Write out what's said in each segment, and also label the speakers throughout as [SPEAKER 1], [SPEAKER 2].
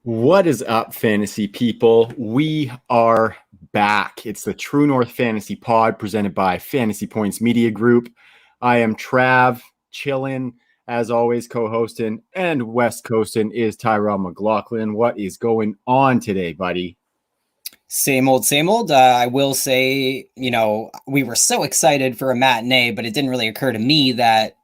[SPEAKER 1] What is up, fantasy people? We are back. It's the True North Fantasy Pod presented by Fantasy Points Media Group. I am Trav, chillin', as always, co-hosting, and West Coastin' is Tyrell McLaughlin. What is going on today, buddy?
[SPEAKER 2] Same old, same old. I will say, we were so excited for a matinee, but it didn't really occur to me that,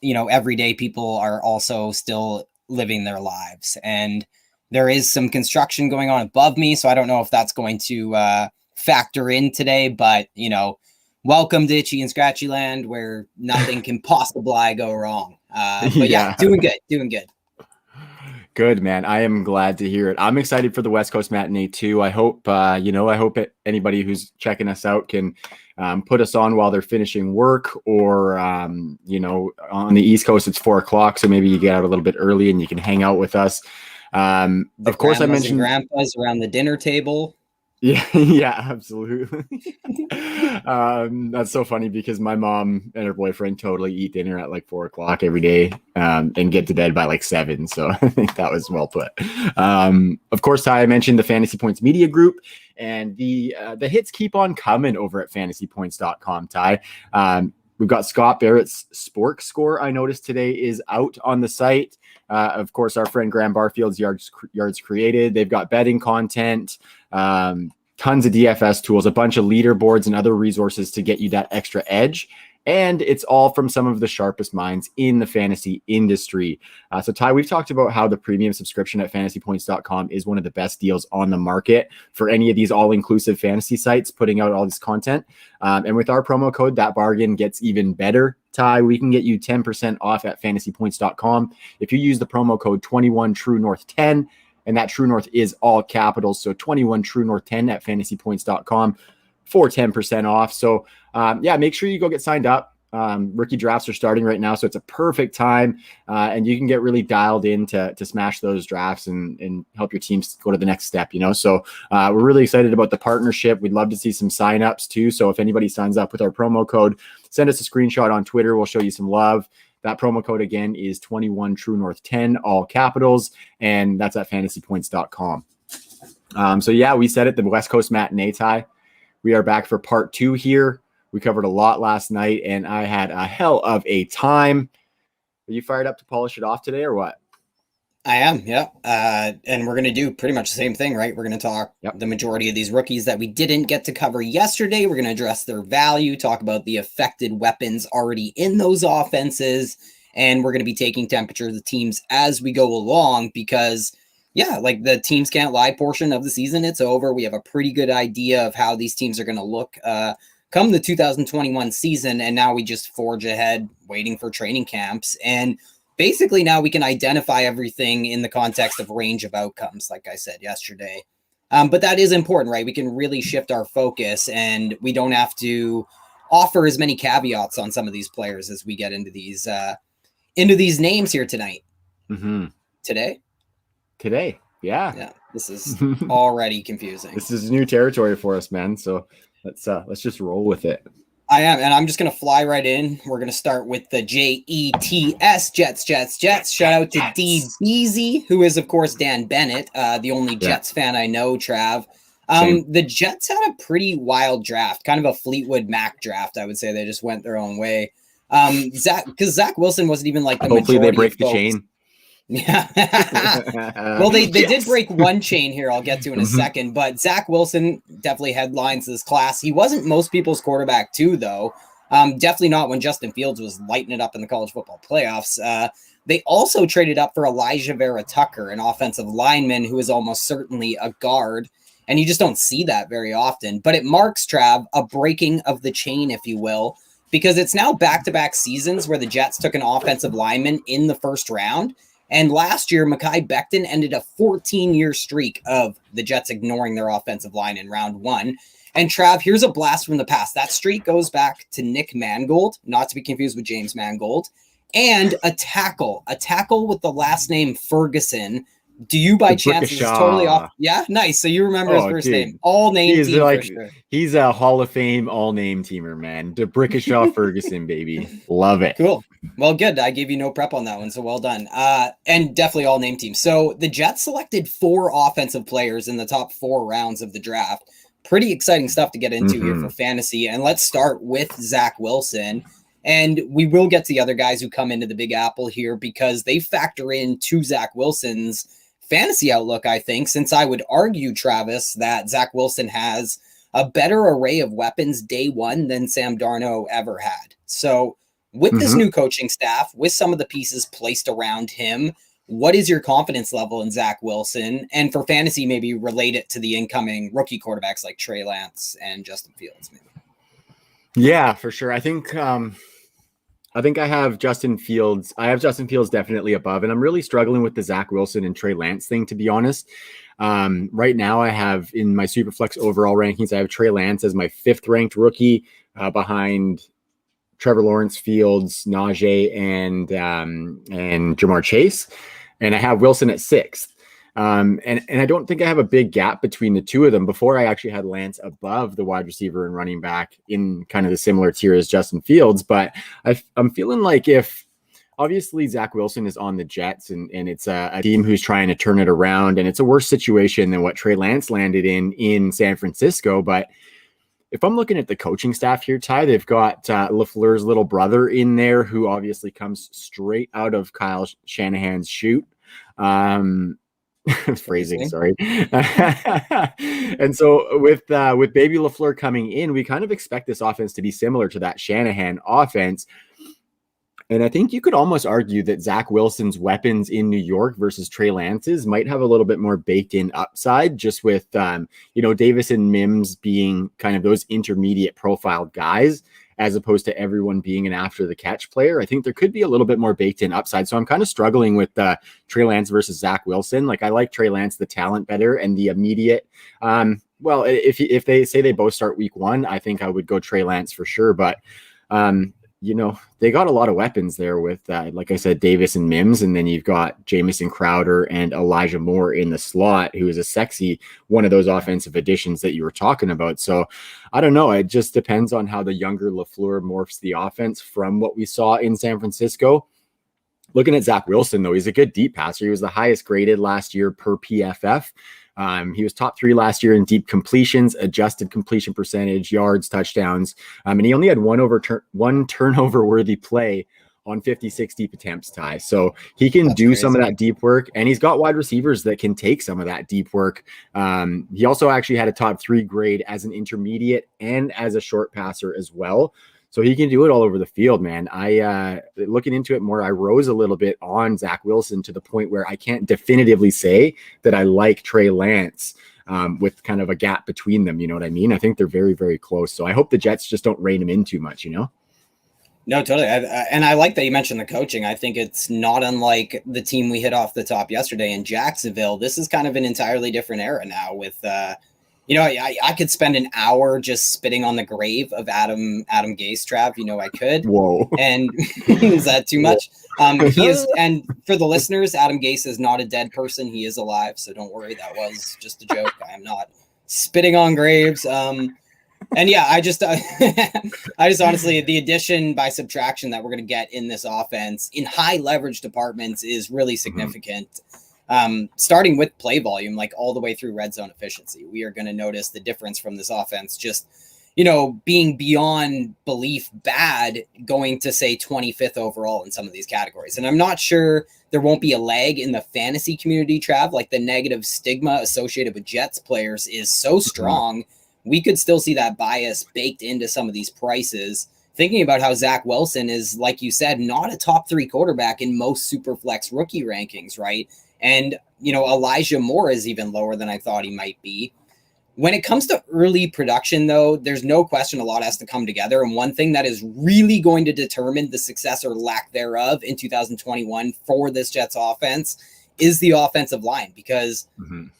[SPEAKER 2] everyday people are also still living their lives. And there is some construction going on above me, so I don't know if that's going to factor in today, but, welcome to Itchy and Scratchy Land where nothing can possibly go wrong. But yeah, doing good.
[SPEAKER 1] Good, man. I am glad to hear it. I'm excited for the West Coast Matinee too. I hope, anybody who's checking us out can put us on while they're finishing work, or, on the East Coast, it's 4:00. So maybe you get out a little bit early and you can hang out with us. Of course, I mentioned
[SPEAKER 2] grandpas around the dinner table.
[SPEAKER 1] Yeah, absolutely. That's so funny because my mom and her boyfriend totally eat dinner at like 4:00 every day, and get to bed by like 7. So I think that was well put. Of course, Ty, I mentioned the Fantasy Points Media Group, and the hits keep on coming over at fantasypoints.com, Ty. We've got Scott Barrett's Spork Score, I noticed today, is out on the site. Of course, our friend Graham Barfield's Yards Created. They've got betting content, tons of DFS tools, a bunch of leaderboards and other resources to get you that extra edge. And it's all from some of the sharpest minds in the fantasy industry. So, Ty, we've talked about how the premium subscription at fantasypoints.com is one of the best deals on the market for any of these all-inclusive fantasy sites putting out all this content. And with our promo code, that bargain gets even better. Ty, we can get you 10% off at fantasypoints.com if you use the promo code 21TrueNorth10. And that True North is all capitals. So 21TrueNorth10 at fantasypoints.com for 10% off. So make sure you go get signed up. Rookie drafts are starting right now, so it's a perfect time. And you can get really dialed in to smash those drafts and help your teams go to the next step, So we're really excited about the partnership. We'd love to see some signups too. So if anybody signs up with our promo code, send us a screenshot on Twitter. We'll show you some love. That promo code again is 21TrueNorth10, all capitals, and that's at fantasypoints.com. We said it, the West Coast Matinee, Ty. We are back for part 2 here. We covered a lot last night, and I had a hell of a time. Are you fired up to polish it off today or what?
[SPEAKER 2] I am, yeah. And we're going to do pretty much the same thing, right? We're going to talk the majority of these rookies that we didn't get to cover yesterday. We're going to address their value, talk about the affected weapons already in those offenses, and we're going to be taking temperature of the teams as we go along because, the teams can't lie portion of the season, it's over. We have a pretty good idea of how these teams are going to look come the 2021 season, and now we just forge ahead waiting for training camps. And basically now we can identify everything in the context of range of outcomes, like I said yesterday. But that is important, right? We can really shift our focus and we don't have to offer as many caveats on some of these players as we get into these names here tonight.
[SPEAKER 1] Mm-hmm.
[SPEAKER 2] Today?
[SPEAKER 1] Yeah.
[SPEAKER 2] Yeah. This is already confusing.
[SPEAKER 1] This is new territory for us, man. So let's just roll with it.
[SPEAKER 2] I am, and I'm just going to fly right in. We're going to start with the Jets, Jets. Shout out to D. Beasy, who is, of course, Dan Bennett, the only Jets fan I know, Trav. The Jets had a pretty wild draft, kind of a Fleetwood Mac draft, I would say. They just went their own way. Because Zach Wilson wasn't even like the
[SPEAKER 1] hopefully
[SPEAKER 2] majority
[SPEAKER 1] they break
[SPEAKER 2] of
[SPEAKER 1] the
[SPEAKER 2] folks.
[SPEAKER 1] chain.
[SPEAKER 2] Yeah. Well, they did break one chain here. I'll get to in a second, but Zach Wilson definitely headlines this class. He wasn't most people's quarterback too, though. Definitely not when Justin Fields was lighting it up in the college football playoffs. They also traded up for Elijah Vera Tucker, an offensive lineman who is almost certainly a guard. And you just don't see that very often, but it marks, Trav, a breaking of the chain, if you will, because it's now back-to-back seasons where the Jets took an offensive lineman in the first round. And last year, Mekhi Becton ended a 14-year streak of the Jets ignoring their offensive line in round 1. And Trav, here's a blast from the past. That streak goes back to Nick Mangold, not to be confused with James Mangold, and a tackle with the last name Ferguson Do you by chance is totally off? Yeah, nice. So you remember his first name, all name team for sure.
[SPEAKER 1] He's a Hall of Fame all name teamer, man. DeBrickashaw Ferguson, baby, love it.
[SPEAKER 2] Cool. Well, good. I gave you no prep on that one, so well done. And definitely all name team. So the Jets selected 4 offensive players in the top 4 rounds of the draft. Pretty exciting stuff to get into here for fantasy. And let's start with Zach Wilson. And we will get to the other guys who come into the Big Apple here because they factor in to Zach Wilson's fantasy outlook, I think, since I would argue, Travis, that Zach Wilson has a better array of weapons day one than Sam Darnold ever had. So with this new coaching staff, with some of the pieces placed around him, what is your confidence level in Zach Wilson? And for fantasy, maybe relate it to the incoming rookie quarterbacks like Trey Lance and Justin Fields, maybe.
[SPEAKER 1] Yeah, for sure. I think I have Justin Fields. I have Justin Fields definitely above, and I'm really struggling with the Zach Wilson and Trey Lance thing, to be honest. Right now, I have in my Superflex overall rankings, I have Trey Lance as my 5th ranked rookie behind Trevor Lawrence, Fields, Najee, and Jamar Chase, and I have Wilson at 6th. And I don't think I have a big gap between the two of them. Before I actually had Lance above the wide receiver and running back in kind of the similar tier as Justin Fields, but I'm feeling like if obviously Zach Wilson is on the Jets and it's a team who's trying to turn it around, and it's a worse situation than what Trey Lance landed in San Francisco. But if I'm looking at the coaching staff here, Ty, they've got LaFleur's little brother in there who obviously comes straight out of Kyle Shanahan's chute. Phrasing, sorry. And so with baby LaFleur coming in, we kind of expect this offense to be similar to that Shanahan offense. And I think you could almost argue that Zach Wilson's weapons in New York versus Trey Lance's might have a little bit more baked in upside, just with Davis and Mims being kind of those intermediate profile guys, as opposed to everyone being an after the catch player. I think there could be a little bit more baked in upside. So I'm kind of struggling with Trey Lance versus Zach Wilson. Like, I like Trey Lance, the talent better, and the immediate. Well, if they say they both start week 1, I think I would go Trey Lance for sure. But they got a lot of weapons there with, like I said, Davis and Mims, and then you've got Jamison Crowder and Elijah Moore in the slot, who is a sexy one of those offensive additions that you were talking about. So I don't know. It just depends on how the younger LaFleur morphs the offense from what we saw in San Francisco. Looking at Zach Wilson, though, he's a good deep passer. He was the highest graded last year per PFF. He was top 3 last year in deep completions, adjusted completion percentage, yards, touchdowns. And he only had one turnover worthy play on 56 deep attempts, Ty. So he can do crazy. Some of that deep work, and he's got wide receivers that can take some of that deep work. He also actually had a top 3 grade as an intermediate and as a short passer as well. So he can do it all over the field, man. Looking into it more, I rose a little bit on Zach Wilson to the point where I can't definitively say that I like Trey Lance with kind of a gap between them. You know what I mean? I think they're very, very close. So I hope the Jets just don't rein him in too much, No,
[SPEAKER 2] totally. And I like that you mentioned the coaching. I think it's not unlike the team we hit off the top yesterday in Jacksonville. This is kind of an entirely different era now with I could spend an hour just spitting on the grave of Adam Gase, Trav. I could.
[SPEAKER 1] Whoa.
[SPEAKER 2] And is that too much? He is, and for the listeners, Adam Gase is not a dead person. He is alive. So don't worry. That was just a joke. I am not spitting on graves. And yeah, I just honestly, the addition by subtraction that we're going to get in this offense in high leverage departments is really significant. Starting with play volume, like all the way through red zone efficiency, we are going to notice the difference from this offense just, being beyond belief bad, going to say 25th overall in some of these categories. And I'm not sure there won't be a lag in the fantasy community, Trav, like the negative stigma associated with Jets players is so strong. We could still see that bias baked into some of these prices. Thinking about how Zach Wilson is, like you said, not a top 3 quarterback in most Superflex rookie rankings, right? And, Elijah Moore is even lower than I thought he might be. When it comes to early production, though, there's no question a lot has to come together. And one thing that is really going to determine the success or lack thereof in 2021 for this Jets offense is the offensive line, because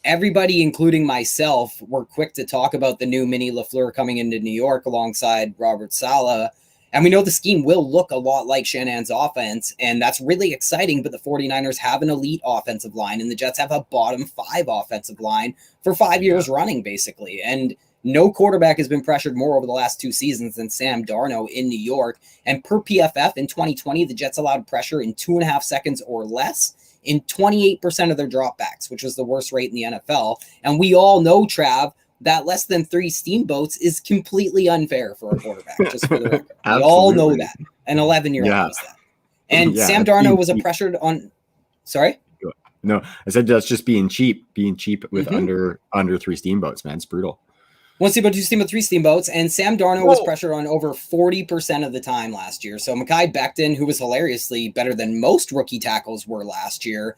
[SPEAKER 2] everybody, including myself, were quick to talk about the new mini LaFleur coming into New York alongside Robert Saleh. And we know the scheme will look a lot like Shanahan's offense, and that's really exciting. But the 49ers have an elite offensive line, and the Jets have a bottom 5 offensive line for 5 years running, basically. And no quarterback has been pressured more over the last 2 seasons than Sam Darnold in New York. And per PFF in 2020, the Jets allowed pressure in 2.5 seconds or less in 28% of their dropbacks, which was the worst rate in the NFL. And we all know, Trav, that less than 3 steamboats is completely unfair for a quarterback, just for the record. We all know that. An 11-year-old knows that. And Sam Darnold was a pressured on... Sorry?
[SPEAKER 1] No, I said that's just being cheap with under 3 steamboats, man. It's brutal.
[SPEAKER 2] 1 steamboat, 2 steamboat, 3 steamboats, and Sam Darnold was pressured on over 40% of the time last year. So Mekhi Becton, who was hilariously better than most rookie tackles were last year,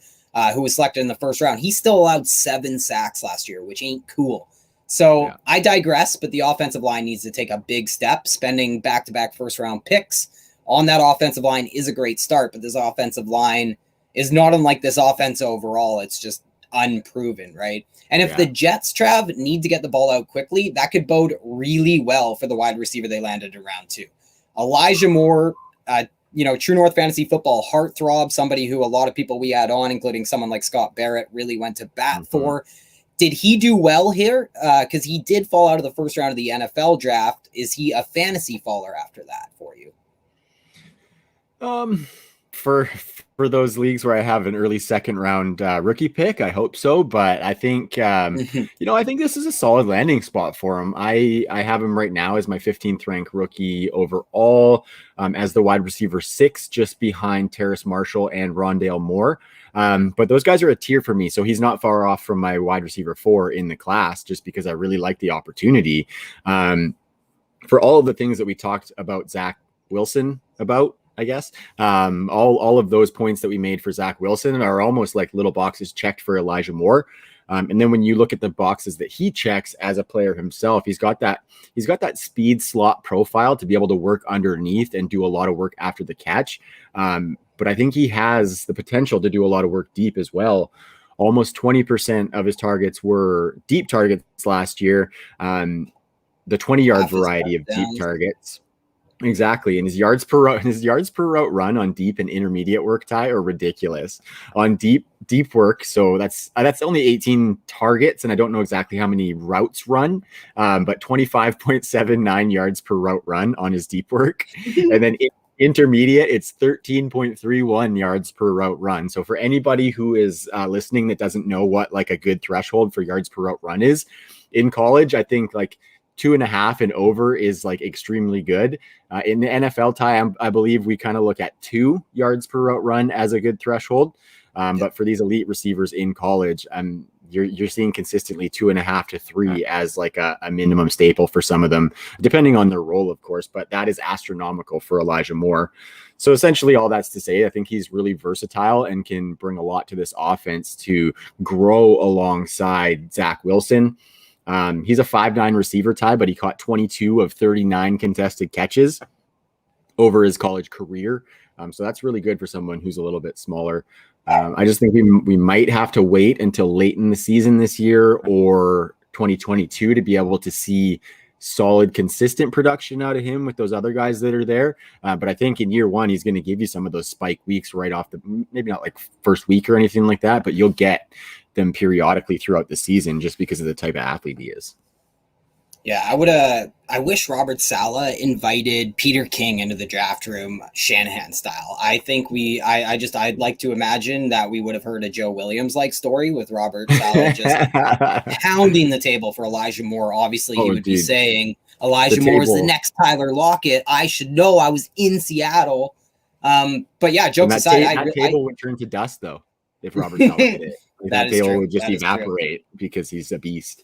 [SPEAKER 2] who was selected in the first round, he still allowed 7 sacks last year, which ain't cool. So I digress, but the offensive line needs to take a big step. Spending back-to-back first-round picks on that offensive line is a great start, but this offensive line is not unlike this offense overall. It's just unproven, right? And if the Jets, Trav, need to get the ball out quickly, that could bode really well for the wide receiver they landed in round 2. Elijah Moore, True North Fantasy Football heartthrob, somebody who a lot of people we had on, including someone like Scott Barrett, really went to bat for. Did he do well here? Because he did fall out of the first round of the NFL draft. Is he a fantasy faller after that for you?
[SPEAKER 1] For those leagues where I have an early second round rookie pick, I hope so. But I think, I think this is a solid landing spot for him. I have him right now as my 15th ranked rookie overall, as the wide receiver 6, just behind Terrace Marshall and Rondale Moore. But those guys are a tier for me. So he's not far off from my wide receiver 4 in the class, just because I really like the opportunity. For all of the things that we talked about Zach Wilson about, I guess, all of those points that we made for Zach Wilson are almost like little boxes checked for Elijah Moore. And then when you look at the boxes that he checks as a player himself, he's got that speed slot profile to be able to work underneath and do a lot of work after the catch. But I think he has the potential to do a lot of work deep as well. Almost 20% of his targets were deep targets last year. The 20-yard variety of deep targets. Exactly. And his yards per route run on deep and intermediate work, Ty, are ridiculous. On deep work, so that's only 18 targets, and I don't know exactly how many routes run, but 25.79 yards per route run on his deep work. And then intermediate, it's 13.31 yards per route run. So for anybody who is listening that doesn't know what like a good threshold for yards per route run is, in college, I think like 2.5 and over is like extremely good. In the NFL, Ty, I believe we kind of look at 2 yards per route run as a good threshold. But for these elite receivers in college, you're seeing consistently 2.5 to 3 as like a minimum staple for some of them, depending on their role, of course. But that is astronomical for Elijah Moore. So essentially all that's to say, I think he's really versatile and can bring a lot to this offense to grow alongside Zach Wilson. He's a 5'9" receiver, Ty, but he caught 22 of 39 contested catches over his college career. So that's really good for someone who's a little bit smaller. I just think we might have to wait until late in the season this year or 2022 to be able to see solid, consistent production out of him with those other guys that are there. But I think in year 1, he's going to give you some of those spike weeks right off maybe not like first week or anything like that, but you'll get them periodically throughout the season just because of the type of athlete he is.
[SPEAKER 2] Yeah, I wish Robert Saleh invited Peter King into the draft room, Shanahan style. I think I'd like to imagine that we would have heard a Joe Williams-like story with Robert Saleh just pounding the table for Elijah Moore. Obviously, he would be saying, Elijah Moore is the next Tyler Lockett. I should know, I was in Seattle. But yeah, jokes aside,
[SPEAKER 1] that table would turn to dust, though, if Robert Saleh did it. That table would just evaporate because he's a beast.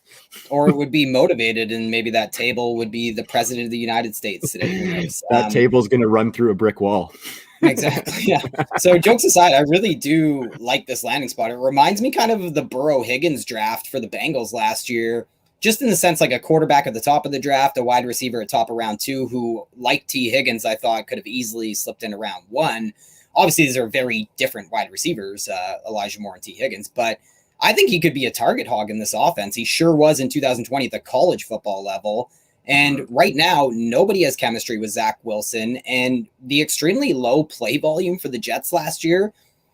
[SPEAKER 2] Or it would be motivated, and maybe that table would be the president of the United States today.
[SPEAKER 1] That table's going to run through a brick wall.
[SPEAKER 2] Exactly. Yeah. So jokes aside, I really do like this landing spot. It reminds me kind of of the Burrow-Higgins draft for the Bengals last year, just in the sense like a quarterback at the top of the draft, a wide receiver at top of round 2, who, like T. Higgins, I thought could have easily slipped into round 1. Obviously, these are very different wide receivers, Elijah Moore and T. Higgins, but I think he could be a target hog in this offense. He sure was in 2020 at the college football level. And right now, nobody has chemistry with Zach Wilson, and the extremely low play volume for the Jets last year,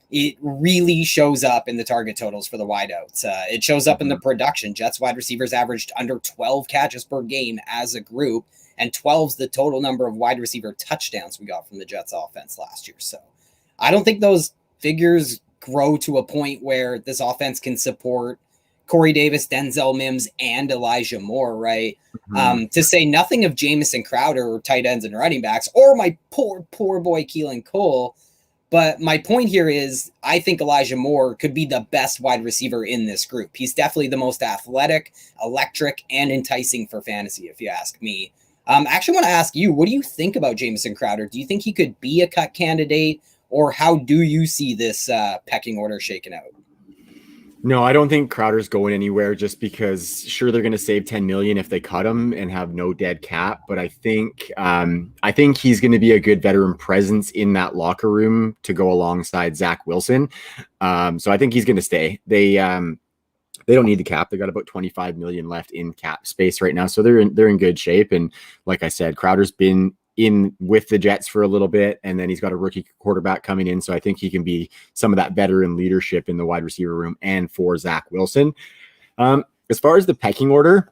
[SPEAKER 2] it really shows up in the target totals for the wideouts. It shows up in the production. Jets wide receivers averaged under 12 catches per game as a group, and 12 is the total number of wide receiver touchdowns we got from the Jets offense last year. So I don't think those figures grow to a point where this offense can support Corey Davis, Denzel Mims, and Elijah Moore, right? To say nothing of Jamison Crowder or tight ends and running backs, or my poor boy Keelan Cole. But my point here is I think Elijah Moore could be the best wide receiver in this group. He's definitely the most athletic, electric, and enticing for fantasy, if you ask me. I actually want to ask you, what do you think about Jamison Crowder? Do you think he could be a cut candidate, or how do you see this pecking order shaken out?
[SPEAKER 1] No, I don't think Crowder's going anywhere, just because sure, they're going to save 10 million if they cut him and have no dead cap. But I think he's going to be a good veteran presence in that locker room to go alongside Zach Wilson. So I think he's going to stay. They don't need the cap. They got about 25 million left in cap space right now. So they're in good shape. And like I said, Crowder's been in with the Jets for a little bit, and then he's got a rookie quarterback coming in. So I think he can be some of that veteran leadership in the wide receiver room and for Zach Wilson. As far as the pecking order,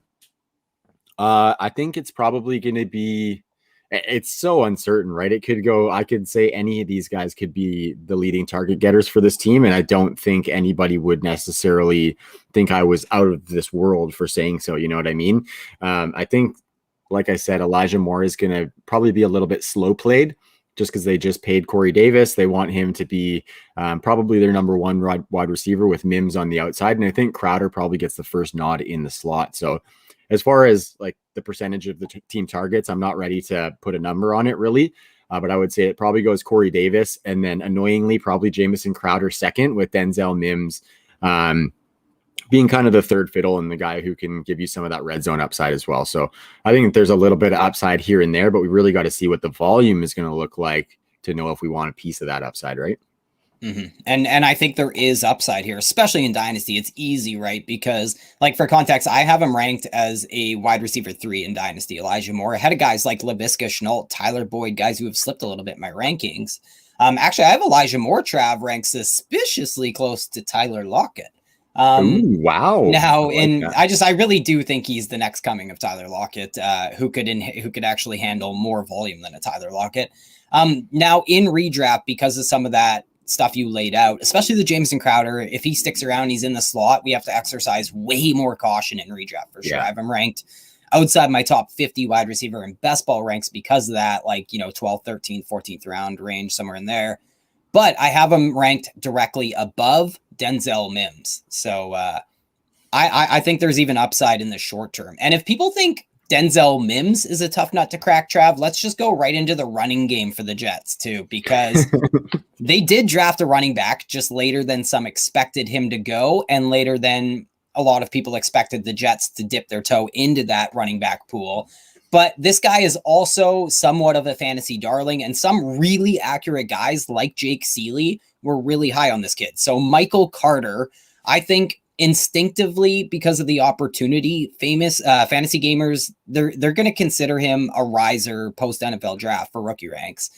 [SPEAKER 1] I think it's probably going to be, it's so uncertain, right? It could go, I could say any of these guys could be the leading target getters for this team. And I don't think anybody would necessarily think I was out of this world for saying so. You know what I mean? I think, like I said, Elijah Moore is going to probably be a little bit slow played just because they just paid Corey Davis. They want him to be probably their number one wide receiver with Mims on the outside. And I think Crowder probably gets the first nod in the slot. So as far as like the percentage of the team targets, I'm not ready to put a number on it really. But I would say it probably goes Corey Davis, and then annoyingly probably Jamison Crowder second, with Denzel Mims being kind of the third fiddle and the guy who can give you some of that red zone upside as well. So I think there's a little bit of upside here and there, but we really got to see what the volume is going to look like to know if we want a piece of that upside, right?
[SPEAKER 2] Mm-hmm. And I think there is upside here, especially in Dynasty. It's easy, right? Because, like, for context, I have him ranked as a wide receiver 3 in Dynasty, Elijah Moore, ahead of guys like Laviska Shenault, Tyler Boyd, guys who have slipped a little bit in my rankings. Actually, I have Elijah Moore, Trav, ranked suspiciously close to Tyler Lockett.
[SPEAKER 1] Ooh, wow.
[SPEAKER 2] Now, I really do think he's the next coming of Tyler Lockett, who could actually handle more volume than a Tyler Lockett. Now in redraft, because of some of that stuff you laid out, especially the Jamison Crowder, if he sticks around, he's in the slot, we have to exercise way more caution in redraft for sure. Yeah. I have him ranked outside my top 50 wide receiver and best ball ranks because of that, 12th, 13th, 14th round range, somewhere in there. But I have him ranked directly above Denzel Mims. So I think there's even upside in the short term. And if people think Denzel Mims is a tough nut to crack, Trav, let's just go right into the running game for the Jets too, because they did draft a running back just later than some expected him to go, and later than a lot of people expected the Jets to dip their toe into that running back pool. But this guy is also somewhat of a fantasy darling, and some really accurate guys like Jake Seeley were really high on this kid. So Michael Carter, I think instinctively, because of the opportunity, famous fantasy gamers, they're going to consider him a riser post NFL draft for rookie ranks.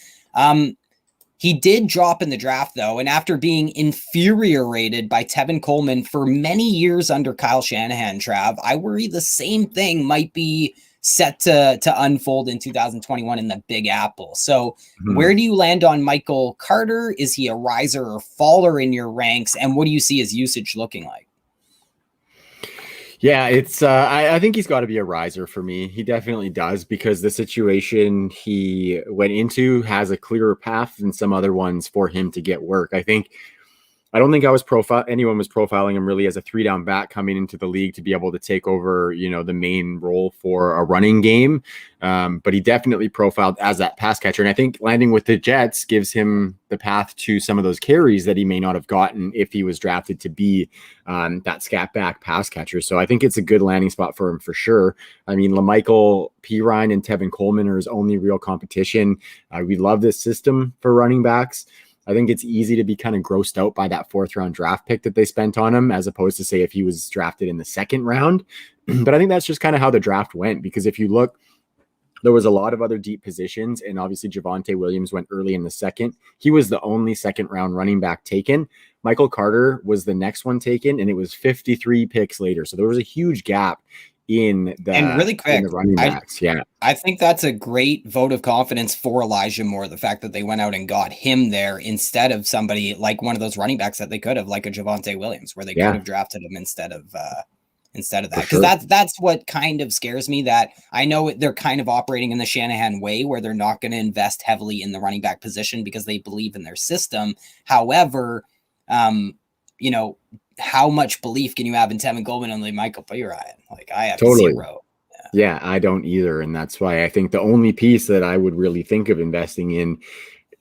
[SPEAKER 2] He did drop in the draft though, and after being infuriated by Tevin Coleman for many years under Kyle Shanahan, Trav, I worry the same thing might be set to unfold in 2021 in the Big Apple. So where do you land on Michael Carter? Is he a riser or faller in your ranks? And what do you see his usage looking like?
[SPEAKER 1] Yeah, it's I think he's got to be a riser for me. He definitely does, because the situation he went into has a clearer path than some other ones for him to get work. I don't think anyone was profiling him really as a 3-down back coming into the league to be able to take over, the main role for a running game. But he definitely profiled as that pass catcher. And I think landing with the Jets gives him the path to some of those carries that he may not have gotten if he was drafted to be that scat back pass catcher. So I think it's a good landing spot for him for sure. I mean, LaMichael Pirine and Tevin Coleman are his only real competition. We love this system for running backs. I think it's easy to be kind of grossed out by that 4th round draft pick that they spent on him, as opposed to say if he was drafted in the 2nd round. But I think that's just kind of how the draft went, because if you look There was a lot of other deep positions, and obviously Javonte Williams went early in the second. He was the only second-round running back taken. Michael Carter was the next one taken, and it was 53 picks later. So there was a huge gap in the,
[SPEAKER 2] and really quick,
[SPEAKER 1] in the running backs.
[SPEAKER 2] I think that's a great vote of confidence for Elijah Moore, the fact that they went out and got him there instead of somebody like one of those running backs that they could have, like a Javonte Williams, where they could have drafted him instead of that. Because that's what kind of scares me, that I know they're kind of operating in the Shanahan way where they're not going to invest heavily in the running back position because they believe in their system. However, you know, how much belief can you have in Tevin Coleman and Michael Pirine? Like, I have zero.
[SPEAKER 1] Yeah, I don't either. And that's why I think the only piece that I would really think of investing in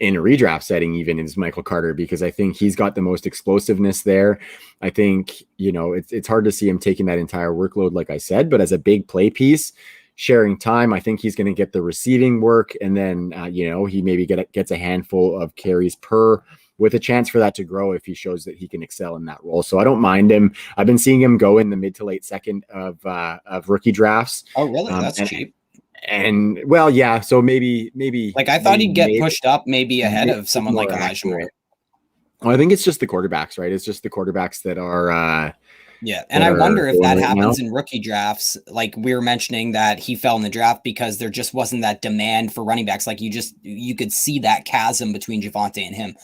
[SPEAKER 1] a redraft setting even is Michael Carter, because I think he's got the most explosiveness there. I think, you know, it's hard to see him taking that entire workload, like I said, but as a big play piece, sharing time, I think he's going to get the receiving work. And then, you know, he maybe gets a handful of carries per, with a chance for that to grow if he shows that he can excel in that role. So I don't mind him. I've been seeing him go in the mid to late second of rookie drafts.
[SPEAKER 2] Oh, really? That's cheap.
[SPEAKER 1] And well, yeah. So maybe
[SPEAKER 2] like I thought he'd get pushed up maybe ahead of someone like Elijah Moore.
[SPEAKER 1] Well, I think it's just the quarterbacks, right? It's just the quarterbacks that are.
[SPEAKER 2] Yeah, and I wonder if that happens in rookie drafts. Like we were mentioning that he fell in the draft because there just wasn't that demand for running backs. Like you could see that chasm between Javonte and him.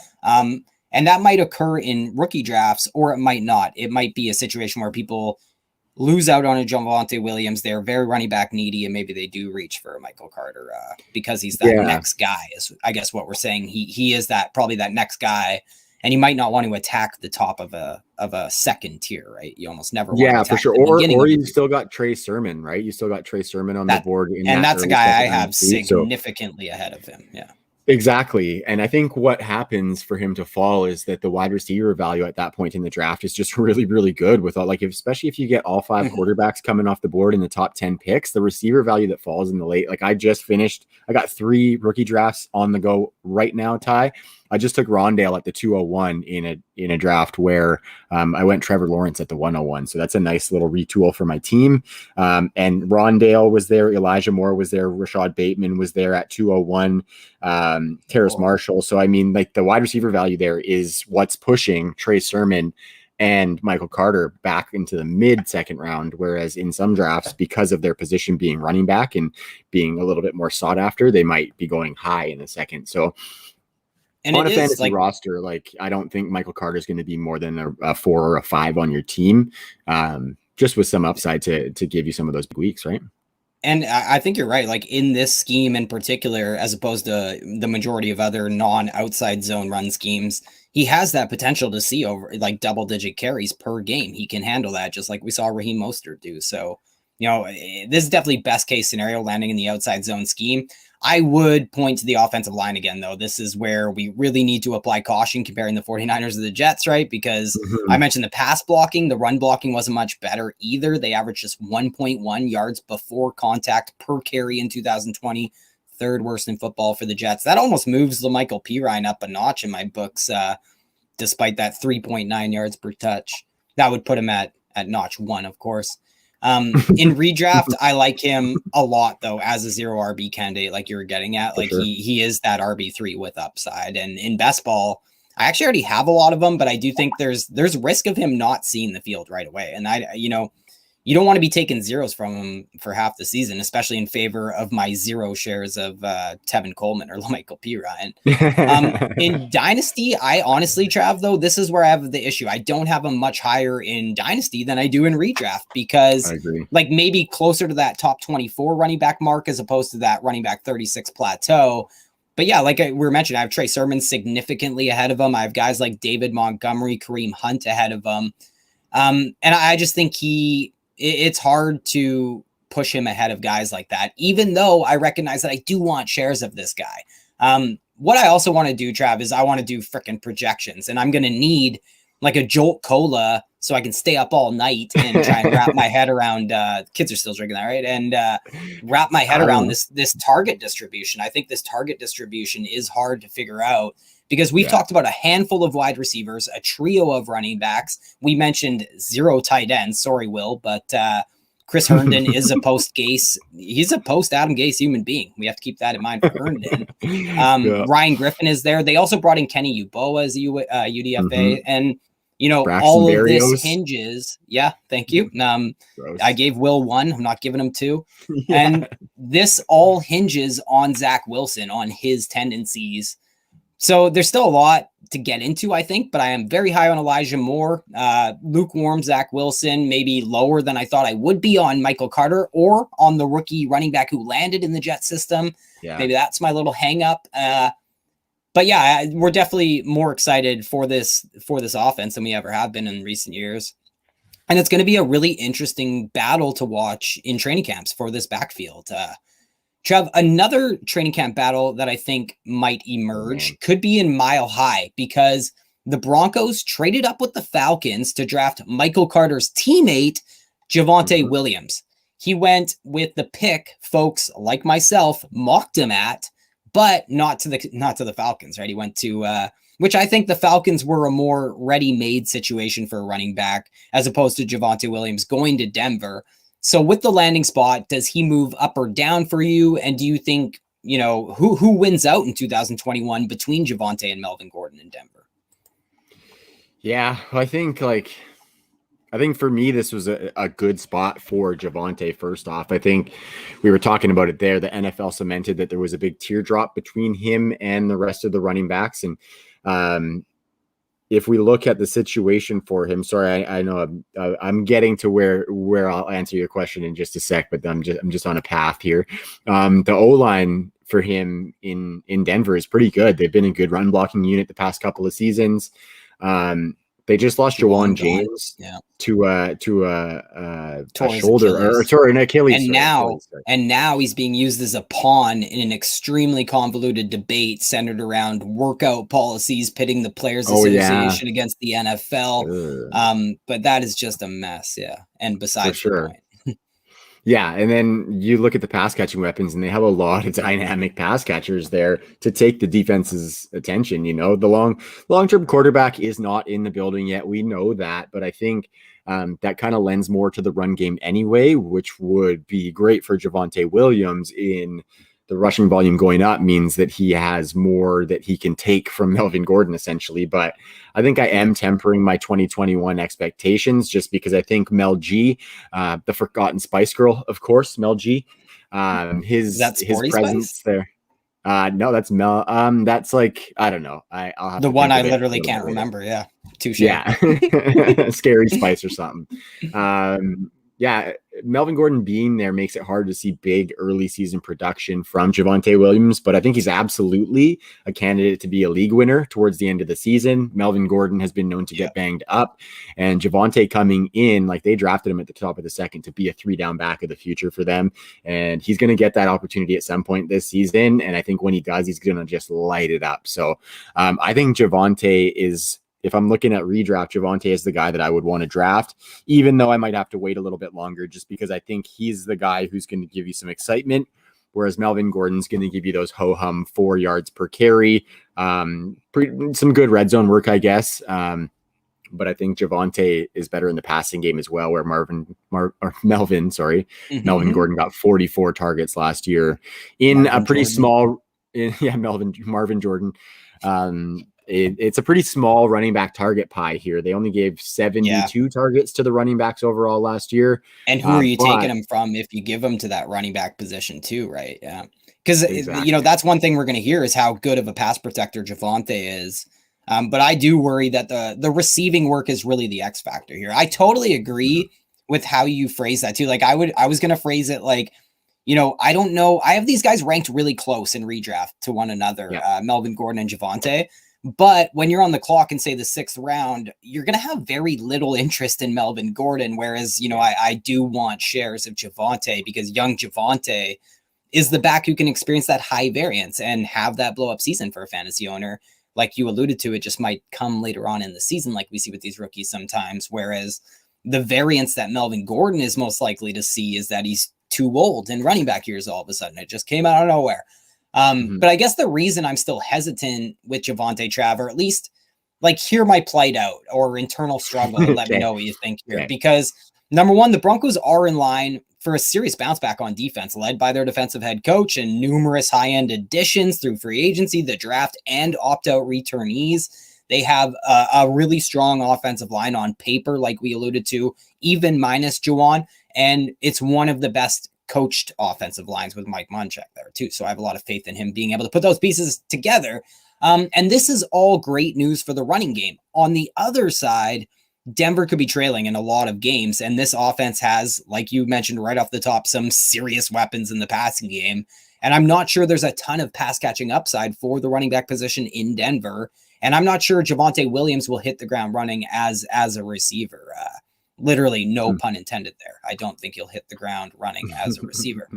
[SPEAKER 2] And that might occur in rookie drafts, or it might not. It might be a situation where people lose out on a Javonte Williams. They're very running back needy, and maybe they do reach for a Michael Carter because he's that next guy. Is I guess what we're saying. He is probably that next guy. And you might not want to attack the top of a second tier, right? You almost never want to attack
[SPEAKER 1] for sure. Or you still got Trey Sermon, right? You still got Trey Sermon on the board.
[SPEAKER 2] And that's a guy I have significantly ahead of him. Yeah.
[SPEAKER 1] Exactly. And I think what happens for him to fall is that the wide receiver value at that point in the draft is just really, really good with all, especially if you get all five quarterbacks coming off the board in the top 10 picks, the receiver value that falls in the late, I got 3 rookie drafts on the go right now, Ty. I just took Rondale at the 201 in a draft where I went Trevor Lawrence at the 101. So that's a nice little retool for my team. And Rondale was there. Elijah Moore was there. Rashad Bateman was there at 201. Terrace Marshall. So, I mean, the wide receiver value there is what's pushing Trey Sermon and Michael Carter back into the mid second round. Whereas in some drafts, because of their position being running back and being a little bit more sought after, they might be going high in the second. So, and on a fantasy roster, I don't think Michael Carter is going to be more than a 4 or a 5 on your team, just with some upside to give you some of those big weeks, right?
[SPEAKER 2] And I think you're right. In this scheme in particular, as opposed to the majority of other non-outside zone run schemes, he has that potential to see over double-digit carries per game. He can handle that, just like we saw Raheem Mostert do. So, this is definitely best case scenario landing in the outside zone scheme. I would point to the offensive line again, though. This is where we really need to apply caution comparing the 49ers to the Jets, right? Because I mentioned the pass blocking. The run blocking wasn't much better either. They averaged just 1.1 yards before contact per carry in 2020. Third worst in football for the Jets. That almost moves the Michael Pirine up a notch in my books, despite that 3.9 yards per touch. That would put him at notch 1, of course. In redraft, I like him a lot, though, as a 0 RB candidate, like you were getting at. He is that RB3 with upside. And in best ball, I actually already have a lot of them, but I do think there's risk of him not seeing the field right away. And you don't want to be taking zeros from him for half the season, especially in favor of my 0 shares of Tevin Coleman or Michael Pirine. In Dynasty, I honestly, Trav, though, this is where I have the issue. I don't have him much higher in Dynasty than I do in redraft because maybe closer to that top 24 running back mark as opposed to that running back 36 plateau. But yeah, we were mentioning, I have Trey Sermon significantly ahead of him. I have guys like David Montgomery, Kareem Hunt ahead of him. And I just think it's hard to push him ahead of guys like that, even though I recognize that I do want shares of this guy. What I also want to do, Trav, is I want to do freaking projections, and I'm going to need a Jolt Cola so I can stay up all night and try and wrap my head around, kids are still drinking that, right? And wrap my head around this target distribution. I think this target distribution is hard to figure out because we've talked about a handful of wide receivers, a trio of running backs. We mentioned 0 tight ends. Sorry, Will, but Chris Herndon is a post Gase. He's a post Adam Gase human being. We have to keep that in mind for Herndon. Ryan Griffin is there. They also brought in Kenny Uboa as a UDFA. And,
[SPEAKER 1] Braxton
[SPEAKER 2] all of
[SPEAKER 1] Berrios.
[SPEAKER 2] This hinges. Yeah, thank you. I gave Will 1. I'm not giving him 2.
[SPEAKER 1] Yeah.
[SPEAKER 2] And this all hinges on Zach Wilson, on his tendencies. So there's still a lot to get into, I think, but I am very high on Elijah Moore, lukewarm Zach Wilson, maybe lower than I thought I would be on Michael Carter or on the rookie running back who landed in the Jet system. Yeah. Maybe that's my little hang up. But yeah, we're definitely more excited for this offense than we ever have been in recent years. And it's going to be a really interesting battle to watch in training camps for this backfield. Trav, another training camp battle that I think might emerge could be in Mile High, because the Broncos traded up with the Falcons to draft Michael Carter's teammate, Javonte Williams. He went with the pick folks like myself mocked him at, but not to the Falcons, right? He went to which I think the Falcons were a more ready-made situation for a running back as opposed to Javonte Williams going to Denver. So with the landing spot, does he move up or down for you? And do you think, who wins out in 2021 between Javonte and Melvin Gordon in Denver?
[SPEAKER 1] Yeah, I think for me, this was a good spot for Javonte. First off, I think we were talking about it there. The NFL cemented that there was a big teardrop between him and the rest of the running backs. And if we look at the situation for him, sorry, I know I'm getting to where I'll answer your question in just a sec, but I'm just on a path here. The O-line for him in Denver is pretty good. They've been a good run blocking unit the past couple of seasons. They just lost Juwan James to a shoulder or an Achilles.
[SPEAKER 2] And now he's being used as a pawn in an extremely convoluted debate centered around workout policies, pitting the Players Association against the NFL. But that is just a mess. Yeah. And besides the point.
[SPEAKER 1] Yeah, and then you look at the pass catching weapons, and they have a lot of dynamic pass catchers there to take the defense's attention. The long-term quarterback is not in the building yet. We know that, but I think that kind of lends more to the run game anyway, which would be great for Javonte Williams. In the rushing volume going up means that he has more that he can take from Melvin Gordon, essentially. But I think I am tempering my 2021 expectations just because I think Mel G, the forgotten Spice Girl, of course, Mel G, his presence
[SPEAKER 2] Spice?
[SPEAKER 1] There. No, that's Mel. That's like, I don't know. I'll have
[SPEAKER 2] the one I literally can't remember. Yeah. Touche.
[SPEAKER 1] Yeah. Scary Spice or something. Yeah, Melvin Gordon being there makes it hard to see big early season production from Javonte Williams, but I think he's absolutely a candidate to be a league winner towards the end of the season. Melvin Gordon has been known to get banged up, and Javonte coming in, like they drafted him at the top of the second to be a 3-down back of the future for them, and he's going to get that opportunity at some point this season, and I think when he does, he's going to just light it up. So I think Javonte is... If I'm looking at redraft, Javonte is the guy that I would want to draft, even though I might have to wait a little bit longer just because I think he's the guy who's going to give you some excitement, whereas Melvin Gordon's going to give you those ho-hum 4 yards per carry, some good red zone work, I guess. But I think Javonte is better in the passing game as well, where Melvin Gordon got 44 targets last year in Marvin a pretty Jordan. Marvin Jordan. It's a pretty small running back target pie here. They only gave 72 targets to the running backs overall last year.
[SPEAKER 2] And who are you taking them from if you give them to that running back position too, right? Yeah. Because, that's one thing we're going to hear is how good of a pass protector Javonte is. But I do worry that the receiving work is really the X factor here. I totally agree with how you phrase that too. Like I was going to phrase it like, I don't know. I have these guys ranked really close in redraft to one another, Melvin Gordon and Javonte. But when you're on the clock in, say, the 6th round, you're going to have very little interest in Melvin Gordon. Whereas, I do want shares of Javonte because young Javonte is the back who can experience that high variance and have that blow up season for a fantasy owner. Like you alluded to, it just might come later on in the season, like we see with these rookies sometimes. Whereas the variance that Melvin Gordon is most likely to see is that he's too old in running back years all of a sudden. It just came out of nowhere. But I guess the reason I'm still hesitant with Javonte, Trav, or at least like hear my plight out or internal struggle and let me know what you think here. Because Number one, the Broncos are in line for a serious bounce back on defense, led by their defensive head coach and numerous high-end additions through free agency, the draft, and opt-out returnees. They have a really strong offensive line on paper, like we alluded to, even minus Juwan. And it's one of the best coached offensive lines with Mike Munchak there too. So I have a lot of faith in him being able to put those pieces together. And this is all great news for the running game. On the other side, Denver could be trailing in a lot of games. And this offense has, like you mentioned right off the top, some serious weapons in the passing game. And I'm not sure there's a ton of pass catching upside for the running back position in Denver. And I'm not sure Javonte Williams will hit the ground running as a receiver. Literally no pun intended there. I don't think he'll hit the ground running as a receiver.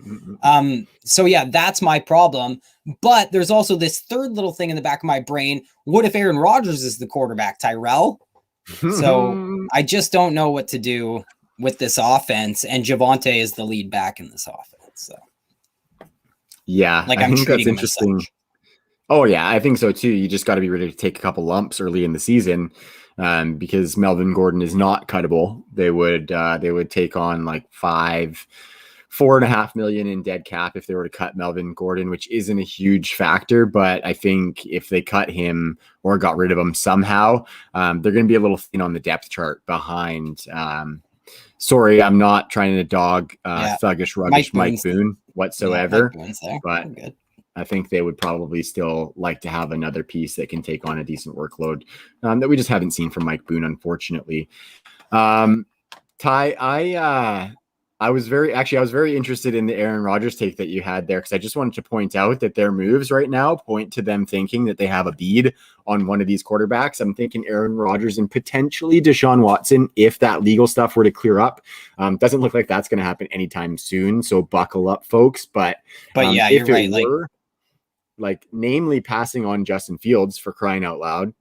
[SPEAKER 2] So yeah, that's my problem. But there's also this third little thing in the back of my brain. What if Aaron Rodgers is the quarterback, Tyrell? So I just don't know what to do with this offense, and Javonte is the lead back in this offense. So
[SPEAKER 1] yeah,
[SPEAKER 2] like
[SPEAKER 1] I think that's interesting. Oh yeah, I think so too. You just got to be ready to take a couple lumps early in the season, because Melvin Gordon is not cuttable. They would take on like $4.5 million in dead cap if they were to cut Melvin Gordon, which isn't a huge factor. But I think if they cut him or got rid of him somehow, they're going to be a little thin on the depth chart behind. Sorry, I'm not trying to dog thuggish, ruggish Mike Boone whatsoever, but I think they would probably still like to have another piece that can take on a decent workload that we just haven't seen from Mike Boone, unfortunately. Ty, I was very interested in the Aaron Rodgers take that you had there, because I just wanted to point out that their moves right now point to them thinking that they have a bead on one of these quarterbacks. I'm thinking Aaron Rodgers and potentially Deshaun Watson if that legal stuff were to clear up. Doesn't look like that's going to happen anytime soon, so buckle up, folks. But
[SPEAKER 2] yeah, you're right.
[SPEAKER 1] Like namely passing on Justin Fields, for crying out loud,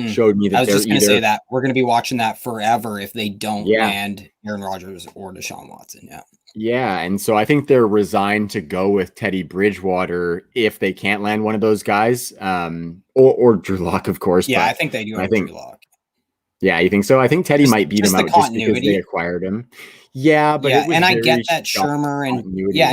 [SPEAKER 1] showed me that
[SPEAKER 2] I was just going to say that we're going to be watching that forever if they don't land Aaron Rodgers or Deshaun Watson. Yeah.
[SPEAKER 1] And so I think they're resigned to go with Teddy Bridgewater if they can't land one of those guys, or Drew Lock, of course.
[SPEAKER 2] Yeah, I think they do. Drew Lock.
[SPEAKER 1] Yeah, you think so? I think Teddy might beat him out just because they acquired him. Yeah, but
[SPEAKER 2] and I get that Shermer and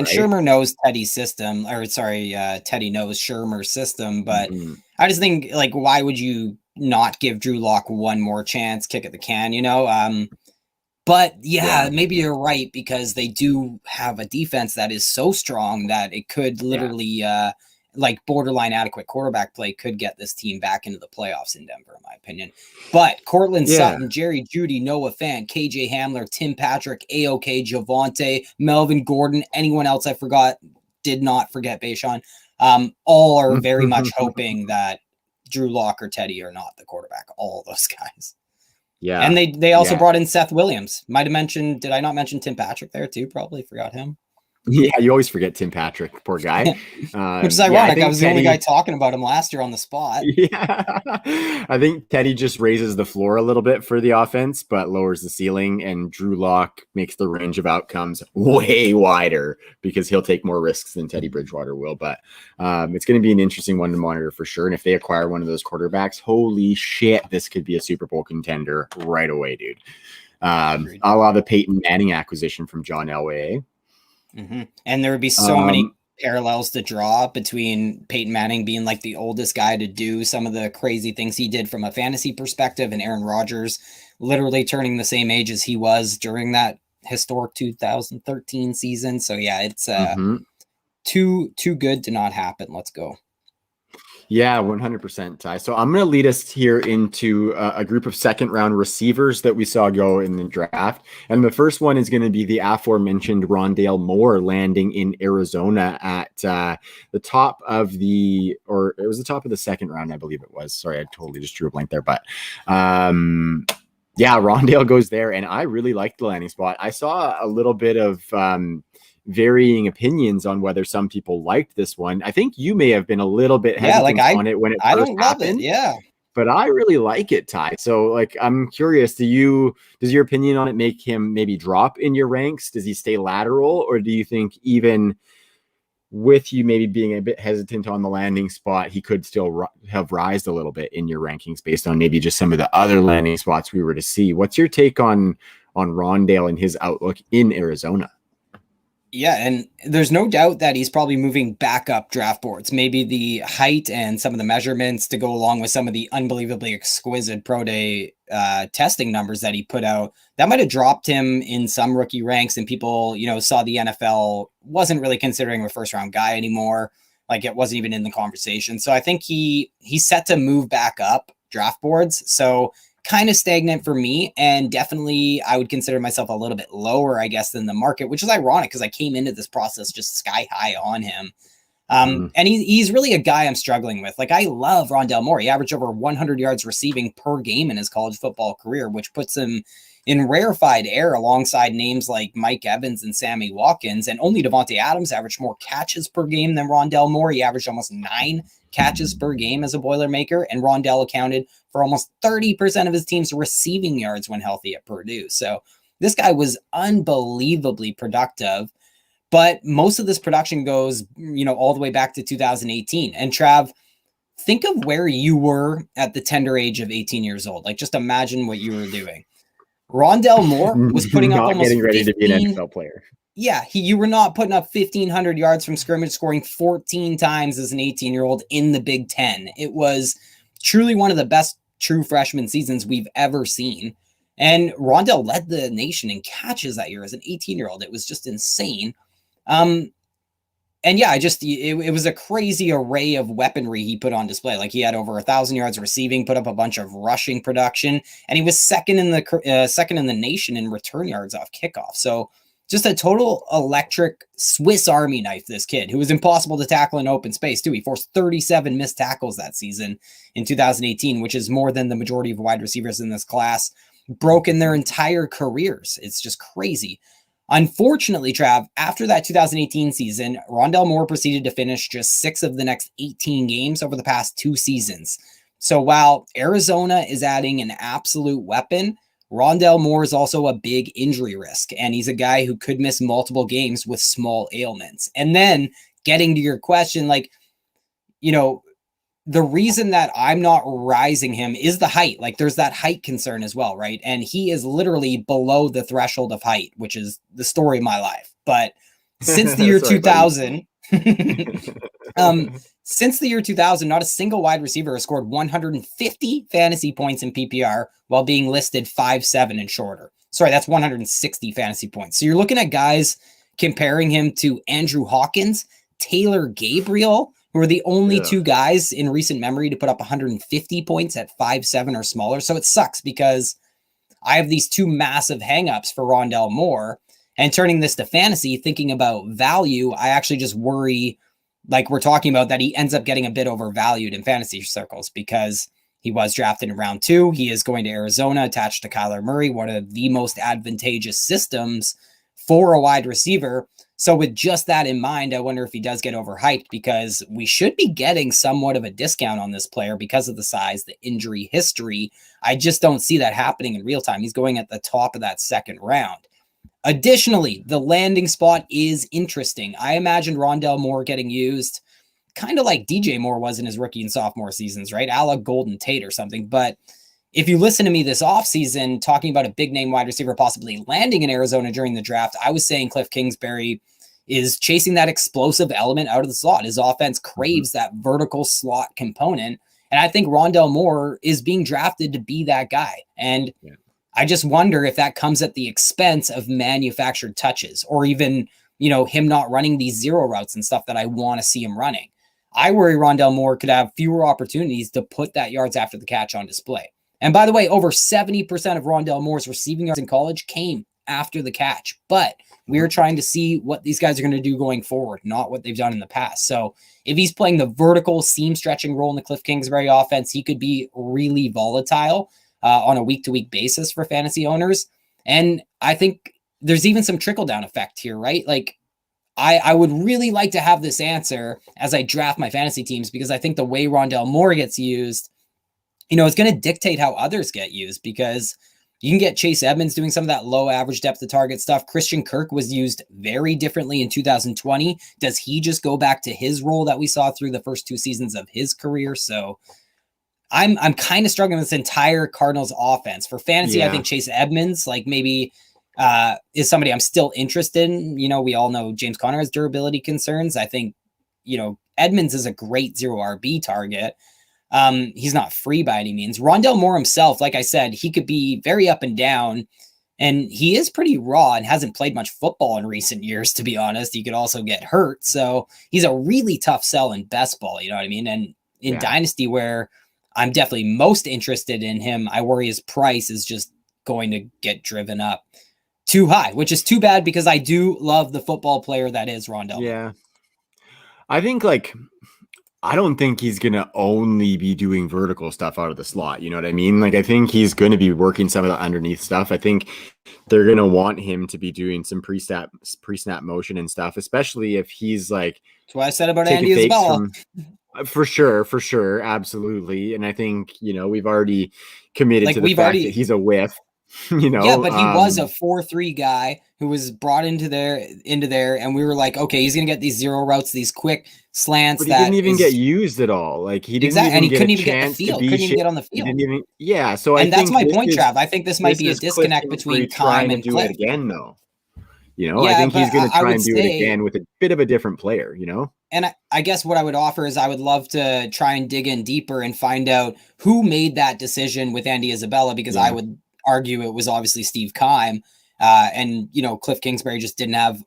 [SPEAKER 2] Shermer knows Teddy's system, Teddy knows Shermer's system, but I just think, like, why would you not give Drew Lock one more chance, kick at the can, But maybe you're right, because they do have a defense that is so strong that it could literally like borderline adequate quarterback play could get this team back into the playoffs in Denver, in my opinion. But Cortland Sutton, Jerry Jeudy, Noah Fant, KJ Hamler, Tim Patrick, AOK, Javonte, Melvin Gordon, anyone else I forgot, did not forget Bayshon. All are very much hoping that Drew Lock or Teddy are not the quarterback. All those guys. Yeah. And they also brought in Seth Williams. Did I not mention Tim Patrick there too? Probably forgot him.
[SPEAKER 1] Yeah, you always forget Tim Patrick, poor guy.
[SPEAKER 2] Which is ironic. I was the only guy talking about him last year on the spot.
[SPEAKER 1] Yeah, I think Teddy just raises the floor a little bit for the offense, but lowers the ceiling, and Drew Lock makes the range of outcomes way wider because he'll take more risks than Teddy Bridgewater will. But it's going to be an interesting one to monitor for sure. And if they acquire one of those quarterbacks, holy shit, this could be a Super Bowl contender right away, dude. A la the Peyton Manning acquisition from John Elway.
[SPEAKER 2] And there would be so many parallels to draw between Peyton Manning being like the oldest guy to do some of the crazy things he did from a fantasy perspective, and Aaron Rodgers literally turning the same age as he was during that historic 2013 season. So yeah, it's too good to not happen. Let's go.
[SPEAKER 1] Yeah, 100%, Ty. So I'm going to lead us here into a group of second-round receivers that we saw go in the draft. And the first one is going to be the aforementioned Rondale Moore landing in Arizona at the top of the second round, I believe it was. Sorry, I totally just drew a blank there. But Rondale goes there, and I really liked the landing spot. I saw a little bit of varying opinions on whether some people liked this one. I think you may have been a little bit hesitant on it when it first happened. But I really like it, Ty. So, like, I'm curious, does your opinion on it make him maybe drop in your ranks? Does he stay lateral, or do you think even with you maybe being a bit hesitant on the landing spot, he could still have rised a little bit in your rankings based on maybe just some of the other landing spots we were to see? What's your take on on Rondale and his outlook in Arizona.
[SPEAKER 2] Yeah, and there's no doubt that he's probably moving back up draft boards. Maybe the height and some of the measurements to go along with some of the unbelievably exquisite pro day testing numbers that he put out, that might have dropped him in some rookie ranks, and people, saw the NFL wasn't really considering a first round guy anymore. Like, it wasn't even in the conversation. So I think he's set to move back up draft boards. So kind of stagnant for me, and definitely I would consider myself a little bit lower, I guess, than the market, which is ironic because I came into this process just sky high on him. And he's really a guy I'm struggling with. Like, I love Rondale Moore. He averaged over 100 yards receiving per game in his college football career, which puts him in rarefied air alongside names like Mike Evans and Sammy Watkins. And only Davante Adams averaged more catches per game than Rondale Moore. He averaged almost 9 catches per game as a Boilermaker, and Rondale accounted for almost 30% of his team's receiving yards when healthy at Purdue. So this guy was unbelievably productive, but most of this production goes, all the way back to 2018. And Trav, think of where you were at the tender age of 18 years old. Like, just imagine what you were doing. Rondale Moore was putting up almost
[SPEAKER 1] getting ready to be an NFL player.
[SPEAKER 2] Yeah, you were not putting up 1,500 yards from scrimmage, scoring 14 times as an 18-year-old in the Big Ten. It was truly one of the best true freshman seasons we've ever seen. And Rondale led the nation in catches that year as an 18-year-old. It was just insane. And yeah, it was a crazy array of weaponry he put on display. Like, he had over 1,000 yards receiving, put up a bunch of rushing production, and he was second in the nation in return yards off kickoff. So just a total electric Swiss Army knife, this kid, who was impossible to tackle in open space too. He forced 37 missed tackles that season in 2018, which is more than the majority of wide receivers in this class broke in their entire careers. It's just crazy. Unfortunately, Trav, after that 2018 season, Rondale Moore proceeded to finish just 6 of the next 18 games over the past 2 seasons. So while Arizona is adding an absolute weapon, Rondale Moore is also a big injury risk, and he's a guy who could miss multiple games with small ailments. And then getting to your question, the reason that I'm not rising him is the height. Like, there's that height concern as well, right? And he is literally below the threshold of height, which is the story of my life. But since the year 2000, since the year 2000, not a single wide receiver has scored 150 fantasy points in PPR while being listed 5'7" and shorter. Sorry, that's 160 fantasy points. So you're looking at guys comparing him to Andrew Hawkins, Taylor Gabriel, who are the only 2 guys in recent memory to put up 150 points at 5'7" or smaller. So it sucks because I have these 2 massive hangups for Rondale Moore, and turning this to fantasy, thinking about value, I actually just worry, like we're talking about, that he ends up getting a bit overvalued in fantasy circles because he was drafted in round 2. He is going to Arizona attached to Kyler Murray, one of the most advantageous systems for a wide receiver. So with just that in mind, I wonder if he does get overhyped, because we should be getting somewhat of a discount on this player because of the size, the injury history. I just don't see that happening in real time. He's going at the top of that second round. Additionally, the landing spot is interesting. I imagined Rondale Moore getting used kind of like DJ Moore was in his rookie and sophomore seasons, right? A la Golden Tate or something. But if you listen to me this offseason talking about a big name wide receiver possibly landing in Arizona during the draft, I was saying Cliff Kingsbury is chasing that explosive element out of the slot. His offense craves that vertical slot component. And I think Rondale Moore is being drafted to be that guy. And I just wonder if that comes at the expense of manufactured touches, or even, him not running these zero routes and stuff that I want to see him running. I worry Rondale Moore could have fewer opportunities to put that yards after the catch on display. And by the way, over 70% of Rondale Moore's receiving yards in college came after the catch. But we're trying to see what these guys are going to do going forward, not what they've done in the past. So if he's playing the vertical seam stretching role in the Cliff Kingsbury offense, he could be really volatile on a week-to-week basis for fantasy owners. And I think there's even some trickle-down effect here, right? Like, I would really like to have this answer as I draft my fantasy teams, because I think the way Rondale Moore gets used, it's going to dictate how others get used, because you can get Chase Edmonds doing some of that low average depth of target stuff. Christian Kirk was used very differently in 2020. Does he just go back to his role that we saw through the first 2 seasons of his career? So I'm kind of struggling with this entire Cardinals offense. For fantasy, I think Chase Edmonds, like maybe is somebody I'm still interested in. You know, we all know James Conner has durability concerns. I think, you know, Edmonds is a great 0 RB target. He's not free by any means. Rondale Moore himself, like I said, he could be very up and down, and he is pretty raw and hasn't played much football in recent years, to be honest. He could also get hurt. So he's a really tough sell in best ball, you know what I mean? And in Dynasty, where I'm definitely most interested in him, I worry his price is just going to get driven up too high, which is too bad because I do love the football player that is Rondale.
[SPEAKER 1] Yeah. I think I don't think he's going to only be doing vertical stuff out of the slot. You know what I mean? Like, I think he's going to be working some of the underneath stuff. I think they're going to want him to be doing some pre-snap motion and stuff, especially if he's like,
[SPEAKER 2] that's what I said about Andy Isabella.
[SPEAKER 1] For sure. Absolutely. And I think, you know, we've already committed to the fact that he's a whiff. You know,
[SPEAKER 2] yeah, but he was a 4-3 guy who was brought into there, and we were like, okay, he's gonna get these zero routes, these quick slants.
[SPEAKER 1] But he didn't even get used at all. Like he didn't even
[SPEAKER 2] and he
[SPEAKER 1] get
[SPEAKER 2] couldn't
[SPEAKER 1] a
[SPEAKER 2] even get the field. Couldn't even get on the field.
[SPEAKER 1] So
[SPEAKER 2] and that's my point, Trav. I think this might be a disconnect between Kime and
[SPEAKER 1] do
[SPEAKER 2] Cliff.
[SPEAKER 1] it again, though. You know, I think he's going to try and do it again with a bit of a different player. You know,
[SPEAKER 2] and I guess what I would offer is I would love to try and dig in deeper and find out who made that decision with Andy Isabella, because I would argue it was obviously Steve Kime, and you know, Cliff Kingsbury just didn't have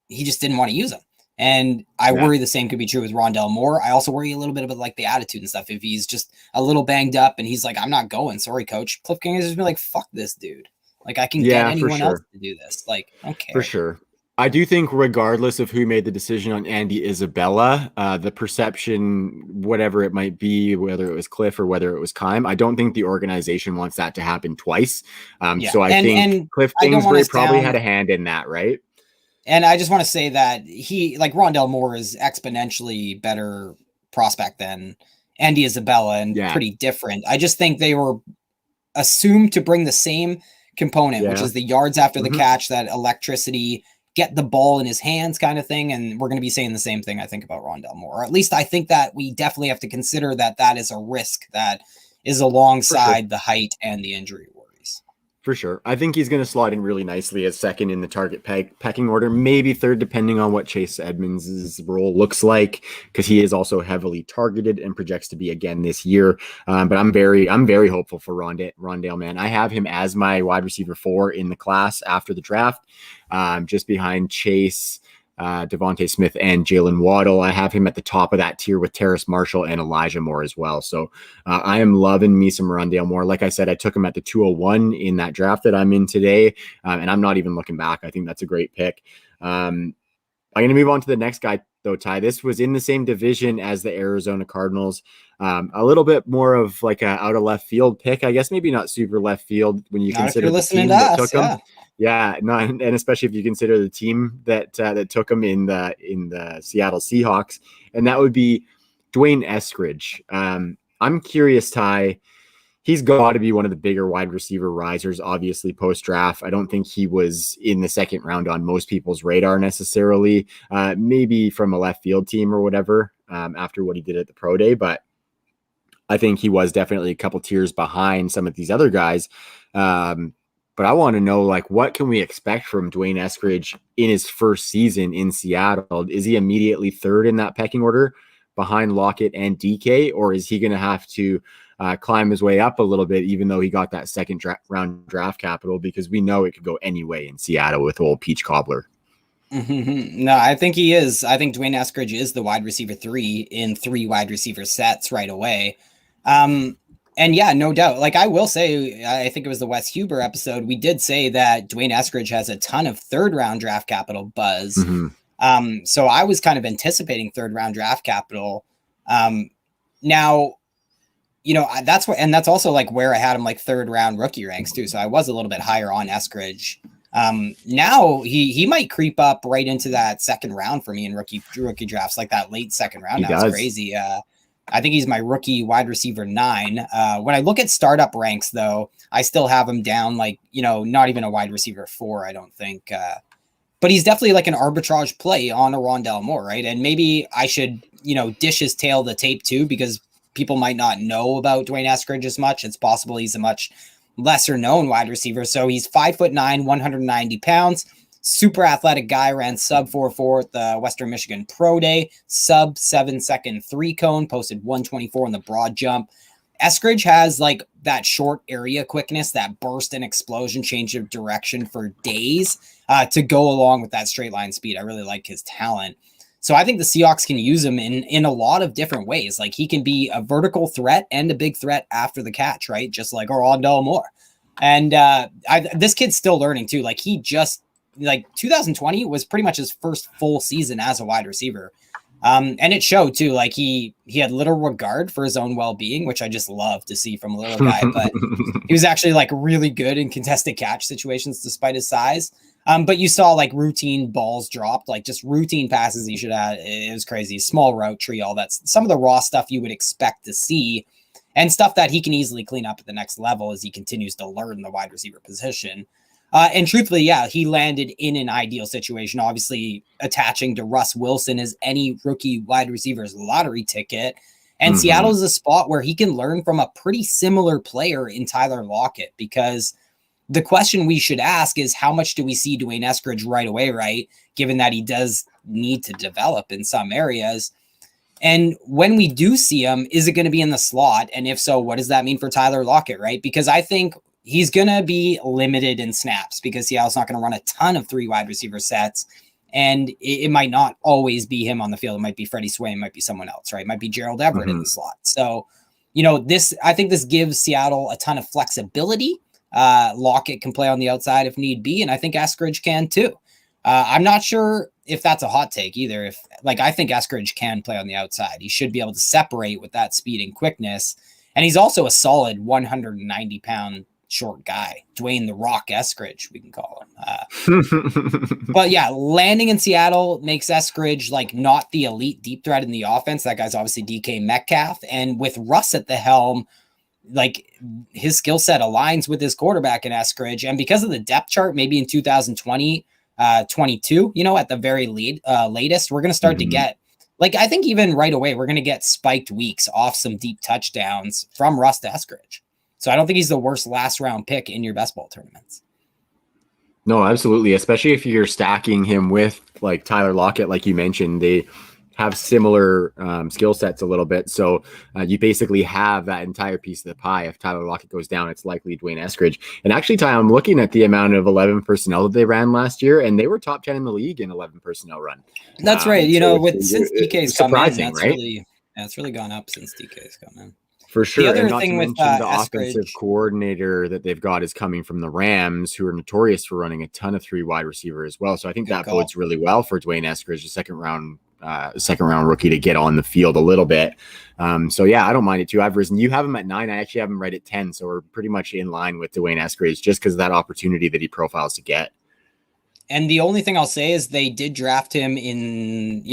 [SPEAKER 2] he just didn't want to use him. And I worry the same could be true with Rondale Moore. I also worry a little bit about like the attitude and stuff. If he's just a little banged up and he's like, I'm not going, sorry coach, Cliff Kingsbury's just be like, fuck this dude. Like I can get anyone else to do this. Like, okay.
[SPEAKER 1] For sure. I do think regardless of who made the decision on Andy Isabella, the perception, whatever it might be, whether it was Cliff or whether it was Kime, I don't think the organization wants that to happen twice. So I think Cliff Kingsbury probably had a hand in that, right?
[SPEAKER 2] And I just want to say that Rondale Moore is exponentially better prospect than Andy Isabella and pretty different. I just think they were assumed to bring the same component, which is the yards after the catch, that electricity, get the ball in his hands kind of thing. And we're going to be saying the same thing, I think, about Rondale Moore. Or at least I think that we definitely have to consider that is a risk that is alongside the height and the injury worries.
[SPEAKER 1] For sure. I think he's going to slot in really nicely as second in the target pecking order, maybe third, depending on what Chase Edmonds' role looks like, because he is also heavily targeted and projects to be again this year. But I'm very hopeful for Rondale, man. I have him as my wide receiver 4 in the class after the draft, just behind Chase, Devontae Smith, and Jalen Waddle. I have him at the top of that tier with Terrace Marshall and Elijah Moore as well. So I am loving me some Rondale Moore. Like I said, I took him at the 201 in that draft that I'm in today, and I'm not even looking back. I think that's a great pick. I'm going to move on to the next guy, though, Ty. This was in the same division as the Arizona Cardinals. A little bit more of like a out of left field pick, I guess. Maybe not super left field when you consider the team that took him. Yeah, no, and especially if you consider the team that took him in the Seattle Seahawks, and that would be Dwayne Eskridge. I'm curious, Ty. He's got to be one of the bigger wide receiver risers, obviously, post-draft. I don't think he was in the second round on most people's radar necessarily, maybe from a left field team or whatever, after what he did at the Pro Day. But I think he was definitely a couple tiers behind some of these other guys. But I want to know, like, what can we expect from Dwayne Eskridge in his first season in Seattle? Is he immediately third in that pecking order behind Lockett and DK, or is he going to have to climb his way up a little bit, even though he got that second round draft capital? Because we know it could go any way in Seattle with old Peach Cobbler.
[SPEAKER 2] No, I think he is. I think Dwayne Eskridge is the wide receiver 3 in 3 wide receiver sets right away. And yeah, no doubt. Like I will say, I think it was the Wes Huber episode. We did say that Dwayne Eskridge has a ton of third round draft capital buzz. So I was kind of anticipating third round draft capital. Now, you know, that's also like where I had him like third round rookie ranks too. So I was a little bit higher on Eskridge. Now he might creep up right into that second round for me in rookie drafts, like that late second round. That's crazy. I think he's my rookie wide receiver 9. When I look at startup ranks, though, I still have him down, like, you know, not even a wide receiver 4, I don't think. But he's definitely like an arbitrage play on a Rondale Moore, right? And maybe I should, you know, dish his tail the tape too, because people might not know about Dwayne Eskridge as much. It's possible he's a much lesser known wide receiver. So he's 5'9", 190 pounds, super athletic guy, ran sub 4.4 at the Western Michigan Pro Day, sub 7-second 3-cone, posted 124 in the broad jump. Eskridge has like that short area quickness, that burst and explosion, change of direction for days to go along with that straight line speed. I really like his talent. So I think the Seahawks can use him in a lot of different ways. Like he can be a vertical threat and a big threat after the catch, right? Just like Rondale Moore. And this kid's still learning too. Like he just, like 2020 was pretty much his first full season as a wide receiver. And it showed too, like he had little regard for his own well-being, which I just love to see from a little guy, but he was actually like really good in contested catch situations despite his size. But you saw like routine balls dropped, like just routine passes he should have. It was crazy. Small route tree, all that. Some of the raw stuff you would expect to see and stuff that he can easily clean up at the next level as he continues to learn the wide receiver position. And truthfully, yeah, he landed in an ideal situation, obviously attaching to Russ Wilson as any rookie wide receiver's lottery ticket. And Seattle is a spot where he can learn from a pretty similar player in Tyler Lockett, because the question we should ask is how much do we see Dwayne Eskridge right away, right? Given that he does need to develop in some areas. And when we do see him, is it going to be in the slot? And if so, what does that mean for Tyler Lockett, right? Because I think he's going to be limited in snaps because Seattle's not going to run a ton of 3 wide receiver sets. And it might not always be him on the field. It might be Freddie Swain, might be someone else, right? It might be Gerald Everett in the slot. So, I think this gives Seattle a ton of flexibility. Lockett can play on the outside if need be. And I think Eskridge can too. I'm not sure if that's a hot take either. I think Eskridge can play on the outside. He should be able to separate with that speed and quickness. And he's also a solid 190 pound short guy, Dwayne the Rock Eskridge, we can call him. But yeah, landing in Seattle makes Eskridge like not the elite deep threat in the offense. That guy's obviously DK Metcalf, and with Russ at the helm, like his skill set aligns with his quarterback in Eskridge. And because of the depth chart, maybe in 2020, 22, at the very latest, we're going to start to get, like, I think even right away, we're going to get spiked weeks off some deep touchdowns from Russ to Eskridge. So I don't think he's the worst last round pick in your best ball tournaments.
[SPEAKER 1] No, absolutely. Especially if you're stacking him with like Tyler Lockett, like you mentioned, they have similar skill sets a little bit. So you basically have that entire piece of the pie. If Tyler Lockett goes down, it's likely Dwayne Eskridge. And actually, Ty, I'm looking at the amount of 11 personnel that they ran last year, and they were top 10 in the league in 11 personnel run.
[SPEAKER 2] That's right. Since DK's come in, that's really gone up since DK's come in.
[SPEAKER 1] For sure.
[SPEAKER 2] The other
[SPEAKER 1] and not
[SPEAKER 2] thing
[SPEAKER 1] to
[SPEAKER 2] with
[SPEAKER 1] mention the
[SPEAKER 2] Eskridge,
[SPEAKER 1] offensive coordinator that they've got is coming from the Rams, who are notorious for running a ton of 3 wide receiver as well. So I think that bodes really well for Dwayne Eskridge, a second round rookie, to get on the field a little bit. So yeah, I don't mind it too. I've risen. You have him at 9. I actually have him right at 10. So we're pretty much in line with Dwayne Eskridge just because of that opportunity that he profiles to get.
[SPEAKER 2] And the only thing I'll say is they did draft him in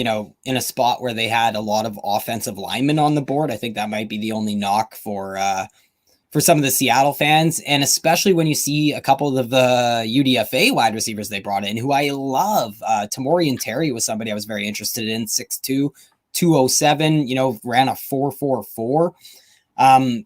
[SPEAKER 2] a spot where they had a lot of offensive linemen on the board. I think that might be the only knock for some of the Seattle fans. And especially when you see a couple of the UDFA wide receivers they brought in, who I love. Tamorian Terry was somebody I was very interested in, 6'2", 207, ran a 4.44.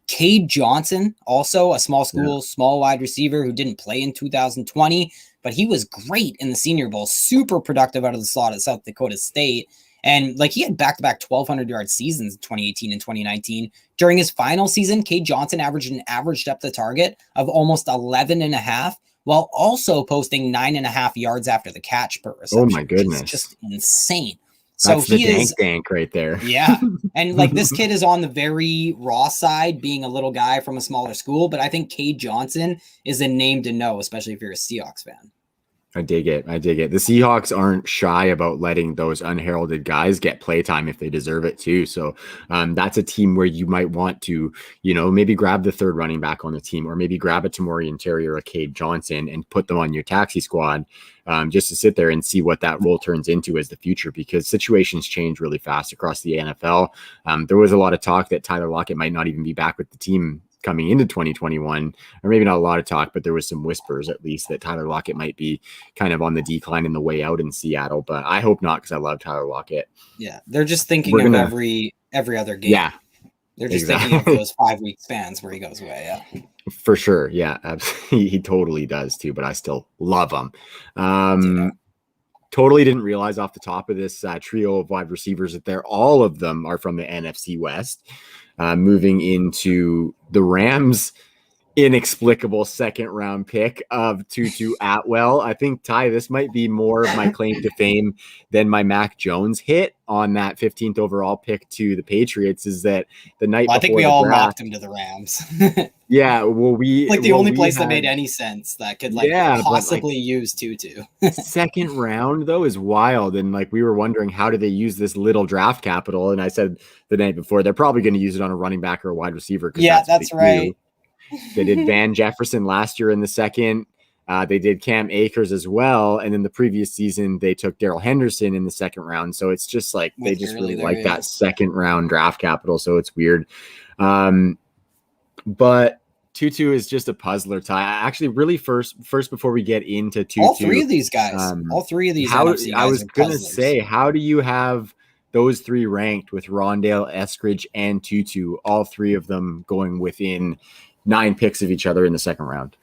[SPEAKER 2] Cade Johnson, also a small wide receiver who didn't play in 2020, but he was great in the Senior Bowl, super productive out of the slot at South Dakota State. And like he had back-to-back 1,200 yard seasons in 2018 and 2019. During his final season, Cade Johnson averaged an average depth of target of almost 11.5, while also posting 9.5 yards after the catch per reception.
[SPEAKER 1] Oh my goodness.
[SPEAKER 2] Which is just insane. So
[SPEAKER 1] that's the dank right there.
[SPEAKER 2] Yeah. And like this kid is on the very raw side, being a little guy from a smaller school, but I think Cade Johnson is a name to know, especially if you're a Seahawks fan.
[SPEAKER 1] I dig it. The Seahawks aren't shy about letting those unheralded guys get playtime if they deserve it too. So that's a team where you might want to, maybe grab the third running back on the team, or maybe grab a Tamorian Terry or a Cade Johnson and put them on your taxi squad just to sit there and see what that role turns into as the future, because situations change really fast across the NFL. There was a lot of talk that Tyler Lockett might not even be back with the team coming into 2021, or maybe not a lot of talk, but there was some whispers at least that Tyler Lockett might be kind of on the decline in the way out in Seattle, but I hope not, because I love Tyler Lockett.
[SPEAKER 2] Yeah, they're just thinking of every other game. They're just thinking of those 5-week spans where he goes away. Yeah,
[SPEAKER 1] for sure. Yeah, he totally does too. But I still love him. Totally didn't realize off the top of this trio of wide receivers that all of them are from the NFC West. Moving into the Rams' inexplicable second round pick of Tutu Atwell. I think, Ty, this might be more of my claim to fame than my Mac Jones hit on that 15th overall pick to the Patriots, is that the night before
[SPEAKER 2] I think we all mocked him to the Rams.
[SPEAKER 1] Yeah, well,
[SPEAKER 2] the only place that made any sense that could possibly use Tutu.
[SPEAKER 1] Second round though is wild, and we were wondering how do they use this little draft capital, and I said the night before they're probably going to use it on a running back or a wide receiver.
[SPEAKER 2] Yeah, that's right.
[SPEAKER 1] They did Van Jefferson last year in the second. They did Cam Akers as well, and then the previous season they took Darrell Henderson in the second round. So it's just they just really like that second round draft capital. So it's weird. But Tutu is just a puzzler, Ty. Actually, really first before we get into Tutu,
[SPEAKER 2] all three of these guys, NFC guys
[SPEAKER 1] I was going to say, how do you have those three ranked with Rondale, Eskridge, and Tutu, all three of them going within 9 picks of each other in the second round?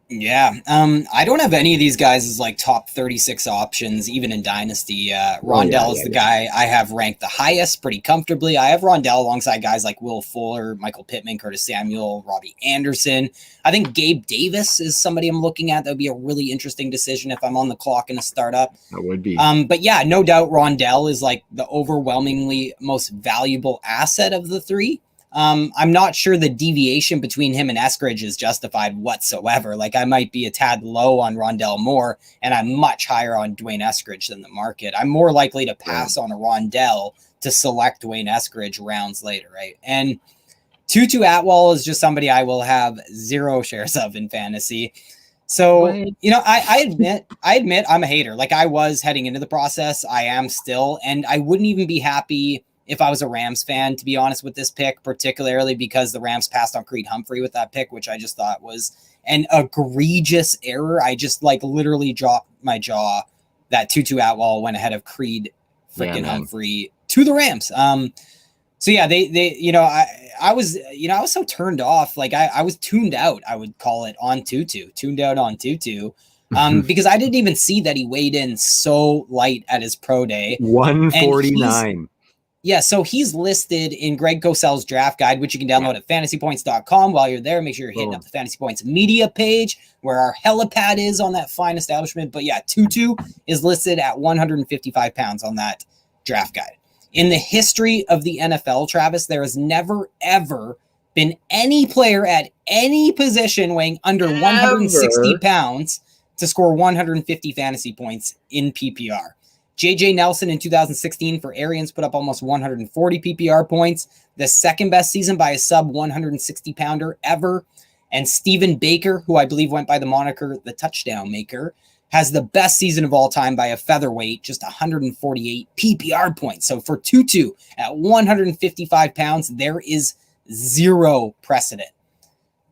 [SPEAKER 2] Yeah. I don't have any of these guys as top 36 options, even in Dynasty. Rondale is the guy I have ranked the highest pretty comfortably. I have Rondale alongside guys like Will Fuller, Michael Pittman, Curtis Samuel, Robbie Anderson. I think Gabe Davis is somebody I'm looking at. That would be a really interesting decision if I'm on the clock in a startup.
[SPEAKER 1] That would be.
[SPEAKER 2] But yeah, no doubt Rondale is the overwhelmingly most valuable asset of the three. I'm not sure the deviation between him and Eskridge is justified whatsoever. I might be a tad low on Rondale Moore, and I'm much higher on Dwayne Eskridge than the market. I'm more likely to pass on a Rondale to select Dwayne Eskridge rounds later, right? And Tutu Atwell is just somebody I will have 0 shares of in fantasy. So, I admit I'm a hater. I was heading into the process. I am still, and I wouldn't even be happy if I was a Rams fan, to be honest, with this pick, particularly because the Rams passed on Creed Humphrey with that pick, which I just thought was an egregious error. I just literally dropped my jaw that Tutu Atwell went ahead of Creed Humphrey to the Rams. So yeah, I was so turned off. I was tuned out, I would call it, on Tutu, because I didn't even see that he weighed in so light at his pro day.
[SPEAKER 1] 149.
[SPEAKER 2] Yeah, so he's listed in Greg Cosell's draft guide, which you can download at fantasypoints.com. While you're there, make sure you're hitting up the Fantasy Points media page where our helipad is on that fine establishment. But yeah, Tutu is listed at 155 pounds on that draft guide. In the history of the NFL, Travis, there has never, ever been any player at any position weighing under 160 pounds to score 150 fantasy points in PPR. JJ Nelson in 2016 for Arians put up almost 140 PPR points, the second best season by a sub 160 pounder ever. And Stephen Baker, who I believe went by the moniker the touchdown maker, has the best season of all time by a featherweight, just 148 PPR points. So for Tutu at 155 pounds, there is 0 precedent.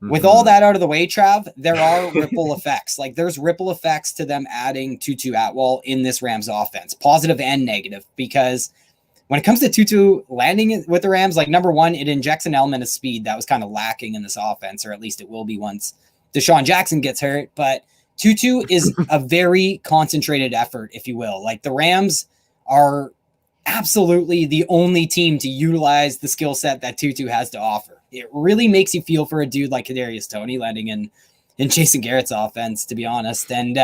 [SPEAKER 2] With all that out of the way, Trav, there are ripple effects. There's ripple effects to them adding Tutu Atwell in this Rams offense, positive and negative, because when it comes to Tutu landing with the Rams, number one, it injects an element of speed that was kind of lacking in this offense, or at least it will be once Deshaun Jackson gets hurt. But Tutu is a very concentrated effort, if you will. The Rams are absolutely the only team to utilize the skill set that Tutu has to offer. It really makes you feel for a dude like Kadarius Toney landing in Jason Garrett's offense, to be honest. And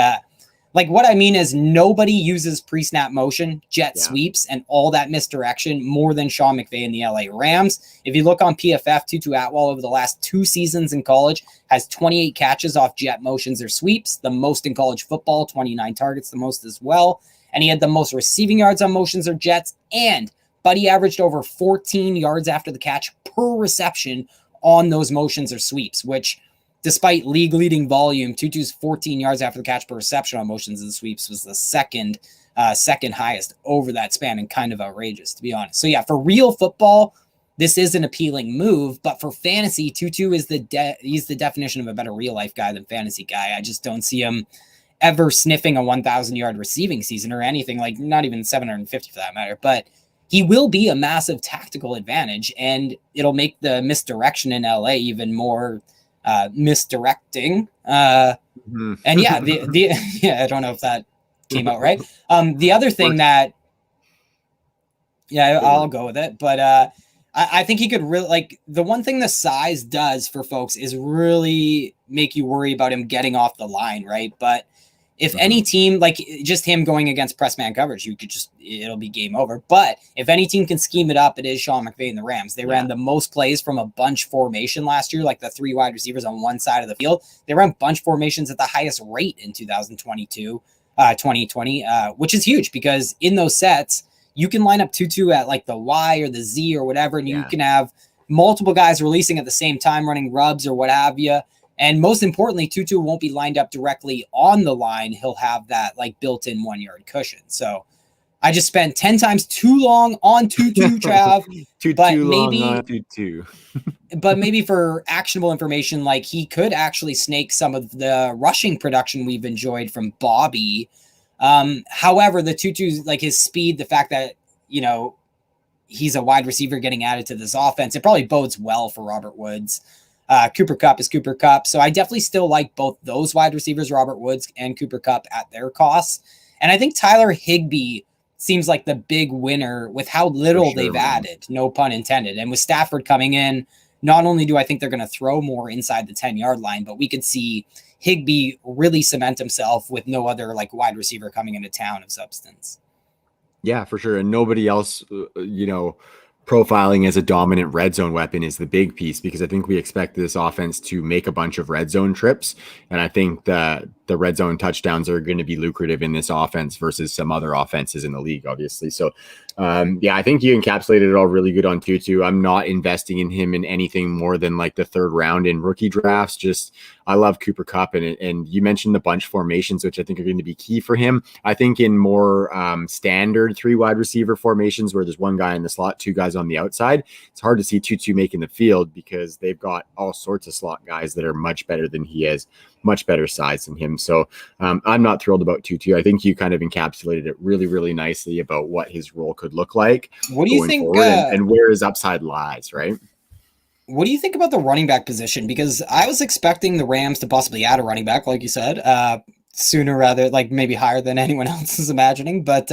[SPEAKER 2] what I mean is nobody uses pre-snap motion, jet sweeps, and all that misdirection more than Sean McVay and the LA Rams. If you look on PFF, Tutu Atwell over the last 2 seasons in college has 28 catches off jet motions or sweeps, the most in college football, 29 targets, the most as well. And he had the most receiving yards on motions or jets, and Buddy averaged over 14 yards after the catch per reception on those motions or sweeps, which, despite league-leading volume, Tutu's 14 yards after the catch per reception on motions and sweeps was the second highest over that span, and kind of outrageous, to be honest. So yeah, for real football, this is an appealing move, but for fantasy, Tutu is he's the definition of a better real-life guy than fantasy guy. I just don't see him ever sniffing a 1,000-yard receiving season or anything, not even 750 for that matter. But he will be a massive tactical advantage, and it'll make the misdirection in LA even more misdirecting. And yeah, yeah, I don't know if that came out right. The other thing that, yeah, I'll go with it, but I think he could really, like, the one thing the size does for folks is really make you worry about him getting off the line, right? But if any team, like just him going against press man coverage, it'll be game over. But if any team can scheme it up, it is Sean McVay and the Rams. They ran the most plays from a bunch formation last year, like the 3 wide receivers on one side of the field. They ran bunch formations at the highest rate in 2020, which is huge because in those sets, you can line up Tutu at like the Y or the Z or whatever, and you can have multiple guys releasing at the same time, running rubs or what have you. And most importantly, Tutu won't be lined up directly on the line. He'll have that like built-in 1-yard cushion. So I just spent 10 times too long on Tutu, Trav. But maybe for actionable information, like he could actually snake some of the rushing production we've enjoyed from Bobby. However, the Tutu's like his speed, the fact that, you know, he's a wide receiver getting added to this offense, it probably bodes well for Robert Woods. Cooper Kupp is Cooper Kupp. So I definitely still like both those wide receivers, Robert Woods and Cooper Kupp, at their costs. And I think Tyler Higbee seems like the big winner with how little they've added, no pun intended. And with Stafford coming in, not only do I think they're going to throw more inside the 10-yard line, but we could see Higbee really cement himself with no other like wide receiver coming into town of substance.
[SPEAKER 1] Yeah, for sure. And nobody else, profiling as a dominant red zone weapon is the big piece, because I think we expect this offense to make a bunch of red zone trips. And I think that the red zone touchdowns are going to be lucrative in this offense versus some other offenses in the league, obviously. So, I think you encapsulated it all really good on Tutu. I'm not investing in him in anything more than like the 3rd round in rookie drafts. Just, I love Cooper Kupp, and you mentioned the bunch formations, which I think are going to be key for him. I think in more standard 3 wide receiver formations where there's 1 guy in the slot, 2 guys on the outside, it's hard to see Tutu making the field because they've got all sorts of slot guys that are much better than he is, much better size than him. So I'm not thrilled about Tutu. I think you kind of encapsulated it really, really nicely about what his role could look like.
[SPEAKER 2] What do you think?
[SPEAKER 1] And where his upside lies, right?
[SPEAKER 2] What do you think about the running back position? Because I was expecting the Rams to possibly add a running back, like you said, sooner rather, like maybe higher than anyone else is imagining, but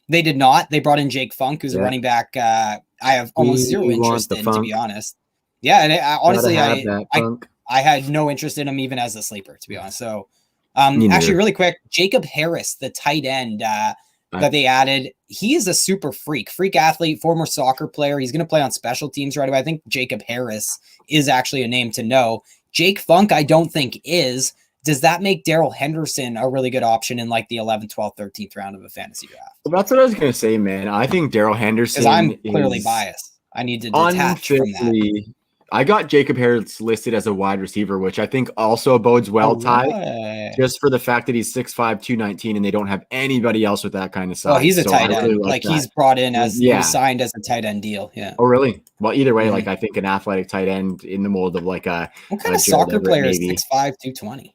[SPEAKER 2] they did not. They brought in Jake Funk, who's a running back I have almost zero interest in, to be honest. Yeah, and honestly, I had no interest in him even as a sleeper, to be honest. So actually, really quick, Jacob Harris, the tight end that they added, he is a super freak athlete, former soccer player. He's going to play on special teams right away. I think Jacob Harris is actually a name to know. Jake Funk, I don't think is. Does that make Darrell Henderson a really good option in like the 11th, 12th, 13th round of a fantasy draft?
[SPEAKER 1] Well, that's what I was going to say, man. I think Darrell Henderson,
[SPEAKER 2] because I'm clearly biased. I need to detach from that.
[SPEAKER 1] I got Jacob Harris listed as a wide receiver, which I think also bodes well, Ty, just for the fact that he's 6'5", 219, and they don't have anybody else with that kind of size.
[SPEAKER 2] Oh, he's a tight end. Really like he's brought in as he was signed as a tight end deal. Yeah.
[SPEAKER 1] Oh, really? Well, either way, like I think an athletic tight end in the mold of like a
[SPEAKER 2] what kind of soccer player is 6'5", 220?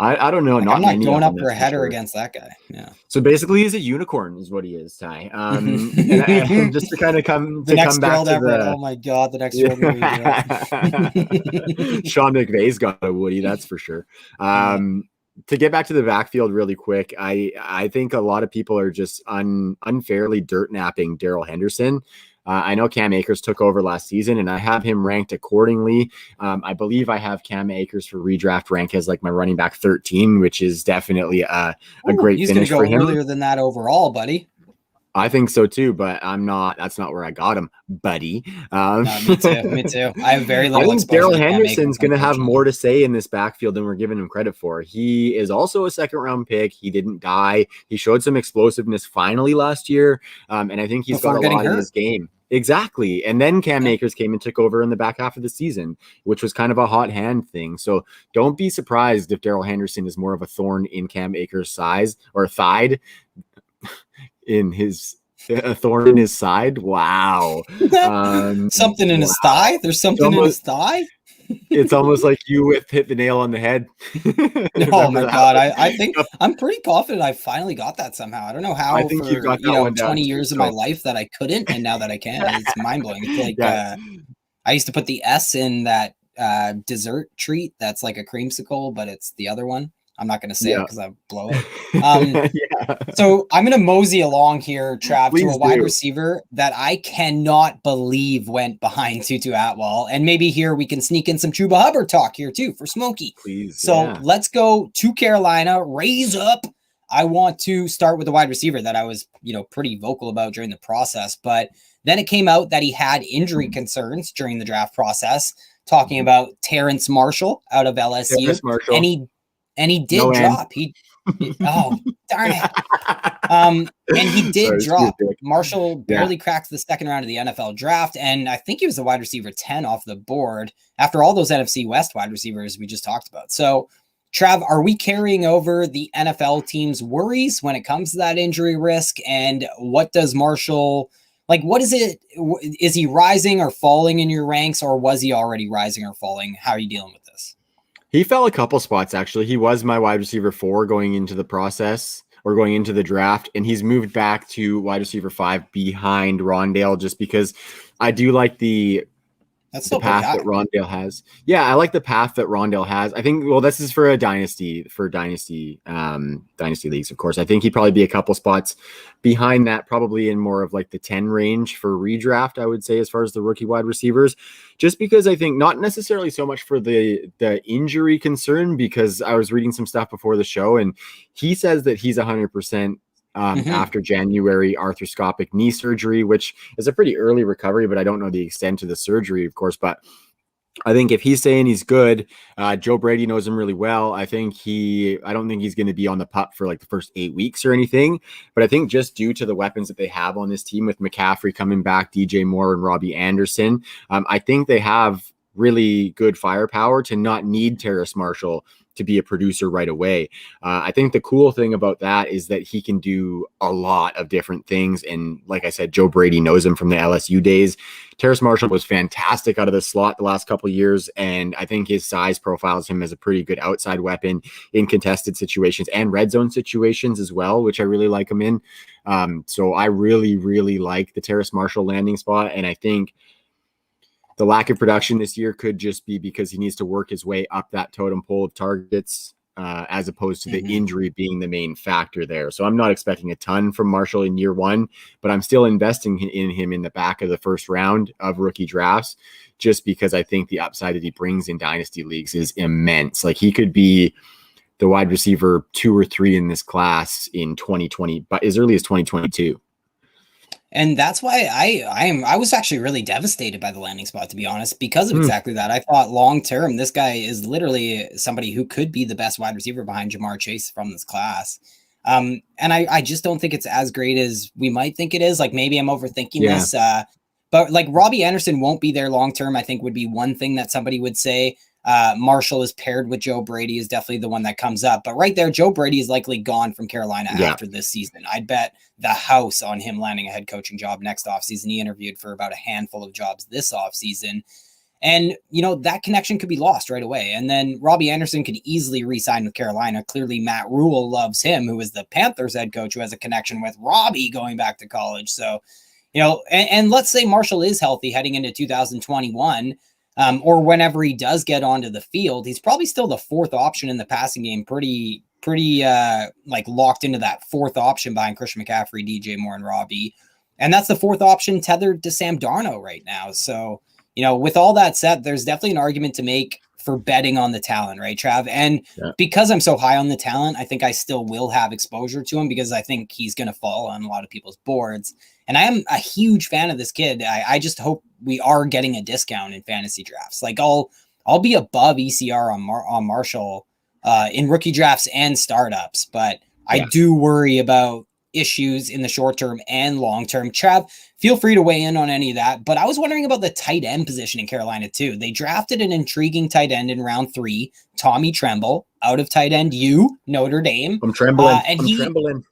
[SPEAKER 1] I don't know.
[SPEAKER 2] Like, I'm not going up for a header against that guy. Yeah.
[SPEAKER 1] So basically, he's a unicorn, is what he is, Ty. And just to kind of come back to
[SPEAKER 2] oh my god, the next Sean
[SPEAKER 1] McVay's got a Woody, that's for sure. To get back to the backfield really quick, I think a lot of people are just unfairly dirt napping Darrell Henderson. I know Cam Akers took over last season, and I have him ranked accordingly. I believe I have Cam Akers for redraft rank as like my running back 13, which is definitely a great finish for him.
[SPEAKER 2] He's going to go earlier than that overall, buddy.
[SPEAKER 1] I think so too, but I'm not. That's not where I got him, buddy.
[SPEAKER 2] No, me too. I have very little.
[SPEAKER 1] I think Darrell Henderson's going to have more to say in this backfield than we're giving him credit for. He is also a 2nd-round pick. He didn't die. He showed some explosiveness finally last year, and I think he's got a lot in his game. Exactly. And then Cam Akers came and took over in the back half of the season, which was kind of a hot hand thing. So don't be surprised if Darrell Henderson is more of a thorn in Cam Akers' size or thigh. In his a thorn in his side. Wow.
[SPEAKER 2] Something in his thigh. There's something in his thigh.
[SPEAKER 1] It's almost like you hit the nail on the head.
[SPEAKER 2] Oh my God. I think I'm pretty confident I finally got that somehow. I don't know how
[SPEAKER 1] I think you got that one down
[SPEAKER 2] 20
[SPEAKER 1] too,
[SPEAKER 2] years of my life that I couldn't, and now that I can, it's mind blowing. It's like I used to put the S in that dessert treat that's like a creamsicle, but it's the other one. I'm not going to say it because I blow it. So I'm going to mosey along here, Trav, to a wide receiver that I cannot believe went behind Tutu Atwell. And maybe here we can sneak in some Chuba Hubbard talk here too for Smokey. So let's go to Carolina, raise up. I want to start with the wide receiver that I was, pretty vocal about during the process, but then it came out that he had injury concerns during the draft process, talking about Terrace Marshall out of LSU. And he did drop. Oh, darn it. And he did drop. Marshall barely cracked the second round of the NFL draft. And I think he was the wide receiver 10 off the board after all those NFC West wide receivers we just talked about. So, Trav, are we carrying over the NFL team's worries when it comes to that injury risk? And what does Marshall, what is it? Is he rising or falling in your ranks, or was he already rising or falling? How are you dealing with this?
[SPEAKER 1] He fell a couple spots, actually. He was my wide receiver 4 going into the process or going into the draft, and he's moved back to wide receiver 5 behind Rondale just because I do like the path that Rondale has. Yeah, I like the path that Rondale has. I think, this is for a dynasty leagues, of course. I think he'd probably be a couple spots behind that, probably in more of like the 10 range for redraft, I would say, as far as the rookie wide receivers, just because I think not necessarily so much for the injury concern, because I was reading some stuff before the show and he says that he's 100% after January arthroscopic knee surgery, which is a pretty early recovery, but I don't know the extent of the surgery, of course. But I think if he's saying he's good, Joe Brady knows him really well. I don't think he's going to be on the pup for like the first 8 weeks or anything. But I think just due to the weapons that they have on this team with McCaffrey coming back, DJ Moore and Robbie Anderson, I think they have really good firepower to not need Terrace Marshall to be a producer right away. I think the cool thing about that is that he can do a lot of different things. And like I said, Joe Brady knows him from the LSU days. Terrace Marshall was fantastic out of the slot the last couple of years. And I think his size profiles him as a pretty good outside weapon in contested situations and red zone situations as well, which I really like him in. So I really, really like the Terrace Marshall landing spot. And I think the lack of production this year could just be because he needs to work his way up that totem pole of targets, as opposed to the injury being the main factor there. So I'm not expecting a ton from Marshall in year 1, but I'm still investing in him in the back of the first round of rookie drafts, just because I think the upside that he brings in dynasty leagues is immense. Like he could be the wide receiver 2 or 3 in this class in 2020, but as early as 2022.
[SPEAKER 2] And that's why I was actually really devastated by the landing spot, to be honest, because of exactly that. I thought long term, this guy is literally somebody who could be the best wide receiver behind Jamar Chase from this class. And I just don't think it's as great as we might think it is. Like maybe I'm overthinking this. But like Robbie Anderson won't be there long term, I think would be one thing that somebody would say. Marshall is paired with Joe Brady is definitely the one that comes up. But right there, Joe Brady is likely gone from Carolina after this season. I'd bet the house on him landing a head coaching job next offseason. He interviewed for about a handful of jobs this offseason. And, that connection could be lost right away. And then Robbie Anderson could easily re-sign with Carolina. Clearly, Matt Rule loves him, who is the Panthers head coach, who has a connection with Robbie going back to college. So, and let's say Marshall is healthy heading into 2021. Or whenever he does get onto the field, he's probably still the 4th option in the passing game, pretty locked into that 4th option behind Christian McCaffrey, DJ Moore, and Robbie. And that's the 4th option tethered to Sam Darnold right now. So, with all that said, there's definitely an argument to make for betting on the talent, right, Trav? And because I'm so high on the talent, I think I still will have exposure to him because I think he's going to fall on a lot of people's boards. And I am a huge fan of this kid. I just hope we are getting a discount in fantasy drafts. Like I'll be above ECR on Marshall in rookie drafts and startups, but I do worry about issues in the short term and long term. Trav, feel free to weigh in on any of that. But I was wondering about the tight end position in Carolina too. They drafted an intriguing tight end in round 3, Tommy Tremble, out of tight end U, Notre Dame.
[SPEAKER 1] I'm trembling. Trembling.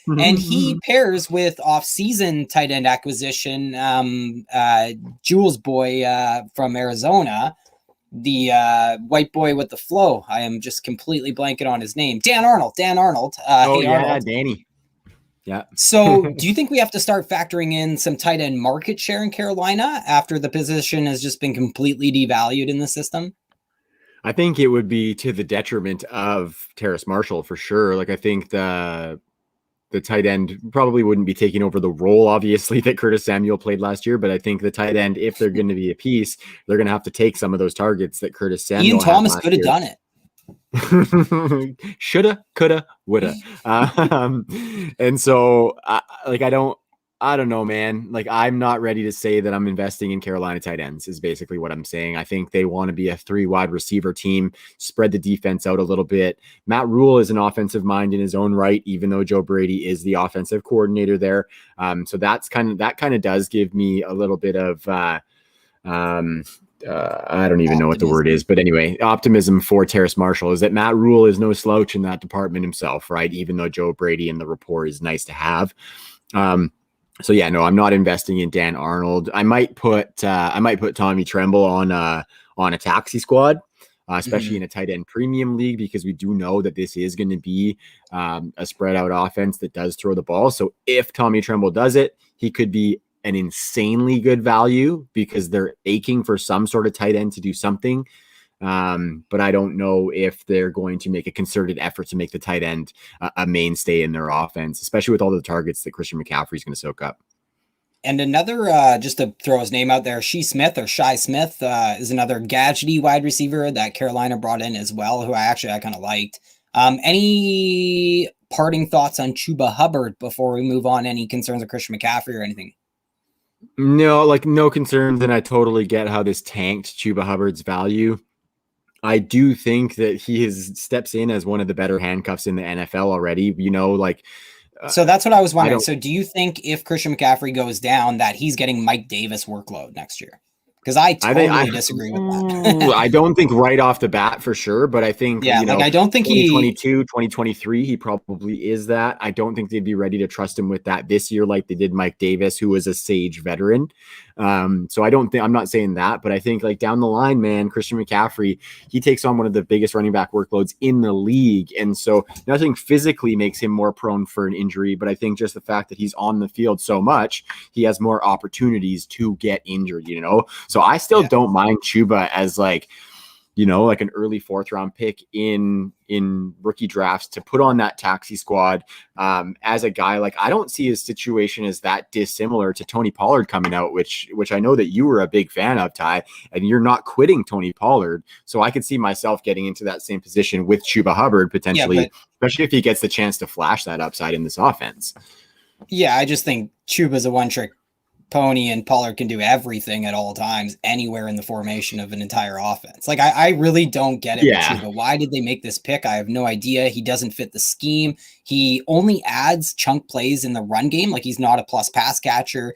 [SPEAKER 2] And he pairs with off-season tight end acquisition, Jules boy from Arizona, the white boy with the flow. I am just completely blanking on his name. Dan Arnold.
[SPEAKER 1] Arnold. Danny. Yeah.
[SPEAKER 2] So do you think we have to start factoring in some tight end market share in Carolina after the position has just been completely devalued in the system?
[SPEAKER 1] I think it would be to the detriment of Terrace Marshall for sure. Like, I think the tight end probably wouldn't be taking over the role, obviously, that Curtis Samuel played last year. But I think the tight end, if they're going to be a piece, they're going to have to take some of those targets that Curtis Samuel
[SPEAKER 2] Ian Thomas could have done it.
[SPEAKER 1] Shoulda, coulda, woulda. And so I don't know, man. Like, I'm not ready to say that I'm investing in Carolina tight ends is basically what I'm saying. I think they want to be a 3 wide receiver team, spread the defense out a little bit. Matt Rule is an offensive mind in his own right, even though Joe Brady is the offensive coordinator there. So that kind of does give me a little bit of, I don't even know what the word is, but anyway, optimism for Terrace Marshall is that Matt Rule is no slouch in that department himself, right? Even though Joe Brady in the rapport is nice to have. So yeah, no, I'm not investing in Dan Arnold. I might put Tommy Tremble on a taxi squad, especially in a tight end premium league, because we do know that this is going to be a spread out offense that does throw the ball. So if Tommy Tremble does it, he could be an insanely good value because they're aching for some sort of tight end to do something. But I don't know if they're going to make a concerted effort to make the tight end a mainstay in their offense, especially with all the targets that Christian McCaffrey is going to soak up.
[SPEAKER 2] And another, just to throw his name out there, Shy Smith is another gadgety wide receiver that Carolina brought in as well, who I kind of liked. Any parting thoughts on Chuba Hubbard before we move on? Any concerns of Christian McCaffrey or anything?
[SPEAKER 1] No, no concerns. And I totally get how this tanked Chuba Hubbard's value. I do think that he steps in as one of the better handcuffs in the NFL already,
[SPEAKER 2] so that's what I was wondering. So do you think if Christian McCaffrey goes down that he's getting Mike Davis workload next year? Because I totally disagree with that.
[SPEAKER 1] I don't think right off the bat for sure, but I think,
[SPEAKER 2] I don't think
[SPEAKER 1] 2022, 2023, he probably is that. I don't think they'd be ready to trust him with that this year like they did Mike Davis, who was a sage veteran. So I'm not saying that, but I think like down the line, man, Christian McCaffrey, he takes on one of the biggest running back workloads in the league. And so nothing physically makes him more prone for an injury, but I think just the fact that he's on the field so much, he has more opportunities to get injured, So I still don't mind Chuba as like an early 4th round pick in rookie drafts to put on that taxi squad as a guy. Like, I don't see his situation as that dissimilar to Tony Pollard coming out, which I know that you were a big fan of, Ty, and you're not quitting Tony Pollard. So I could see myself getting into that same position with Chuba Hubbard potentially, especially if he gets the chance to flash that upside in this offense.
[SPEAKER 2] Yeah, I just think Chuba's a one-trick pony and Pollard can do everything at all times, anywhere in the formation of an entire offense. Like, I really don't get it.
[SPEAKER 1] Yeah.
[SPEAKER 2] With Chuba. Why did they make this pick? I have no idea. He doesn't fit the scheme. He only adds chunk plays in the run game. Like, he's not a plus pass catcher.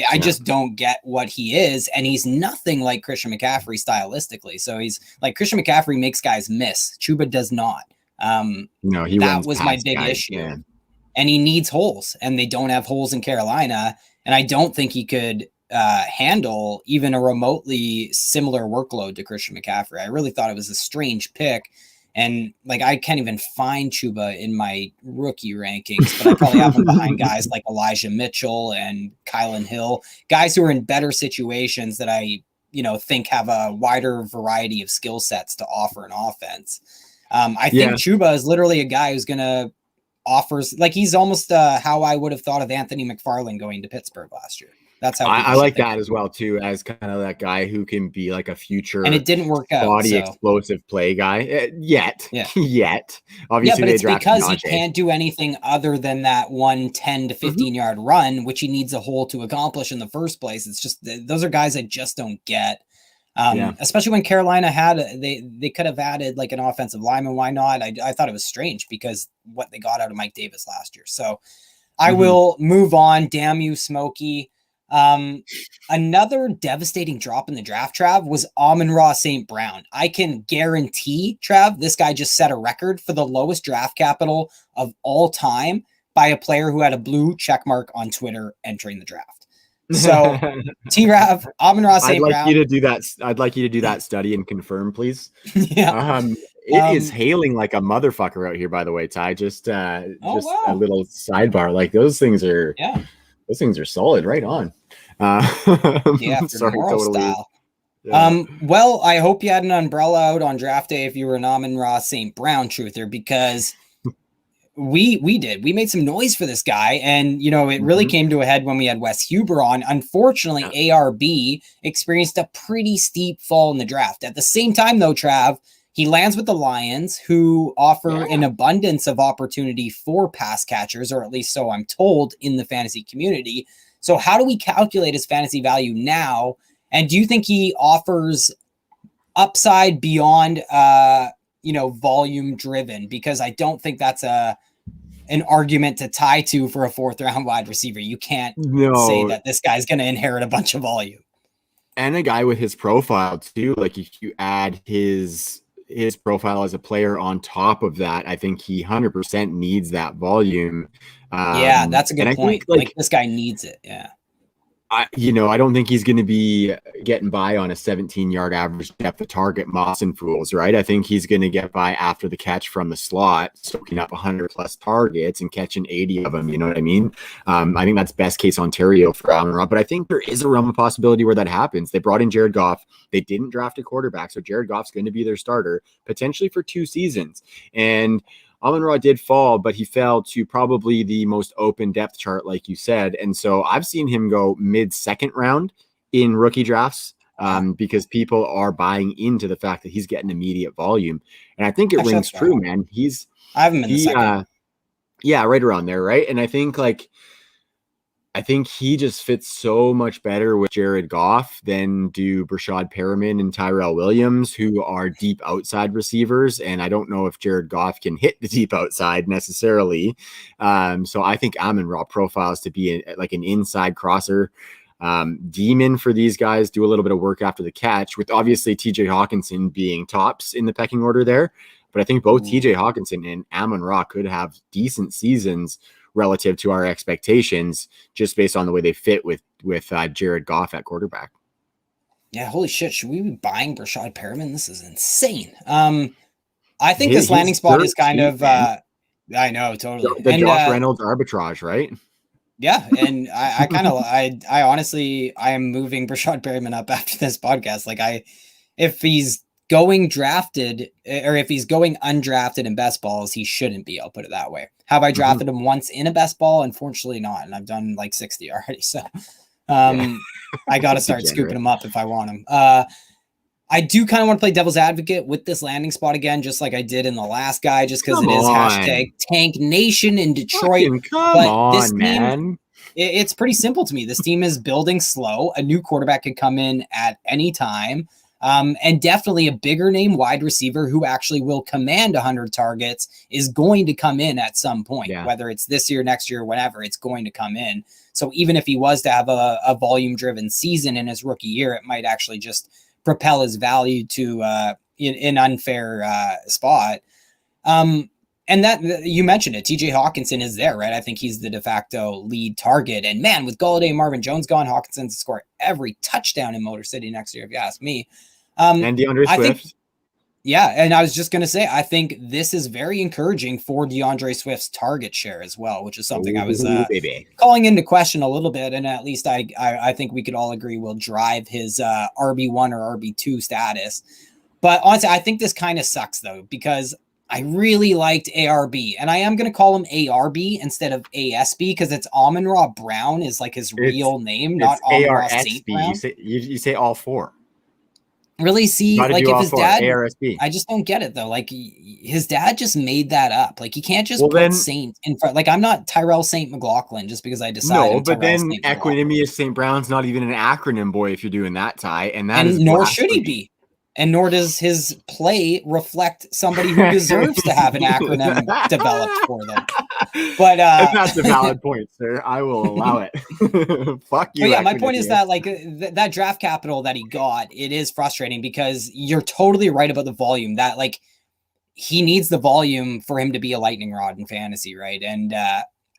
[SPEAKER 2] I just don't get what he is. And he's nothing like Christian McCaffrey stylistically. So he's like, Christian McCaffrey makes guys miss. Chuba does not.
[SPEAKER 1] No,
[SPEAKER 2] that was my big issue. Man. And he needs holes, and they don't have holes in Carolina. And I don't think he could handle even a remotely similar workload to Christian McCaffrey. I really thought it was a strange pick. And like, I can't even find Chuba in my rookie rankings, but I probably have him behind guys like Elijah Mitchell and Kylan Hill, guys who are in better situations that I, think have a wider variety of skill sets to offer an offense. I think Chuba is literally a guy who's going to offers, like, he's almost how I would have thought of Anthony McFarland going to Pittsburgh last year. That's how
[SPEAKER 1] I like that as well too, as kind of that guy who can be like a future,
[SPEAKER 2] and it didn't work out,
[SPEAKER 1] body explosive play guy yet. Obviously,
[SPEAKER 2] but it's because he can't do anything other than that 10 to 15 yard run, which he needs a hole to accomplish in the first place. It's just, those are guys I just don't get. Especially when Carolina had, they could have added like an offensive lineman. Why not? I thought it was strange because what they got out of Mike Davis last year. So I will move on. Damn you, Smokey. Another devastating drop in the draft, Trav, was Amon-Ra St. Brown. I can guarantee, Trav, this guy just set a record for the lowest draft capital of all time by a player who had a blue check mark on Twitter entering the draft. So T-Rav, Amon-Ra St. Brown.
[SPEAKER 1] I'd like you to do that study and confirm, please.
[SPEAKER 2] Yeah.
[SPEAKER 1] It is hailing like a motherfucker out here, by the way, Ty. Just a little sidebar. Like those things are solid, right on.
[SPEAKER 2] Sorry, totally. Style. Yeah. Well, I hope you had an umbrella out on draft day if you were an Amon-Ra St. Brown truther, because we made some noise for this guy, and it really came to a head when we had Wes Huber on. Unfortunately, ARB experienced a pretty steep fall in the draft. At the same time, though, Trav, he lands with the Lions, who offer an abundance of opportunity for pass catchers, or at least so I'm told, in the fantasy community. So how do we calculate his fantasy value now? And do you think he offers upside beyond, volume driven? Because I don't think that's an argument to tie to for a 4th round wide receiver. You can't say that this guy's going to inherit a bunch of volume.
[SPEAKER 1] And a guy with his profile too. Like if you add his profile as a player on top of that, I think he 100% needs that volume.
[SPEAKER 2] That's a good point. Like this guy needs it. Yeah.
[SPEAKER 1] I don't think he's going to be getting by on a 17-yard average depth of target Moss and Fools, right? I think he's going to get by after the catch from the slot, soaking up 100+ targets and catching 80 of them. You know what I mean? I think that's best case Ontario for Amon-Ra, but I think there is a realm of possibility where that happens. They brought in Jared Goff. They didn't draft a quarterback, so Jared Goff's going to be their starter potentially for 2 seasons. And Amon-Ra did fall, but he fell to probably the most open depth chart, like you said. And so I've seen him go mid-second round in rookie drafts because people are buying into the fact that he's getting immediate volume. And I think it rings true, man.
[SPEAKER 2] I have him in the second.
[SPEAKER 1] Right around there, right? And I think he just fits so much better with Jared Goff than do Brashad Perriman and Tyrell Williams, who are deep outside receivers. And I don't know if Jared Goff can hit the deep outside necessarily. So I think Amon-Ra profiles to be like an inside crosser demon for these guys, do a little bit of work after the catch, with obviously TJ Hawkinson being tops in the pecking order there. But I think both TJ Hawkinson and Amon-Ra could have decent seasons relative to our expectations, just based on the way they fit with Jared Goff at quarterback.
[SPEAKER 2] Yeah, holy shit! Should we be buying Brashad Perriman? This is insane. I think this landing spot is kind of. I know, totally.
[SPEAKER 1] The Josh Reynolds arbitrage, right?
[SPEAKER 2] Yeah, and I honestly am moving Brashad Perriman up after this podcast. Like if he's going drafted, or if he's going undrafted in best balls, he shouldn't be. I'll put it that way. Have I drafted him once in a best ball? Unfortunately not. And I've done like 60 already. So I got to start scooping him up if I want him. I do kind of want to play devil's advocate with this landing spot again, just like I did in the last guy, just because it is hashtag Tank Nation in Detroit. Team, it's pretty simple to me. This team is building slow. A new quarterback could come in at any time. And definitely a bigger name wide receiver who actually will command 100 targets is going to come in at some point, whether it's this year, next year, whatever, it's going to come in. So even if he was to have a volume driven season in his rookie year, it might actually just propel his value to an unfair spot. And that you mentioned it, TJ Hawkinson is there, right? I think he's the de facto lead target. And man, with Golladay and Marvin Jones gone, Hawkinson to score every touchdown in Motor City next year, if you ask me.
[SPEAKER 1] And DeAndre Swift.
[SPEAKER 2] And I was just going to say, I think this is very encouraging for DeAndre Swift's target share as well, which is something I was calling into question a little bit. And at least I think we could all agree will drive his RB1 or RB2 status. But honestly, I think this kind of sucks though, because I really liked ARB, and I am going to call him ARB instead of ASB because it's Amon-Ra Brown is like his real name, not Amon-Ra St. Brown.
[SPEAKER 1] You say all four.
[SPEAKER 2] Really? See, like if his dad,
[SPEAKER 1] ARSB.
[SPEAKER 2] I just don't get it though. Like his dad just made that up. Like he can't just put Saint in front. Like I'm not Tyrell St. McLaughlin just because I decided.
[SPEAKER 1] No, but then Equanimous St. Brown's not even an acronym, boy. If you're doing that, Ty, and
[SPEAKER 2] nor should he be. And nor does his play reflect somebody who deserves to have an acronym developed for them. But
[SPEAKER 1] that's a valid point, sir. I will allow it. Fuck you.
[SPEAKER 2] But yeah, my point is that like that draft capital that he got, it is frustrating because you're totally right about the volume. That like he needs the volume for him to be a lightning rod in fantasy, right? And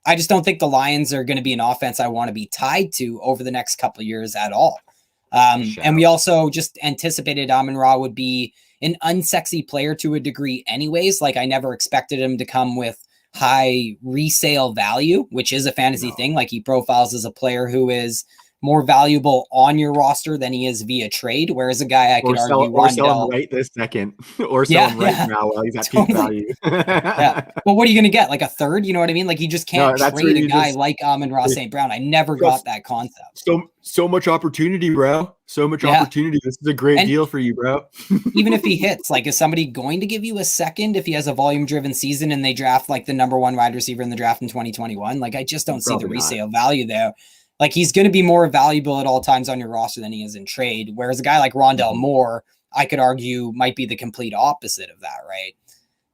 [SPEAKER 2] I just don't think the Lions are going to be an offense I want to be tied to over the next couple of years at all. And we also just anticipated Amon-Ra would be an unsexy player to a degree anyways. Like I never expected him to come with high resale value, which is a fantasy thing. Like he profiles as a player who is more valuable on your roster than he is via trade. Whereas a guy I could argue
[SPEAKER 1] or sell him right this second, or sell him right now while he's at peak value.
[SPEAKER 2] But what are you going to get? Like a third? You know what I mean? Like you just can't trade a guy like Amon-Ra St. Brown. I never got that concept.
[SPEAKER 1] So much opportunity, bro. So much opportunity. This is a great deal for you, bro.
[SPEAKER 2] Even if he hits, like, is somebody going to give you a second if he has a volume-driven season and they draft like the number one wide receiver in the draft in 2021? Like, I just don't see the resale value there. Like, he's going to be more valuable at all times on your roster than he is in trade. Whereas a guy like Rondale Moore, I could argue, might be the complete opposite of that, right?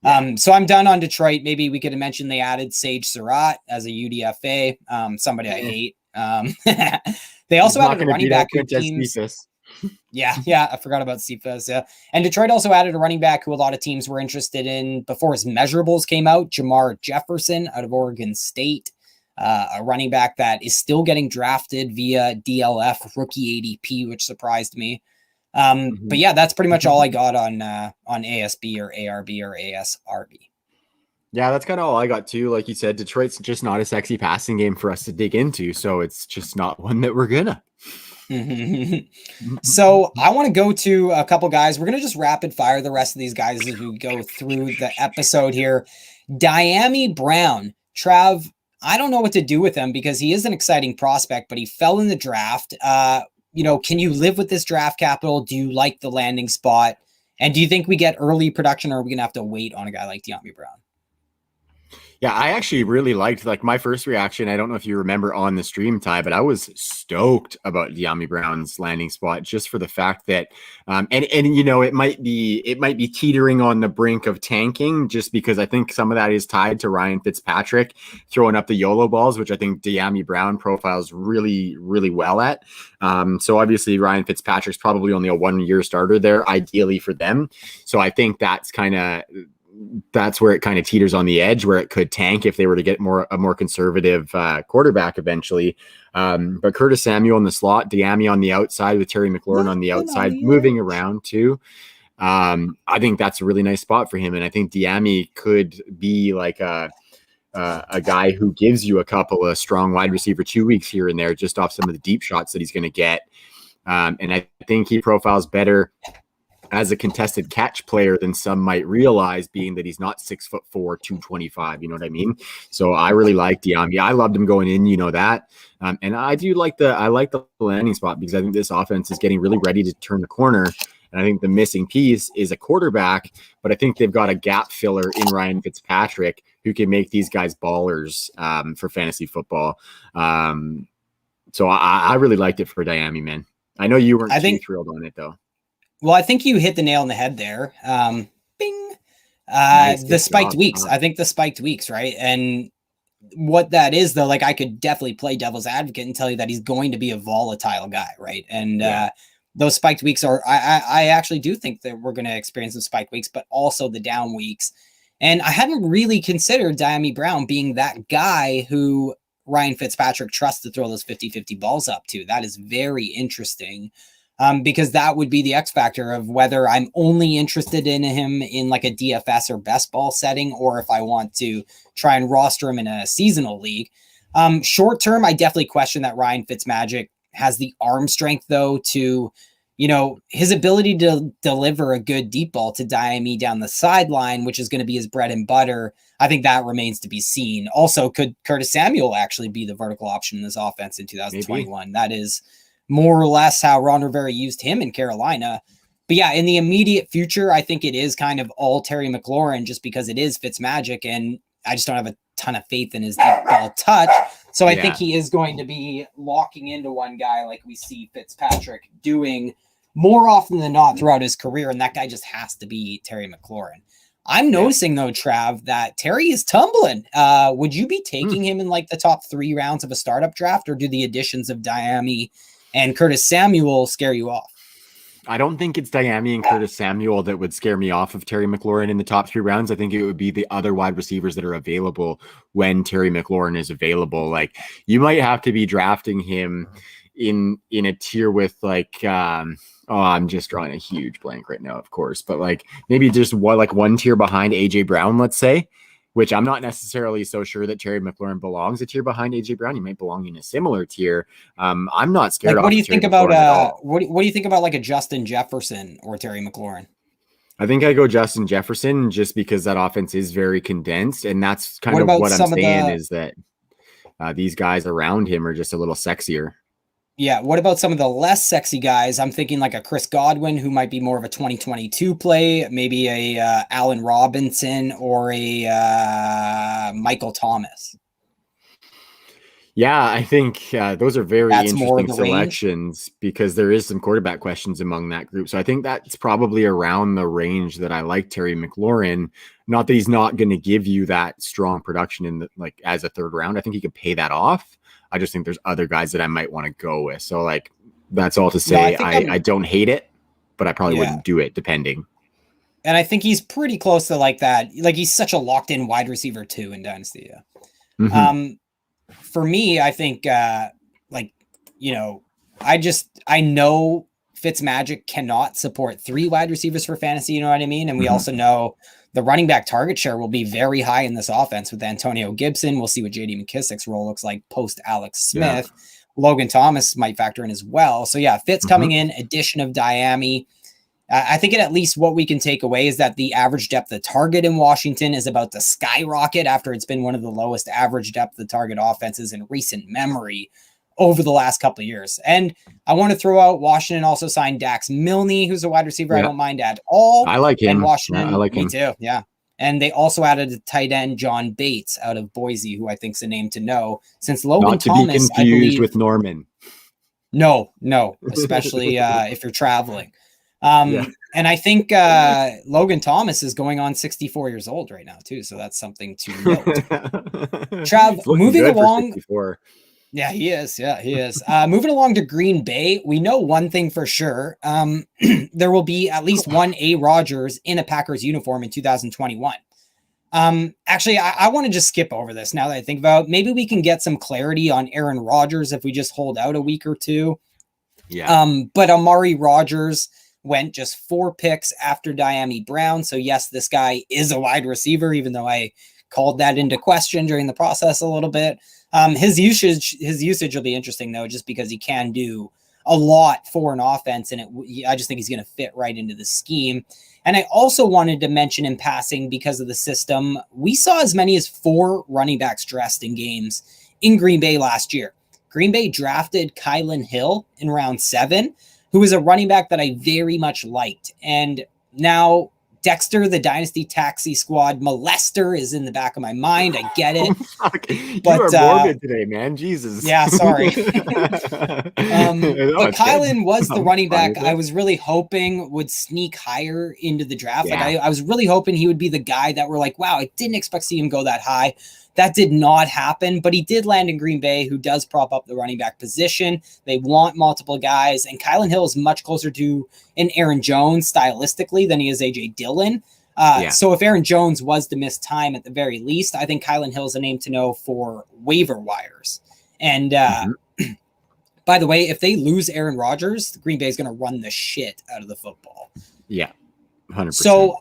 [SPEAKER 2] Yeah. So I'm done on Detroit. Maybe we could have mentioned they added Sage Surratt as a UDFA, somebody I hate. They also added a running back who teams. Yeah, I forgot about Cephas. Yeah, and Detroit also added a running back who a lot of teams were interested in before his measurables came out. Jamar Jefferson out of Oregon State, a running back that is still getting drafted via DLF rookie ADP, which surprised me. But yeah, that's pretty much all I got on ASB or ARB or ASRB.
[SPEAKER 1] Yeah, that's kind of all I got too. Like you said, Detroit's just not a sexy passing game for us to dig into, so it's just not one that we're gonna.
[SPEAKER 2] So I want to go to a couple guys. We're gonna just rapid fire the rest of these guys as we go through the episode here. Dyami Brown, Trav. I don't know what to do with him because he is an exciting prospect, but he fell in the draft. Can you live with this draft capital? Do you like the landing spot? And do you think we get early production, or are we gonna have to wait on a guy like Dyami Brown?
[SPEAKER 1] Yeah, I actually really liked, like, my first reaction. I don't know if you remember on the stream, Ty, but I was stoked about Dyami Brown's landing spot just for the fact that, it might be teetering on the brink of tanking just because I think some of that is tied to Ryan Fitzpatrick throwing up the YOLO balls, which I think Dyami Brown profiles really, really well at. So obviously Ryan Fitzpatrick's probably only a 1 year starter there, ideally for them. So I think that's where it kind of teeters on the edge, where it could tank if they were to get a more conservative quarterback eventually. But Curtis Samuel in the slot, Dyami on the outside with Terry McLaurin on the outside, moving around too. I think that's a really nice spot for him. And I think Dyami could be like a guy who gives you a couple of strong wide receiver 2 weeks here and there, just off some of the deep shots that he's going to get. And I think he profiles better as a contested catch player than some might realize, being that he's not 6'4", 225. You know what I mean? So I really like Dyami. I loved him going in, that. And I do like the landing spot because I think this offense is getting really ready to turn the corner. And I think the missing piece is a quarterback, but I think they've got a gap filler in Ryan Fitzpatrick who can make these guys ballers for fantasy football. So I really liked it for Dyami, man. I know you weren't too thrilled on it though.
[SPEAKER 2] Well, I think you hit the nail on the head there. Bing. The spiked weeks. I think the spiked weeks, right? And what that is, though, like I could definitely play devil's advocate and tell you that he's going to be a volatile guy, right? And those spiked weeks are, I actually do think that we're going to experience some spiked weeks, but also the down weeks. And I hadn't really considered Dyami Brown being that guy who Ryan Fitzpatrick trusts to throw those 50-50 balls up to. That is very interesting. Because that would be the X factor of whether I'm only interested in him in like a DFS or best ball setting, or if I want to try and roster him in a seasonal league. Short term, I definitely question that Ryan Fitzmagic has the arm strength, though, to, his ability to deliver a good deep ball to Dyami down the sideline, which is going to be his bread and butter. I think that remains to be seen. Also, could Curtis Samuel actually be the vertical option in this offense in 2021? Maybe. That is more or less how Ron Rivera used him in Carolina. But yeah, in the immediate future, I think it is kind of all Terry McLaurin just because it is Fitzmagic, and I just don't have a ton of faith in his deep ball touch. So I think he is going to be locking into one guy like we see Fitzpatrick doing more often than not throughout his career, and that guy just has to be Terry McLaurin. I'm noticing, though, Trav, that Terry is tumbling. Would you be taking him in like the top 3 rounds of a startup draft, or do the additions of Dyami and Curtis Samuel scare you off?
[SPEAKER 1] I don't think it's Dyami and Curtis Samuel that would scare me off of Terry McLaurin in the top 3 rounds. I think it would be the other wide receivers that are available when Terry McLaurin is available. Like, you might have to be drafting him in a tier with like, I'm just drawing a huge blank right now, of course, but like maybe just one tier behind AJ Brown, let's say, which I'm not necessarily so sure that Terry McLaurin belongs a tier behind AJ Brown. He might belong in a similar tier. I'm not scared.
[SPEAKER 2] Like, what do you think about what do you think about like a Justin Jefferson or Terry McLaurin?
[SPEAKER 1] I think I go Justin Jefferson just because that offense is very condensed, and that's kind of what I'm saying is that these guys around him are just a little sexier.
[SPEAKER 2] Yeah. What about some of the less sexy guys? I'm thinking like a Chris Godwin, who might be more of a 2022 play, maybe a Allen Robinson or a Michael Thomas.
[SPEAKER 1] Yeah, I think those are very interesting selections because there is some quarterback questions among that group. So I think that's probably around the range that I like Terry McLaurin. Not that he's not going to give you that strong production in as a 3rd round. I think he could pay that off. I just think there's other guys that I might want to go with. So like, that's all to say. I don't hate it, but I probably wouldn't do it depending.
[SPEAKER 2] And I think he's pretty close to like that. Like, he's such a locked in wide receiver too in Dynasty. Yeah. Mm-hmm. For me, I think I know Fitzmagic cannot support 3 wide receivers for fantasy. You know what I mean? And we also know the running back target share will be very high in this offense with Antonio Gibson. We'll see what JD McKissick's role looks like post Alex Smith. Yeah. Logan Thomas might factor in as well. So yeah, Fitz coming in, addition of Dyami. I think at least what we can take away is that the average depth of target in Washington is about to skyrocket after it's been one of the lowest average depth of target offenses in recent memory over the last couple of years. And I want to throw out Washington also signed Dax Milne, who's a wide receiver I don't mind at all.
[SPEAKER 1] I like him.
[SPEAKER 2] And Washington,
[SPEAKER 1] I like him.
[SPEAKER 2] Me too, yeah. And they also added a tight end, John Bates, out of Boise, who I think is a name to know. Since Logan Thomas,
[SPEAKER 1] not to be confused with Norman.
[SPEAKER 2] No, especially if you're traveling. And I think Logan Thomas is going on 64 years old right now too. So that's something to note. Trav, moving along. Yeah, he is. Yeah, he is. Moving along to Green Bay. We know one thing for sure. There will be at least one A. Rodgers in a Packers uniform in 2021. Actually, I want to just skip over this now that I think about it. Maybe we can get some clarity on Aaron Rodgers if we just hold out a week or two.
[SPEAKER 1] Yeah.
[SPEAKER 2] But Amari Rodgers went just 4 picks after Dyami Brown. So yes, this guy is a wide receiver, even though I called that into question during the process a little bit. His usage will be interesting though, just because he can do a lot for an offense, and I just think he's going to fit right into the scheme. And I also wanted to mention in passing, because of the system, we saw as many as 4 running backs dressed in games in Green Bay last year. Green Bay drafted Kylin Hill in round 7, who was a running back that I very much liked. And now Dexter, the Dynasty Taxi Squad molester, is in the back of my mind. I get it.
[SPEAKER 1] But, you are morbid today, man. Jesus.
[SPEAKER 2] Yeah, sorry. But Kylin was the running back I was really hoping would sneak higher into the draft. Yeah. Like I was really hoping he would be the guy that we're like, wow, I didn't expect to see him go that high. That did not happen, but he did land in Green Bay, who does prop up the running back position. They want multiple guys, and Kylin Hill is much closer to an Aaron Jones stylistically than he is A.J. Dillon. So if Aaron Jones was to miss time at the very least, I think Kylin Hill is a name to know for waiver wires. And by the way, if they lose Aaron Rodgers, Green Bay is going to run the shit out of the football.
[SPEAKER 1] Yeah. 100%.
[SPEAKER 2] So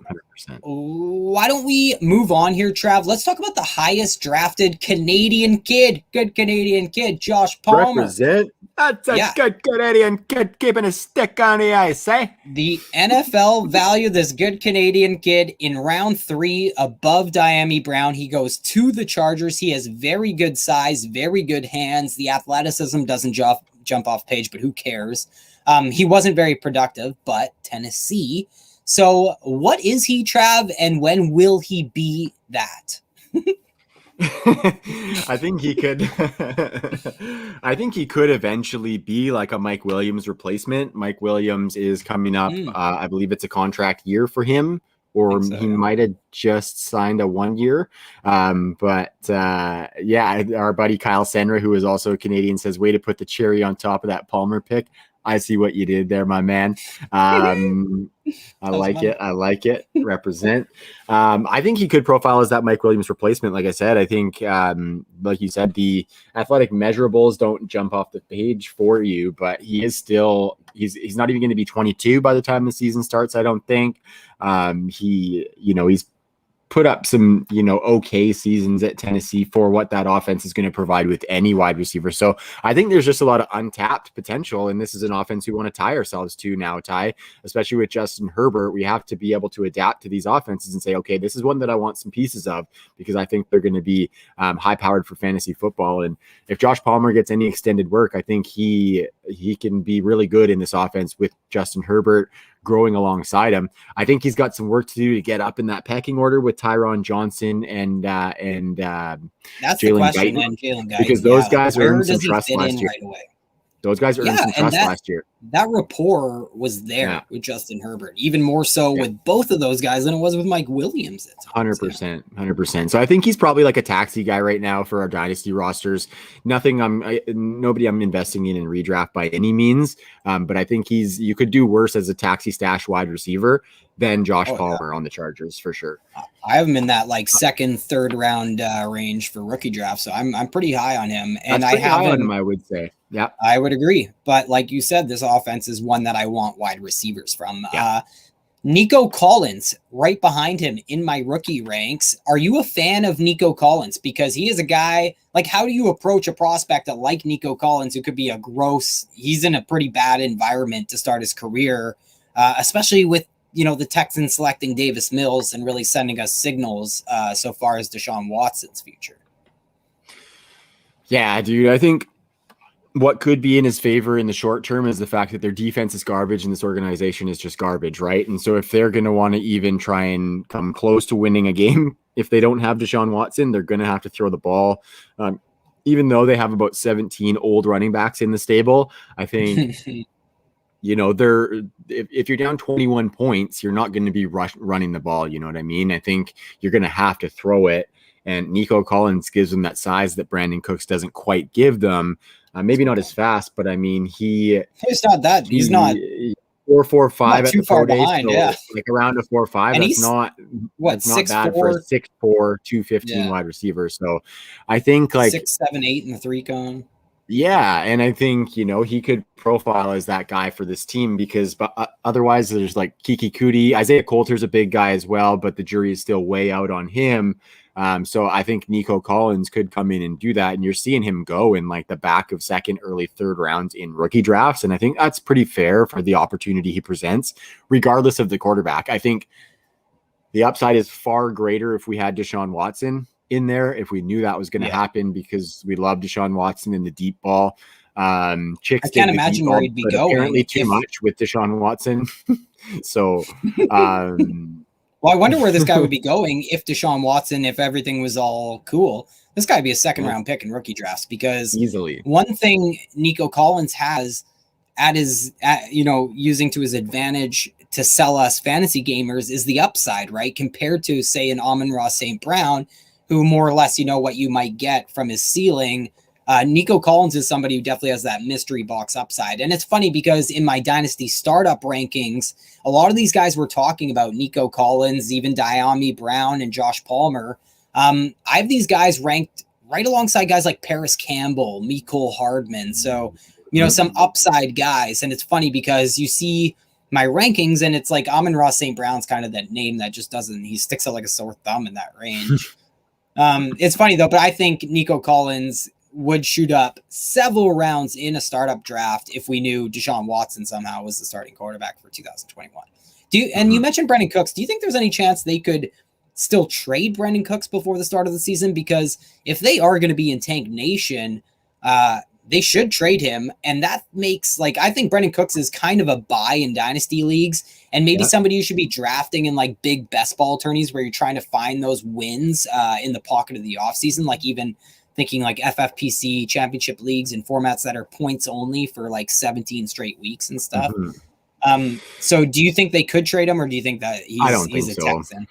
[SPEAKER 2] 100%. Why don't we move on here, Trav? Let's talk about the highest drafted Canadian kid. Good Canadian kid, Josh Palmer.
[SPEAKER 1] Represent. That's a good Canadian kid keeping his stick on the ice, eh?
[SPEAKER 2] The NFL valued this good Canadian kid in round 3 above Dyami Brown. He goes to the Chargers. He has very good size, very good hands. The athleticism doesn't jump off page, but who cares? He wasn't very productive, but Tennessee. So what is he, Trav, and when will he be that?
[SPEAKER 1] I think he could. I think he could eventually be like a Mike Williams replacement. Mike Williams is coming up. I believe it's a contract year for him, or he might have just signed a 1 year. But our buddy Kyle Senra, who is also a Canadian, says, way to put the cherry on top of that Palmer pick. I see what you did there, my man. I like it. I like it. Represent. I think he could profile as that Mike Williams replacement. Like I said, I think, like you said, the athletic measurables don't jump off the page for you, but he is still, he's not even going to be 22 by the time the season starts, I don't think. He's put up some, okay seasons at Tennessee for what that offense is going to provide with any wide receiver. So I think there's just a lot of untapped potential, and this is an offense we want to tie ourselves to now, Ty, especially with Justin Herbert. We have to be able to adapt to these offenses and say, okay, this is one that I want some pieces of, because I think they're going to be high powered for fantasy football. And if Josh Palmer gets any extended work, I think he can be really good in this offense with Justin Herbert growing alongside him. I think he's got some work to do to get up in that pecking order with Tyron Johnson and that's
[SPEAKER 2] the question. Jalen Guyton,
[SPEAKER 1] because those guys earned some trust last year.
[SPEAKER 2] Right away?
[SPEAKER 1] Those guys earned some trust last year.
[SPEAKER 2] That rapport was there with Justin Herbert, even more so with both of those guys than it was with Mike Williams.
[SPEAKER 1] 100%. So I think he's probably like a taxi guy right now for our dynasty rosters. Nobody I'm investing in redraft by any means. But I think you could do worse as a taxi stash wide receiver than Josh Palmer on the Chargers for sure.
[SPEAKER 2] I have him in that like second, third round range for rookie draft. So I'm pretty high on him. And I have him,
[SPEAKER 1] I would say. Yeah,
[SPEAKER 2] I would agree. But like you said, this offense is one that I want wide receivers from. Yeah. Nico Collins right behind him in my rookie ranks. Are you a fan of Nico Collins? Because he is a guy, like, how do you approach a prospect that like Nico Collins, who could be he's in a pretty bad environment to start his career, especially with, the Texans selecting Davis Mills and really sending us signals so far as Deshaun Watson's future.
[SPEAKER 1] Yeah, dude, I think what could be in his favor in the short term is the fact that their defense is garbage and this organization is just garbage, right? And so if they're going to want to even try and come close to winning a game, if they don't have Deshaun Watson, they're going to have to throw the ball. Even though they have about 17 old running backs in the stable, I think, if you're down 21 points, you're not going to be running the ball. You know what I mean? I think you're going to have to throw it. And Nico Collins gives them that size that Brandon Cooks doesn't quite give them. Maybe not as fast, but I mean, he's
[SPEAKER 2] not that. He's not
[SPEAKER 1] 4.45 at the pro day.
[SPEAKER 2] Behind,
[SPEAKER 1] so like around a 4.5.
[SPEAKER 2] And
[SPEAKER 1] that's not bad for a 6'4", 215 wide receiver. So I think like
[SPEAKER 2] 6, 7, 8 in the 3 cone.
[SPEAKER 1] Yeah, and I think he could profile as that guy for this team because otherwise there's like Kiki Kuti. Isaiah Coulter's a big guy as well, but the jury is still way out on him. So I think Nico Collins could come in and do that. And you're seeing him go in like the back of second, early third rounds in rookie drafts. And I think that's pretty fair for the opportunity he presents, regardless of the quarterback. I think the upside is far greater if we had Deshaun Watson in there, if we knew that was going to happen, because we love Deshaun Watson in the deep ball. I
[SPEAKER 2] can't imagine where he'd be going.
[SPEAKER 1] Apparently too much with Deshaun Watson. So,
[SPEAKER 2] well, I wonder where this guy would be going if Deshaun Watson, if everything was all cool. This guy would be a second round pick in rookie drafts, because
[SPEAKER 1] easily
[SPEAKER 2] one thing Nico Collins has using to his advantage to sell us fantasy gamers is the upside, right? Compared to, say, an Amon-Ra St. Brown, who more or less, what you might get from his ceiling. Nico Collins is somebody who definitely has that mystery box upside. And it's funny because in my dynasty startup rankings, a lot of these guys we're talking about, Nico Collins, even Dyami Brown and Josh Palmer, I have these guys ranked right alongside guys like Paris Campbell, Mecole Hardman. So, some upside guys. And it's funny because you see my rankings and it's like Amon-Ra St. Brown's kind of that name that just he sticks out like a sore thumb in that range. It's funny though, but I think Nico Collins would shoot up several rounds in a startup draft if we knew Deshaun Watson somehow was the starting quarterback for 2021. And you mentioned Brandon Cooks. Do you think there's any chance they could still trade Brandon Cooks before the start of the season? Because if they are going to be in Tank Nation, they should trade him. And that makes, I think Brandon Cooks is kind of a buy in dynasty leagues, and maybe somebody you should be drafting in like big best ball tourneys where you're trying to find those wins in the pocket of the offseason, like even thinking like FFPC championship leagues and formats that are points only for like 17 straight weeks and stuff. So do you think they could trade him, or do you think that he's a Texan?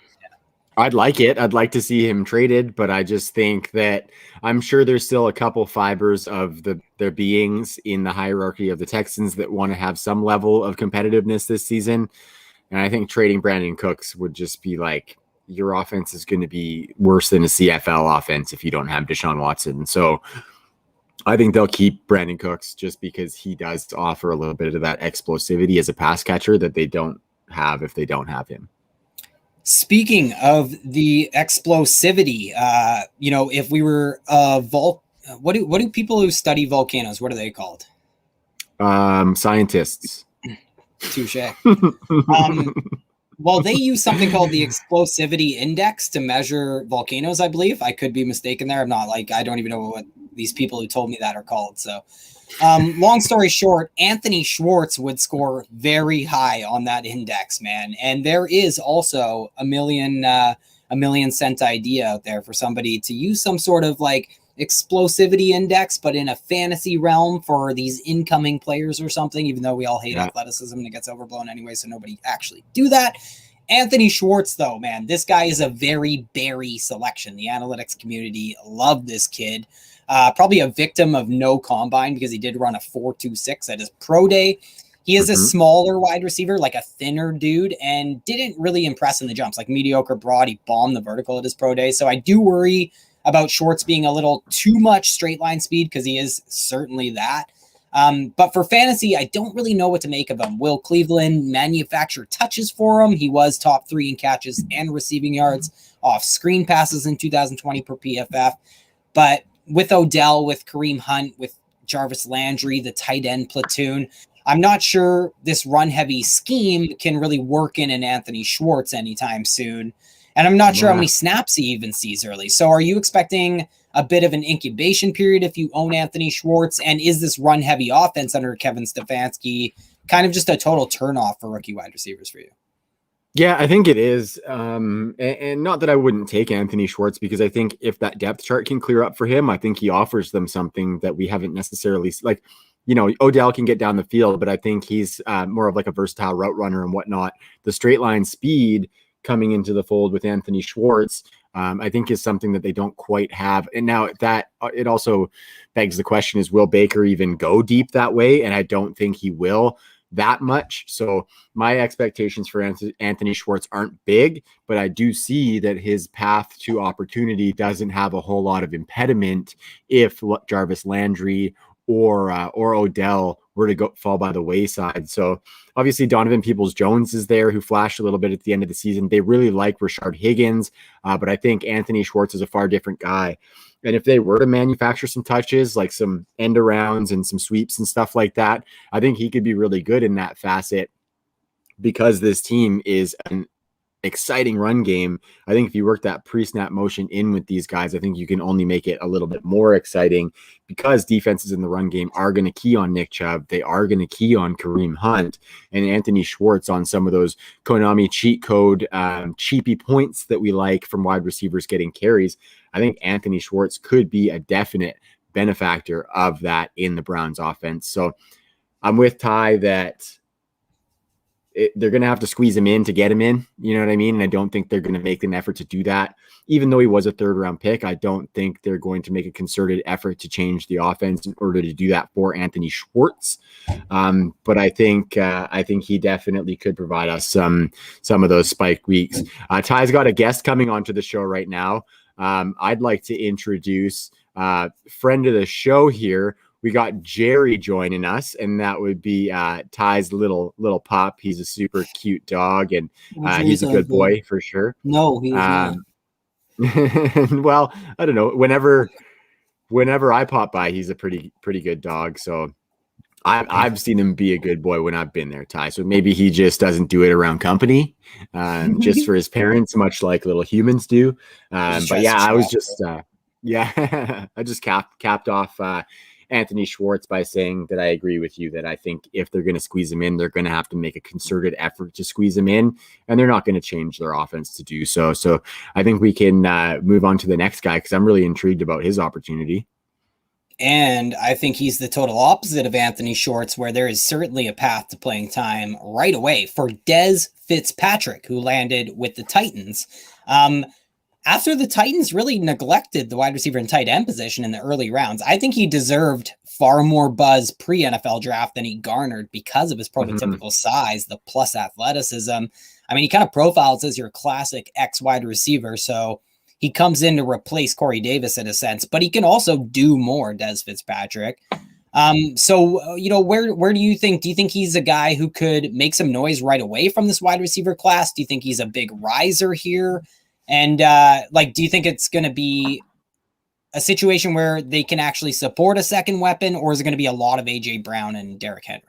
[SPEAKER 1] I'd like it. I'd like to see him traded, but I just think that I'm sure there's still a couple fibers of their beings in the hierarchy of the Texans that want to have some level of competitiveness this season. And I think trading Brandon Cooks would just be like, your offense is going to be worse than a CFL offense if you don't have Deshaun Watson. So I think they'll keep Brandon Cooks just because he does offer a little bit of that explosivity as a pass catcher that they don't have if they don't have him.
[SPEAKER 2] Speaking of the explosivity, if we were what do people who study volcanoes, what are they called?
[SPEAKER 1] Scientists.
[SPEAKER 2] Touche. Well, they use something called the explosivity index to measure volcanoes, I believe. I could be mistaken there. I don't even know what these people who told me that are called. So long story short, Anthony Schwartz would score very high on that index, man. And there is also a million cent idea out there for somebody to use some sort of like explosivity index, but in a fantasy realm for these incoming players or something, even though we all hate athleticism and it gets overblown anyway, so nobody actually do that. Anthony Schwartz, though, man, this guy is a very berry selection. The analytics community love this kid. Probably a victim of no combine because he did run a 4.26 at his pro day. He is a smaller wide receiver, like a thinner dude, and didn't really impress in the jumps, like mediocre broad. He bombed the vertical at his pro day. So I do worry about Schwartz being a little too much straight line speed because he is certainly that. But for fantasy, I don't really know what to make of him. Will Cleveland manufacture touches for him? He was top 3 in catches and receiving yards off screen passes in 2020 per PFF. But with Odell, with Kareem Hunt, with Jarvis Landry, the tight end platoon, I'm not sure this run-heavy scheme can really work in an Anthony Schwartz anytime soon. And I'm not sure how many snaps he even sees early. So are you expecting a bit of an incubation period if you own Anthony Schwartz? And is this run-heavy offense under Kevin Stefanski kind of just a total turnoff for rookie wide receivers for you?
[SPEAKER 1] Yeah, I think it is. And not that I wouldn't take Anthony Schwartz, because I think if that depth chart can clear up for him, I think he offers them something that we haven't necessarily like. Odell can get down the field, but I think he's more of like a versatile route runner and whatnot. The straight line speed coming into the fold with Anthony Schwartz, I think is something that they don't quite have. And now that it also begs the question is, will Baker even go deep that way? And I don't think he will that much. So my expectations for Anthony Schwartz aren't big, but I do see that his path to opportunity doesn't have a whole lot of impediment if Jarvis Landry or Odell were to fall by the wayside. So obviously Donovan Peoples-Jones is there, who flashed a little bit at the end of the season. They really like Rashard Higgins, but I think Anthony Schwartz is a far different guy. And if they were to manufacture some touches, like some end arounds and some sweeps and stuff like that, I think he could be really good in that facet, because this team is an exciting run game. I think if you work that pre-snap motion in with these guys, I think you can only make it a little bit more exciting, because defenses in the run game are going to key on Nick Chubb. They are going to key on Kareem Hunt and Anthony Schwartz on some of those Konami cheat code cheapy points that we like from wide receivers getting carries. I think Anthony Schwartz could be a definite benefactor of that in the Browns offense. So I'm with Ty that they're going to have to squeeze him in to get him in. You know what I mean? And I don't think they're going to make an effort to do that. Even though he was a 3rd round pick, I don't think they're going to make a concerted effort to change the offense in order to do that for Anthony Schwartz. But I think he definitely could provide us some of those spike weeks. Ty's got a guest coming onto the show right now. I'd like to introduce friend of the show here. We got Jerry joining us, and that would be Ty's little pup. He's a super cute dog, and he's a good boy for sure.
[SPEAKER 2] No, he's not.
[SPEAKER 1] Well, I don't know. Whenever I pop by, he's a pretty good dog. So I've seen him be a good boy when I've been there, Ty. So maybe he just doesn't do it around company, just for his parents, much like little humans do. But yeah, I was just I just capped off Anthony Schwartz by saying that I agree with you that I think if they're going to squeeze him in, they're going to have to make a concerted effort to squeeze him in, and they're not going to change their offense to do so. So I think we can move on to the next guy, because I'm really intrigued about his opportunity.
[SPEAKER 2] And I think he's the total opposite of Anthony Schwartz, where there is certainly a path to playing time right away for Dez Fitzpatrick, who landed with the Titans. After the Titans really neglected the wide receiver and tight end position in the early rounds, I think he deserved far more buzz pre-NFL draft than he garnered because of his prototypical size, the plus athleticism. I mean, he kind of profiles as your classic X wide receiver, so he comes in to replace Corey Davis in a sense, but he can also do more, Dez Fitzpatrick. So, where do you think he's a guy who could make some noise right away from this wide receiver class? Do you think he's a big riser here? And do you think it's going to be a situation where they can actually support a second weapon, or is it going to be a lot of AJ Brown and Derrick Henry?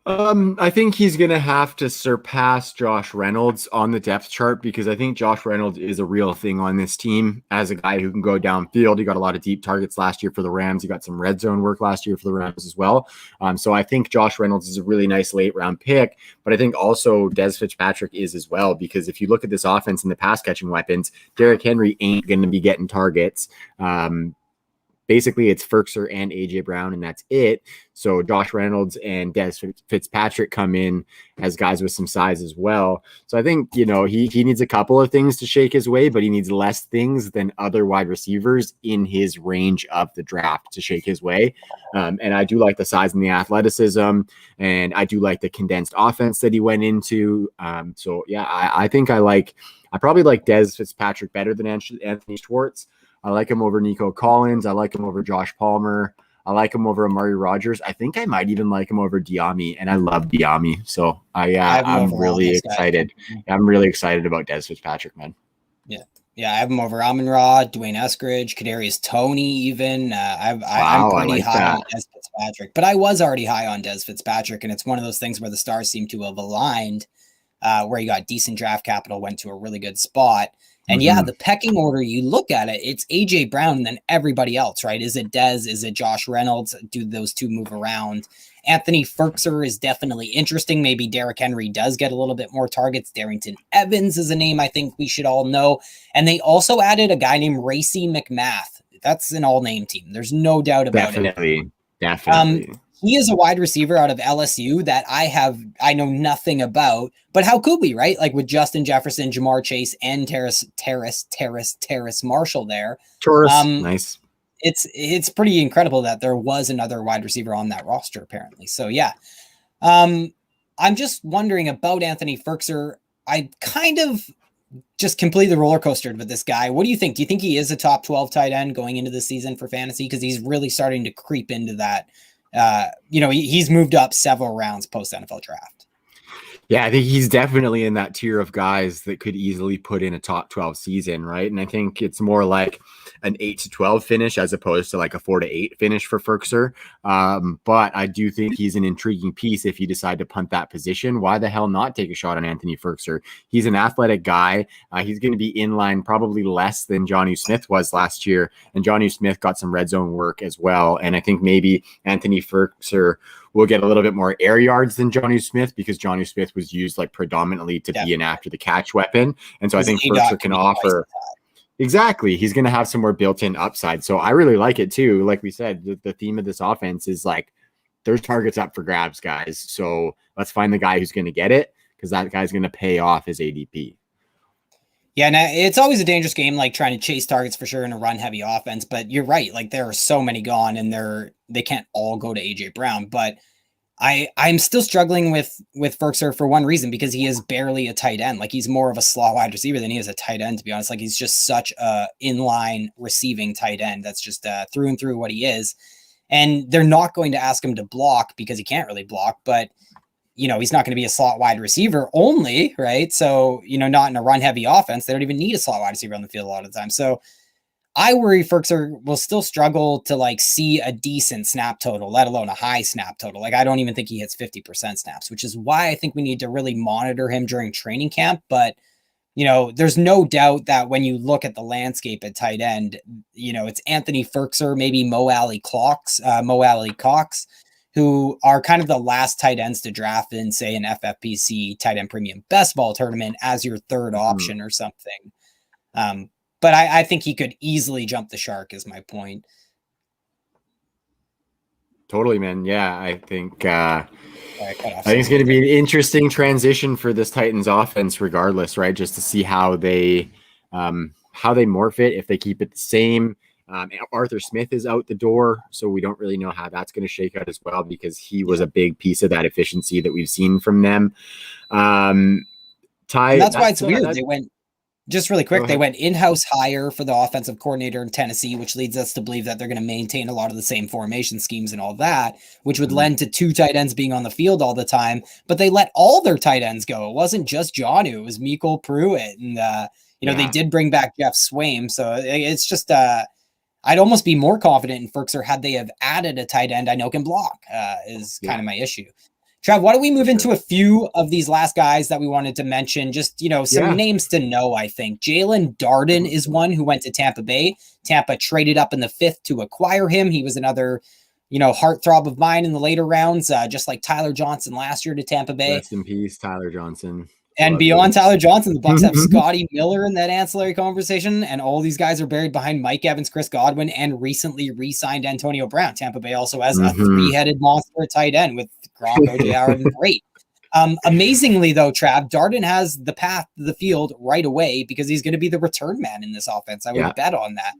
[SPEAKER 1] I think he's going to have to surpass Josh Reynolds on the depth chart, because I think Josh Reynolds is a real thing on this team as a guy who can go downfield. He got a lot of deep targets last year for the Rams. He got some red zone work last year for the Rams as well. So I think Josh Reynolds is a really nice late round pick, but I think also Dez Fitzpatrick is as well, because if you look at this offense and the pass catching weapons, Derrick Henry ain't going to be getting targets. Basically, it's Firkser and AJ Brown, and that's it. So Josh Reynolds and Dez Fitzpatrick come in as guys with some size as well. So I think, he needs a couple of things to shake his way, but he needs less things than other wide receivers in his range of the draft to shake his way. And I do like the size and the athleticism, and I do like the condensed offense that he went into. So yeah, I think I probably like Dez Fitzpatrick better than Anthony Schwartz. I like him over Nico Collins. I like him over Josh Palmer. I like him over Amari Rodgers. I think I might even like him over Dyami, and I love Dyami. So I'm really excited. I'm really excited about Dez Fitzpatrick, man.
[SPEAKER 2] Yeah, I have him over Amon-Ra, Dwayne Eskridge, Kadarius Toney even. I'm pretty high on Dez Fitzpatrick, but I was already high on Dez Fitzpatrick, and it's one of those things where the stars seem to have aligned, where you got decent draft capital, went to a really good spot. And yeah, the pecking order, you look at it, it's AJ Brown and then everybody else, right? Is it Dez? Is it Josh Reynolds? Do those two move around? Anthony Firkser is definitely interesting. Maybe Derrick Henry does get a little bit more targets. Darrington Evans is a name I think we should all know. And they also added a guy named Racey McMath. That's an all-name team. There's no doubt about it. Definitely. He is a wide receiver out of LSU that I know nothing about, but how could we, right? Like with Justin Jefferson, Jamar Chase, and Terrace Marshall there.
[SPEAKER 1] Nice.
[SPEAKER 2] It's pretty incredible that there was another wide receiver on that roster, apparently. So yeah. I'm just wondering about Anthony Firkser. I kind of just completely roller coastered with this guy. What do you think? Do you think he is a top 12 tight end going into the season for fantasy? Because he's really starting to creep into that. He's moved up several rounds post NFL draft.
[SPEAKER 1] Yeah, I think he's definitely in that tier of guys that could easily put in a top 12 season, right? And I think it's more like an 8-12 finish as opposed to like a 4-8 finish for Firkser. But I do think he's an intriguing piece if you decide to punt that position. Why the hell not take a shot on Anthony Firkser? He's an athletic guy. He's going to be in line probably less than Jonnu Smith was last year. And Jonnu Smith got some red zone work as well. And I think maybe Anthony Firkser will get a little bit more air yards than Jonnu Smith, because Jonnu Smith was used like predominantly to be an after the catch weapon. And so I think Firkser can offer. Exactly. He's going to have some more built-in upside. So I really like it too. Like we said, the theme of this offense is like, there's targets up for grabs, guys. So let's find the guy who's going to get it, because that guy's going to pay off his ADP.
[SPEAKER 2] Yeah, and it's always a dangerous game, like trying to chase targets for sure in a run-heavy offense. But you're right, like there are so many gone, and they can't all go to AJ Brown. But I'm still struggling with Firkser for one reason, because he is barely a tight end. Like he's more of a slot wide receiver than he is a tight end, to be honest. Like he's just such a inline receiving tight end. That's just through and through what he is. And they're not going to ask him to block because he can't really block, but he's not going to be a slot wide receiver only, right? So, not in a run heavy offense. They don't even need a slot wide receiver on the field a lot of the time. So I worry Firkser will still struggle to like see a decent snap total, let alone a high snap total. Like I don't even think he hits 50% snaps, which is why I think we need to really monitor him during training camp. But, there's no doubt that when you look at the landscape at tight end, it's Anthony Firkser, maybe Mo Alley Cox, who are kind of the last tight ends to draft in, say, an FFPC tight end premium best ball tournament as your third option or something. But I think he could easily jump the shark is my point.
[SPEAKER 1] Totally, man. Yeah, I think it's going to be an interesting transition for this Titans offense, regardless, right? Just to see how they morph it, if they keep it the same. Arthur Smith is out the door, so we don't really know how that's going to shake out as well, because he was a big piece of that efficiency that we've seen from them.
[SPEAKER 2] And that's why it's weird. They went just really quick. They went in-house hire for the offensive coordinator in Tennessee, which leads us to believe that they're going to maintain a lot of the same formation schemes and all that, which would lend to 2 tight ends being on the field all the time. But they let all their tight ends go. It wasn't just Jonnu. It was Miko Pruitt. And, they did bring back Jeff Swaim. So it's just, I'd almost be more confident in Firkser had they have added a tight end I know can block, is kind of my issue. Trav, why don't we move into a few of these last guys that we wanted to mention? Just, some names to know, I think. Jalen Darden is one who went to Tampa Bay. Tampa traded up in the 5th to acquire him. He was another, heartthrob of mine in the later rounds, just like Tyler Johnson last year to Tampa Bay.
[SPEAKER 1] Rest in peace, Tyler Johnson.
[SPEAKER 2] And beyond Tyler Johnson, the Bucs have Scotty Miller in that ancillary conversation, and all these guys are buried behind Mike Evans, Chris Godwin, and recently re-signed Antonio Brown. Tampa Bay also has a 3-headed monster at tight end with Gronk, OJR, and Great. Amazingly, though, Trav, Darden has the path to the field right away because he's going to be the return man in this offense. I would bet on that.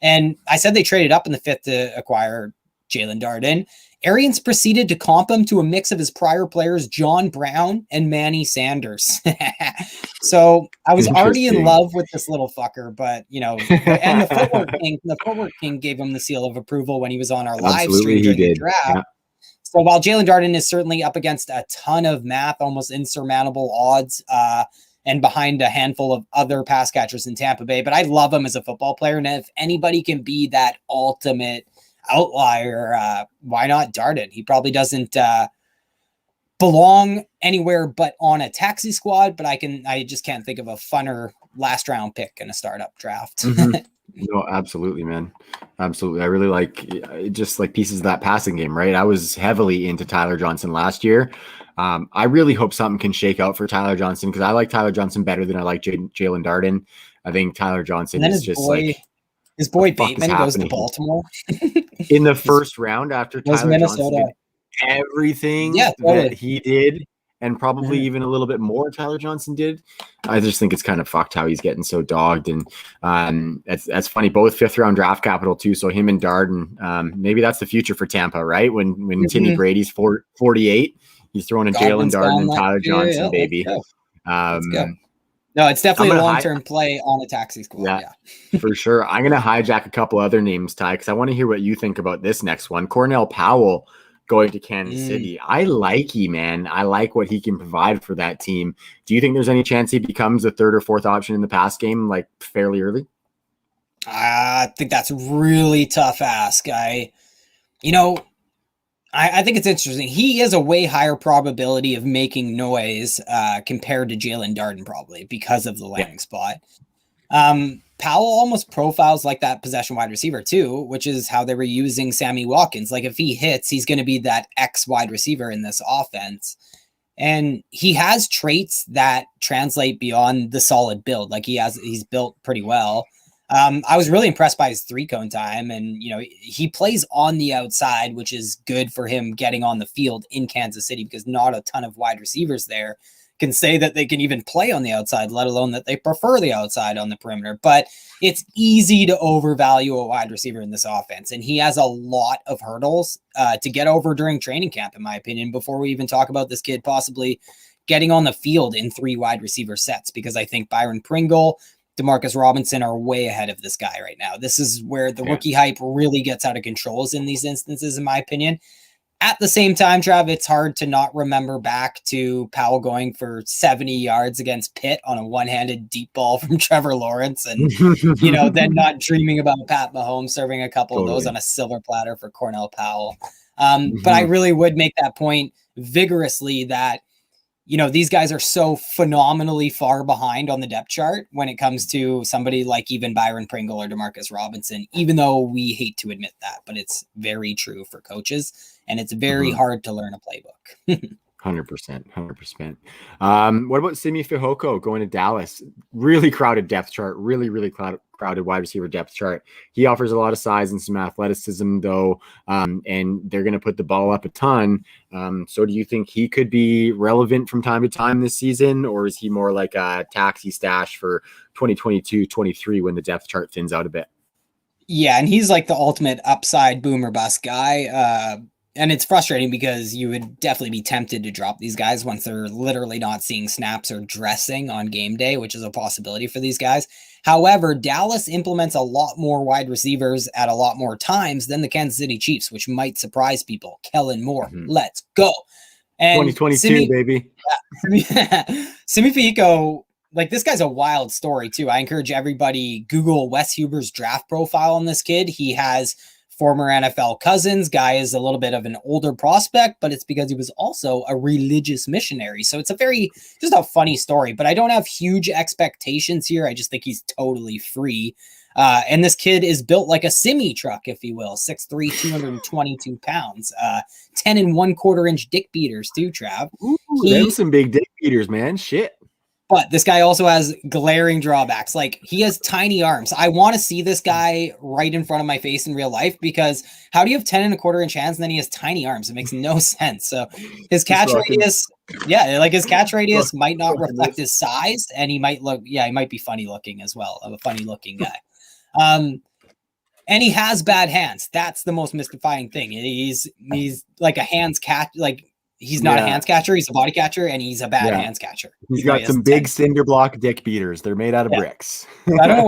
[SPEAKER 2] And I said they traded up in the 5th to acquire Jalen Darden. Arians proceeded to comp him to a mix of his prior players, John Brown and Manny Sanders. So I was already in love with this little fucker, but and the Footwork King gave him the seal of approval when he was on our live stream during the draft. Yeah. So while Jalen Darden is certainly up against a ton of math, almost insurmountable odds, and behind a handful of other pass catchers in Tampa Bay, but I love him as a football player. And if anybody can be that ultimate outlier, why not Darden? He probably doesn't belong anywhere but on a taxi squad, but I just can't think of a funner last round pick in a startup draft.
[SPEAKER 1] No, absolutely, man. Absolutely. I really like just like pieces of that passing game, right? I was heavily into Tyler Johnson last year. I really hope something can shake out for Tyler Johnson, because I like Tyler Johnson better than I like Jalen Darden. I think Tyler Johnson is just
[SPEAKER 2] his boy Bateman goes to Baltimore
[SPEAKER 1] in the first round after Tyler Johnson did everything that he did, and probably even a little bit more Tyler Johnson did. I just think it's kind of fucked how he's getting so dogged. And that's funny. Both 5th round draft capital too. So him and Darden, maybe that's the future for Tampa, right? When Timmy Brady's 48, he's throwing a Jalen Darden and Tyler Johnson, baby.
[SPEAKER 2] Let's go. No, it's definitely a long-term play on a taxi squad.
[SPEAKER 1] Yeah, for sure. I'm going to hijack a couple other names, Ty, because I want to hear what you think about this next one. Cornell Powell going to Kansas City. I like him, man. I like what he can provide for that team. Do you think there's any chance he becomes a 3rd or 4th option in the pass game, like fairly early?
[SPEAKER 2] I think that's a really tough ask. I think it's interesting. He is a way higher probability of making noise compared to Jalen Darden, probably because of the landing spot. Powell almost profiles like that possession wide receiver too, which is how they were using Sammy Watkins. Like if he hits, he's going to be that X wide receiver in this offense. And he has traits that translate beyond the solid build. Like he's built pretty well. I was really impressed by his 3-cone time, and he plays on the outside, which is good for him getting on the field in Kansas City, because not a ton of wide receivers there can say that they can even play on the outside, let alone that they prefer the outside on the perimeter. But it's easy to overvalue a wide receiver in this offense, and he has a lot of hurdles to get over during training camp, in my opinion, before we even talk about this kid possibly getting on the field in 3 wide receiver sets, because I think Byron Pringle, Demarcus Robinson are way ahead of this guy right now. This is where the rookie hype really gets out of control, in these instances, in my opinion. At the same time, Trav, it's hard to not remember back to Powell going for 70 yards against Pitt on a one-handed deep ball from Trevor Lawrence, and then not dreaming about Pat Mahomes serving a couple of those on a silver platter for Cornell Powell. But I really would make that point vigorously that these guys are so phenomenally far behind on the depth chart when it comes to somebody like even Byron Pringle or Demarcus Robinson, even though we hate to admit that, but it's very true for coaches, and it's very hard to learn a playbook.
[SPEAKER 1] 100%. 100%. What about Simi Fehoko going to Dallas? Really crowded depth chart. Really crowded wide receiver depth chart. He offers a lot of size and some athleticism, though, and they're going to put the ball up a ton. So do you think he could be relevant from time to time this season, or is he more like a taxi stash for 2022-23 when the depth chart thins out a bit?
[SPEAKER 2] Yeah, and he's like the ultimate upside boomer bust guy. And it's frustrating because you would definitely be tempted to drop these guys once they're literally not seeing snaps or dressing on game day, which is a possibility for these guys. However, Dallas implements a lot more wide receivers at a lot more times than the Kansas City Chiefs, which might surprise people. Kellen Moore, let's go. And
[SPEAKER 1] 2022, baby.
[SPEAKER 2] Simi Fehoko, like, this guy's a wild story too. I encourage everybody, Google Wes Huber's draft profile on this kid. He has former NFL cousins. Guy is a little bit of an older prospect, but it's because he was also a religious missionary. So it's just a funny story, but I don't have huge expectations here. I just think he's totally free. And this kid is built like a semi truck, if you will, 6'3", 222 pounds, 10 1/4 inch dick beaters too, Trav.
[SPEAKER 1] Ooh, some big dick beaters, man. Shit.
[SPEAKER 2] But this guy also has glaring drawbacks. Like, he has tiny arms. I want to see this guy right in front of my face in real life, because how do you have 10 1/4 inch hands and then he has tiny arms? It makes no sense. So his catch radius, his catch radius might not reflect his size, and he might be funny looking as well, of a funny looking guy. And he has bad hands. That's the most mystifying thing. He's like a hands catch, like, he's not a hands catcher. He's a body catcher, and he's a bad hands catcher.
[SPEAKER 1] He's got some big cinder block dick beaters. They're made out of bricks.
[SPEAKER 2] I don't know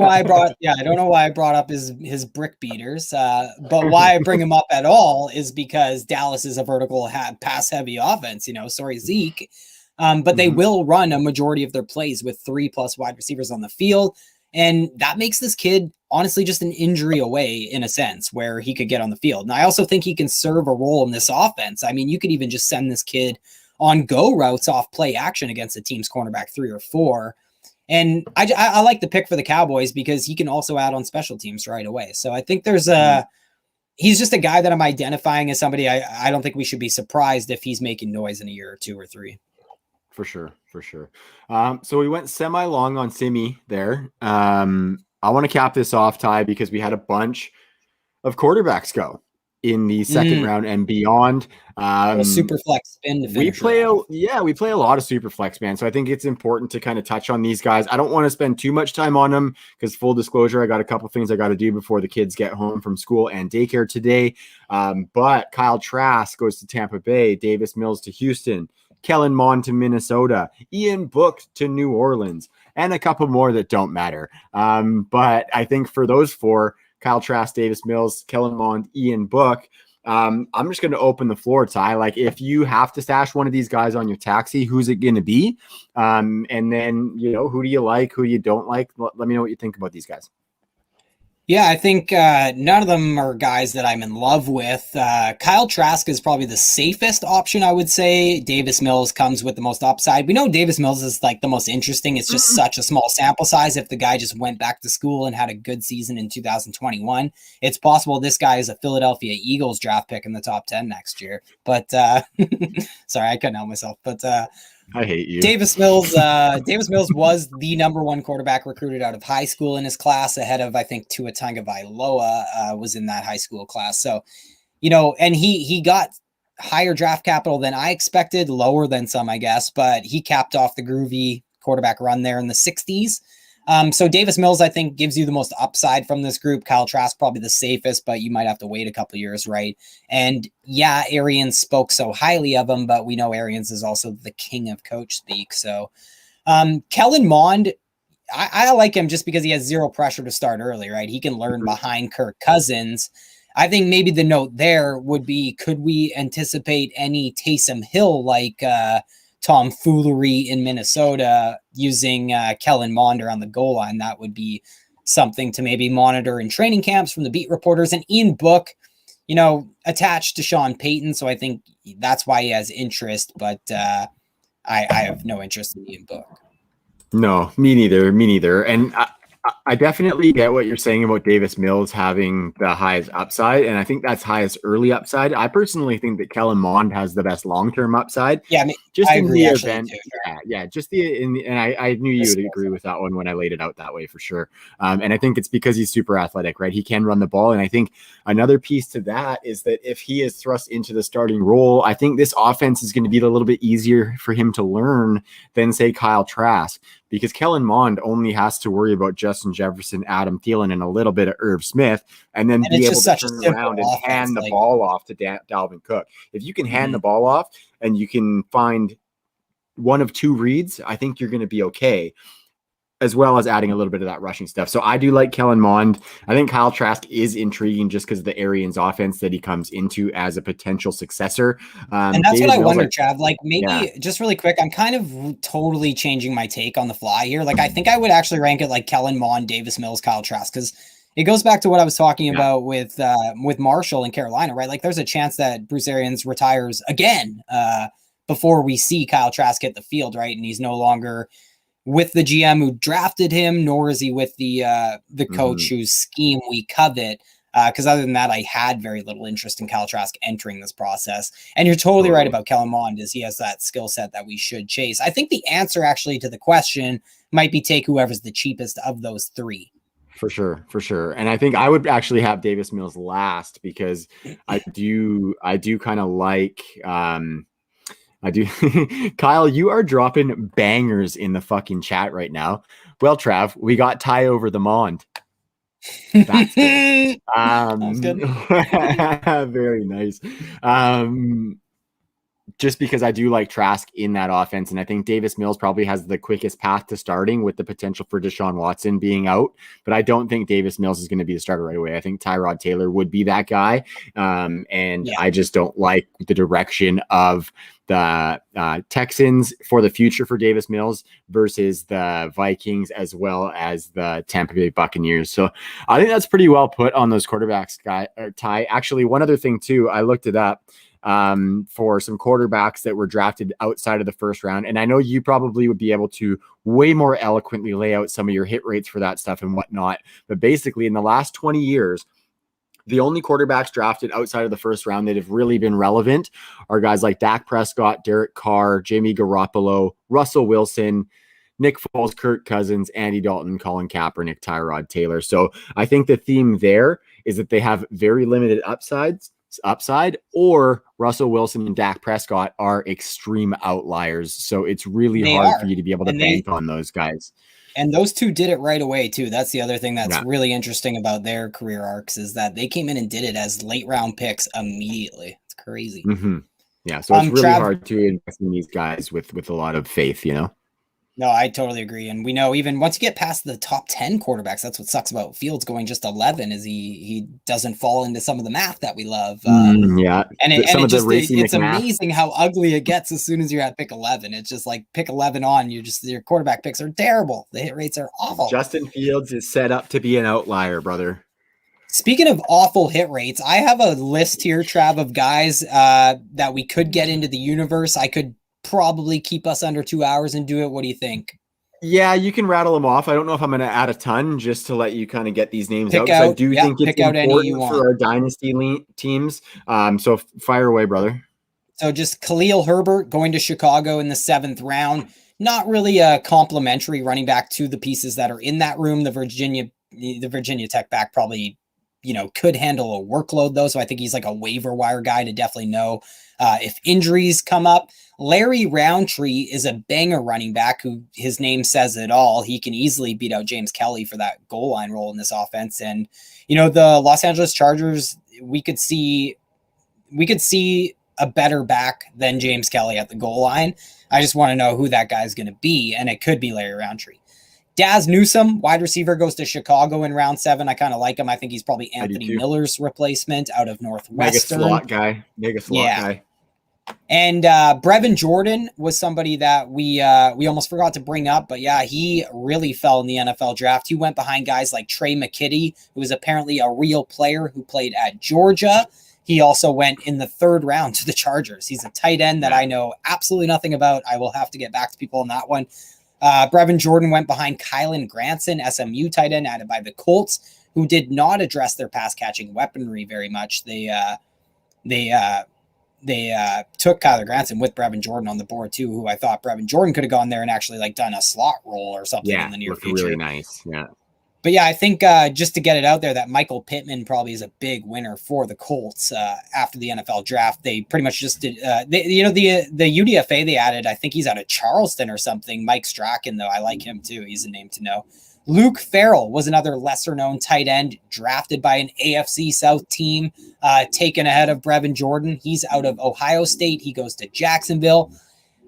[SPEAKER 2] why I brought up his brick beaters. But why I bring him up at all is because Dallas is a vertical pass heavy offense. Sorry, Zeke. But they will run a majority of their plays with 3+ wide receivers on the field. And that makes this kid honestly just an injury away, in a sense, where he could get on the field. And I also think he can serve a role in this offense. I mean, you could even just send this kid on go routes off play action against a team's cornerback 3 or 4. And I like the pick for the Cowboys because he can also add on special teams right away. So I think he's just a guy that I'm identifying as somebody I don't think we should be surprised if he's making noise in a year or 2 or 3.
[SPEAKER 1] For sure. So we went semi-long on Simi there. I want to cap this off, Ty, because we had a bunch of quarterbacks go in the second round and beyond.
[SPEAKER 2] Super flex spin.
[SPEAKER 1] We play a lot of super flex, man. So I think it's important to kind of touch on these guys. I don't want to spend too much time on them because, full disclosure, I got a couple things I got to do before the kids get home from school and daycare today. But Kyle Trask goes to Tampa Bay, Davis Mills to Houston, Kellen Mond to Minnesota, Ian Book to New Orleans, and a couple more that don't matter. But I think for those 4, Kyle Trask, Davis Mills, Kellen Mond, Ian Book, I'm just going to open the floor, Ty. Like, if you have to stash one of these guys on your taxi, who's it going to be? And then, who do you like, who you don't like? Let me know what you think about these guys.
[SPEAKER 2] Yeah, I think none of them are guys that I'm in love with. Kyle Trask is probably the safest option, I would say. Davis Mills comes with the most upside. We know Davis Mills is like the most interesting. It's just such a small sample size. If the guy just went back to school and had a good season in 2021, it's possible this guy is a Philadelphia Eagles draft pick in the top 10 next year. But sorry, I couldn't help myself. But
[SPEAKER 1] I hate you.
[SPEAKER 2] Davis Mills was the number 1 quarterback recruited out of high school in his class, ahead of, I think, Tua Tagovailoa was in that high school class. So, and he got higher draft capital than I expected, lower than some, I guess, but he capped off the groovy quarterback run there in the 60s. So Davis Mills, I think, gives you the most upside from this group. Kyle Trask, probably the safest, but you might have to wait a couple years, right? And yeah, Arians spoke so highly of him, but we know Arians is also the king of coach speak. So Kellen Mond, I like him just because he has zero pressure to start early, right? He can learn behind Kirk Cousins. I think maybe the note there would be, could we anticipate any Taysom Hill like tomfoolery in Minnesota using Kellen Mond on the goal line? That would be something to maybe monitor in training camps from the beat reporters. And Ian Book, attached to Sean Payton, so I think that's why he has interest, but I have no interest in Ian Book.
[SPEAKER 1] No, me neither. And I definitely get what you're saying about Davis Mills having the highest upside, and I think that's highest early upside. I personally think that Kellen Mond has the best long-term upside.
[SPEAKER 2] Yeah, I mean,
[SPEAKER 1] Just
[SPEAKER 2] I
[SPEAKER 1] in
[SPEAKER 2] agree
[SPEAKER 1] the
[SPEAKER 2] actually
[SPEAKER 1] event,
[SPEAKER 2] too.
[SPEAKER 1] and I knew you would agree with that one when I laid it out that way for sure. And I think it's because he's super athletic, right? He can run the ball, and I think another piece to that is that if he is thrust into the starting role, I think this offense is going to be a little bit easier for him to learn than say Kyle Trask, because Kellen Mond only has to worry about Justin Jefferson, Adam Thielen, and a little bit of Irv Smith, and then be able to turn around and hand the ball off to Dalvin Cook. If you can hand the ball off and you can find one of two reads, I think you're going to be okay, as well as adding a little bit of that rushing stuff. So I do like Kellen Mond. I think Kyle Trask is intriguing just because of the Arians offense that he comes into as a potential successor.
[SPEAKER 2] And that's what I wonder, Trav. Like maybe just really quick, I'm kind of totally changing my take on the fly here. Like I think I would actually rank it like Kellen Mond, Davis Mills, Kyle Trask, because it goes back to what I was talking about with Marshall in Carolina, right? Like there's a chance that Bruce Arians retires again before we see Kyle Trask hit the field, right? And he's no longer with the GM who drafted him, nor is he with the coach whose scheme we covet. Because other than that, I had very little interest in Kyle Trask entering this process. And you're totally right about Kellen Mond, is he has that skill set that we should chase. I think the answer actually to the question might be take whoever's the cheapest of those three.
[SPEAKER 1] For sure. And I think I would actually have Davis Mills last because I do kind of like I do. Kyle, you are dropping bangers in the fucking chat right now. Well, Trav, we got Ty over the Mond. That's good. That's good. Very nice. Just because I do like Trask in that offense, and I think Davis Mills probably has the quickest path to starting with the potential for Deshaun Watson being out, but I don't think Davis Mills is going to be the starter right away. I think Tyrod Taylor would be that guy, I just don't like the direction of the Texans for the future for Davis Mills versus the Vikings as well as the Tampa Bay Buccaneers. So I think that's pretty well put on those quarterbacks, Ty. Actually, one other thing too, I looked it up for some quarterbacks that were drafted outside of the first round. And I know you probably would be able to way more eloquently lay out some of your hit rates for that stuff and whatnot. But basically in the last 20 years, the only quarterbacks drafted outside of the first round that have really been relevant are guys like Dak Prescott, Derek Carr, Jimmy Garoppolo, Russell Wilson, Nick Foles, Kirk Cousins, Andy Dalton, Colin Kaepernick, Tyrod Taylor. So I think the theme there is that they have very limited upside, or Russell Wilson and Dak Prescott are extreme outliers. So it's really hard for you to be able to bank on those guys.
[SPEAKER 2] And those two did it right away too. That's the other thing that's really interesting about their career arcs is that they came in and did it as late round picks immediately. It's crazy.
[SPEAKER 1] Yeah. So it's really hard to invest in these guys with a lot of faith, you know?
[SPEAKER 2] No, I totally agree. And we know even once you get past the top 10 quarterbacks, that's what sucks about Fields going just 11 is he doesn't fall into some of the math that we love.
[SPEAKER 1] And
[SPEAKER 2] it's amazing how ugly it gets as soon as you're at pick 11. It's just like pick 11 on, your quarterback picks are terrible. The hit rates are awful.
[SPEAKER 1] Justin Fields is set up to be an outlier, brother.
[SPEAKER 2] Speaking of awful hit rates, I have a list here, Trav, of guys that we could get into the universe. I could probably keep us under 2 hours and do it. What do you think?
[SPEAKER 1] Yeah, you can rattle them off. I don't know if I'm going to add a ton just to let you kind of get these names out. I do think it's important for our dynasty teams. So fire away, brother.
[SPEAKER 2] So just Khalil Herbert going to Chicago in the 7th round. Not really a complimentary running back to the pieces that are in that room. The Virginia Tech back probably, could handle a workload though. So I think he's like a waiver wire guy to definitely know if injuries come up. Larry Roundtree is a banger running back who his name says it all. He can easily beat out James Kelly for that goal line role in this offense. And, the Los Angeles Chargers, we could see a better back than James Kelly at the goal line. I just want to know who that guy's going to be. And it could be Larry Roundtree. Daz Newsome, wide receiver, goes to Chicago in round 7. I kind of like him. I think he's probably Anthony Miller's replacement out of Northwestern.
[SPEAKER 1] Mega slot guy.
[SPEAKER 2] And Brevin Jordan was somebody that we almost forgot to bring up, but yeah, he really fell in the NFL draft. He went behind guys like Trey McKitty, who was apparently a real player who played at Georgia. He also went in the 3rd round to the Chargers. He's a tight end that I know absolutely nothing about. I will have to get back to people on that one. Brevin Jordan went behind Kylan Granson, SMU tight end added by the Colts, who did not address their pass catching weaponry very much. They took Kyler Granson with Brevin Jordan on the board too, who I thought Brevin Jordan could have gone there and actually like done a slot role or something in the near future.
[SPEAKER 1] Really nice. Yeah.
[SPEAKER 2] But yeah, I think just to get it out there that Michael Pittman probably is a big winner for the Colts after the NFL draft. They pretty much just did, the UDFA they added, I think he's out of Charleston or something. Mike Strachan, though, I like him too. He's a name to know. Luke Farrell was another lesser known tight end drafted by an AFC South team, taken ahead of Brevin Jordan. He's out of Ohio State. He goes to Jacksonville.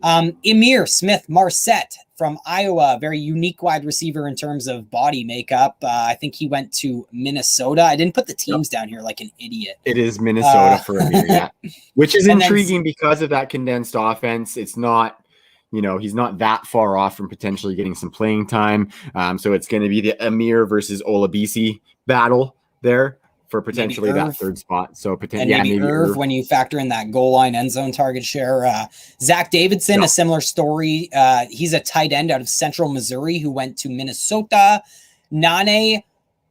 [SPEAKER 2] Emir Smith Marset from Iowa, very unique wide receiver in terms of body makeup. I think he went to Minnesota. I didn't put the teams down here like an idiot.
[SPEAKER 1] It is Minnesota for Emir, yeah. Which is intriguing because of that condensed offense. It's not, he's not that far off from potentially getting some playing time. So it's going to be the Emir versus Olabisi battle there for potentially that third spot. So potentially,
[SPEAKER 2] maybe Irv when you factor in that goal line end zone target share. Zach Davidson, a similar story. He's a tight end out of Central Missouri who went to Minnesota. Nane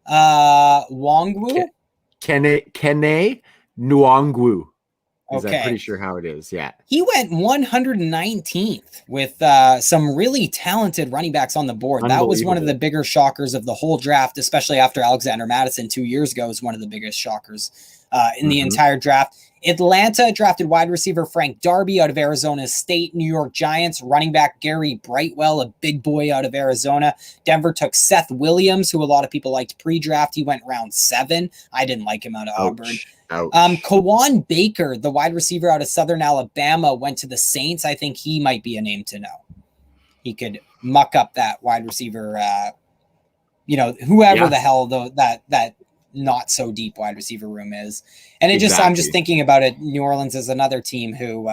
[SPEAKER 2] Nwangwu.
[SPEAKER 1] Kene Nwangwu.
[SPEAKER 2] Okay.
[SPEAKER 1] I'm pretty sure how it is. Yeah.
[SPEAKER 2] He went 119th with some really talented running backs on the board. That was one of the bigger shockers of the whole draft, especially after Alexander Madison 2 years ago was one of the biggest shockers in the entire draft. Atlanta drafted wide receiver Frank Darby out of Arizona State. New York Giants running back Gary Brightwell, a big boy out of Arizona. Denver took Seth Williams, who a lot of people liked pre-draft. He went round 7. I didn't like him out of Auburn. Kawan Baker, the wide receiver out of Southern Alabama, went to the Saints. I think he might be a name to know. He could muck up that wide receiver, whoever the hell that not so deep wide receiver room is. And I'm just thinking about it. New Orleans is another team who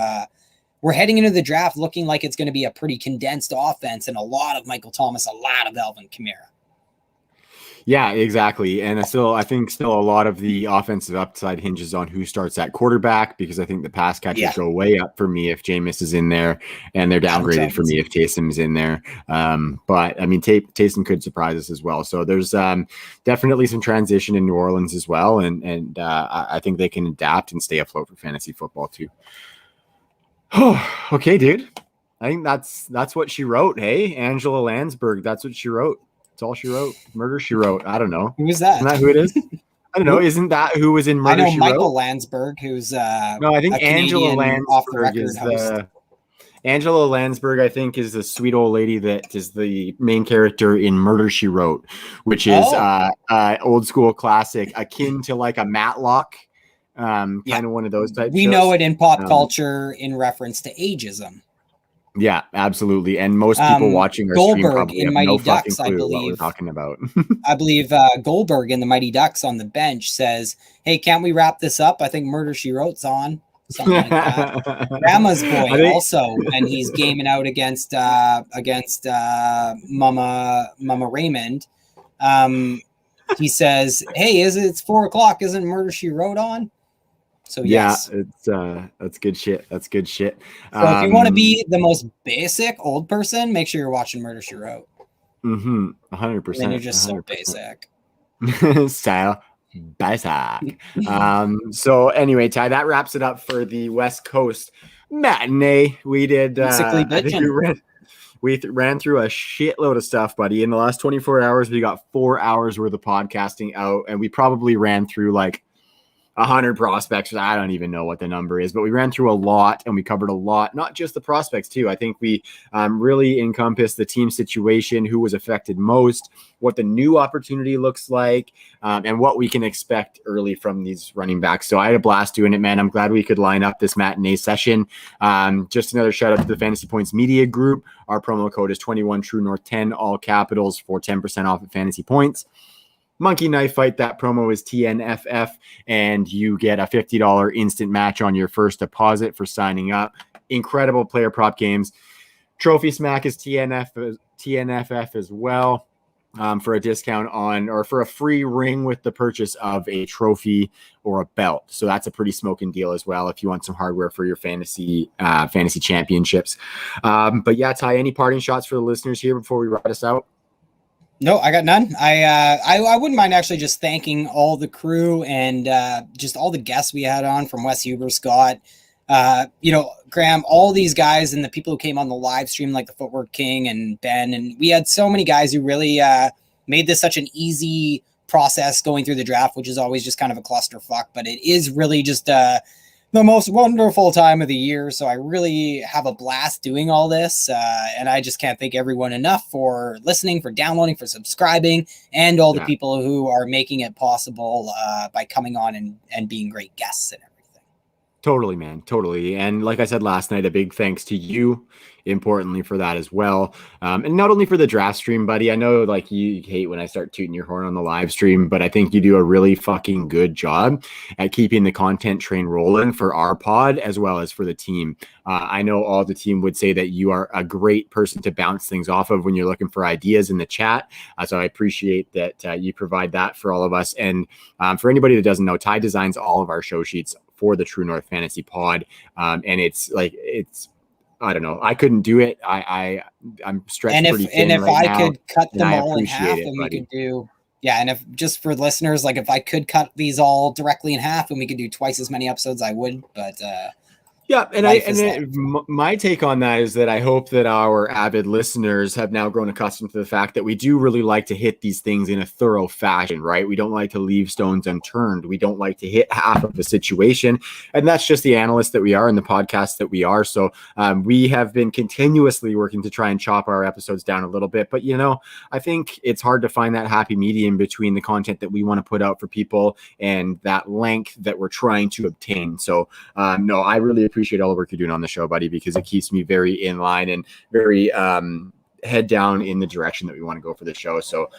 [SPEAKER 2] we're heading into the draft looking like it's going to be a pretty condensed offense and a lot of Michael Thomas, a lot of Alvin Kamara.
[SPEAKER 1] Yeah, exactly. And I think a lot of the offensive upside hinges on who starts at quarterback, because I think the pass catchers go way up for me if Jameis is in there, and they're downgraded for me if Taysom is in there. But I mean, Taysom could surprise us as well. So there's definitely some transition in New Orleans as well. And I think they can adapt and stay afloat for fantasy football too. Okay, dude. I think that's what she wrote. Hey, Angela Landsberg. That's what she wrote. That's all she wrote. Murder, She Wrote. I don't know.
[SPEAKER 2] Who is that?
[SPEAKER 1] Isn't that who it is? I don't know. Isn't that who was in Murder,
[SPEAKER 2] I know
[SPEAKER 1] She
[SPEAKER 2] Michael
[SPEAKER 1] Wrote?
[SPEAKER 2] Landsberg, who's
[SPEAKER 1] no, I think Angela Landsberg is Angela Landsberg, I think, is the sweet old lady that is the main character in Murder, She Wrote, which is old school classic, akin to like a Matlock, kind of one of those types.
[SPEAKER 2] We know it in pop culture in reference to ageism.
[SPEAKER 1] Yeah, absolutely. And most people watching our
[SPEAKER 2] Goldberg
[SPEAKER 1] stream probably
[SPEAKER 2] in
[SPEAKER 1] have
[SPEAKER 2] Mighty
[SPEAKER 1] no
[SPEAKER 2] Ducks,
[SPEAKER 1] fucking clue
[SPEAKER 2] I believe,
[SPEAKER 1] what we're talking about.
[SPEAKER 2] I believe Goldberg in the Mighty Ducks on the bench says, "Hey, can't we wrap this up? I think Murder, She Wrote's on." Something like that. Grandma's Boy also, when he's gaming out against Mama Raymond, he says, "Hey, it's 4:00? Isn't Murder, She Wrote on?" So yes,
[SPEAKER 1] that's good shit. That's good shit.
[SPEAKER 2] So if you want to be the most basic old person, make sure you're watching Murder, She Wrote.
[SPEAKER 1] 100%.
[SPEAKER 2] Then you're just so basic.
[SPEAKER 1] Style basic. So anyway, Ty, that wraps it up for the West Coast Matinee. We did. I think we ran through a shitload of stuff, buddy. In the last 24 hours, we got 4 hours worth of podcasting out, and we probably ran through like 100 prospects. I don't even know what the number is, but we ran through a lot and we covered a lot, not just the prospects too. I think we really encompassed the team situation, who was affected most, what the new opportunity looks like, and what we can expect early from these running backs. So I had a blast doing it, man. I'm glad we could line up this matinee session. Just another shout out to the Fantasy Points Media Group. Our promo code is 21 True North 10, all capitals, for 10% off at Fantasy Points. Monkey Knife Fight, that promo is TNFF, and you get a $50 instant match on your first deposit for signing up. Incredible player prop games. Trophy Smack is TNFF as well. for a discount on, or for a free ring with the purchase of a trophy or a belt. So that's a pretty smoking deal as well if you want some hardware for your fantasy championships. But yeah, Ty, any parting shots for the listeners here before we write us out?
[SPEAKER 2] No, I got none. I wouldn't mind actually just thanking all the crew and just all the guests we had on, from Wes Huber, Scott, Graham, all these guys, and the people who came on the live stream, like the Footwork King and Ben. And we had so many guys who really made this such an easy process going through the draft, which is always just kind of a clusterfuck, but it is really just the most wonderful time of the year. So I really have a blast doing all this. And I just can't thank everyone enough for listening, for downloading, for subscribing, and all the people who are making it possible by coming on and being great guests and everything.
[SPEAKER 1] Totally, man. Totally. And like I said last night, a big thanks to you, importantly, for that as well. And not only for the draft stream, buddy. I know like you hate when I start tooting your horn on the live stream, but I think you do a really fucking good job at keeping the content train rolling for our pod as well as for the team. I know all the team would say that you are a great person to bounce things off of when you're looking for ideas in the chat. So I appreciate that you provide that for all of us. And for anybody that doesn't know, Ty designs all of our show sheets for the True North Fantasy Pod. And it's I don't know. I couldn't do it. I'm stretched pretty thin right now.
[SPEAKER 2] And if I could cut them all in half, and we could do, and if just for listeners, like if I could cut these all directly in half and we could do twice as many episodes, I would. But
[SPEAKER 1] yeah, my take on that is that I hope that our avid listeners have now grown accustomed to the fact that we do really like to hit these things in a thorough fashion, right? We don't like to leave stones unturned. We don't like to hit half of the situation. And that's just the analyst that we are and the podcast that we are. So we have been continuously working to try and chop our episodes down a little bit. But, I think it's hard to find that happy medium between the content that we want to put out for people and that length that we're trying to obtain. So, no, I really appreciate all the work you're doing on the show, buddy, because it keeps me very in line and very head down in the direction that we want to go for the show. So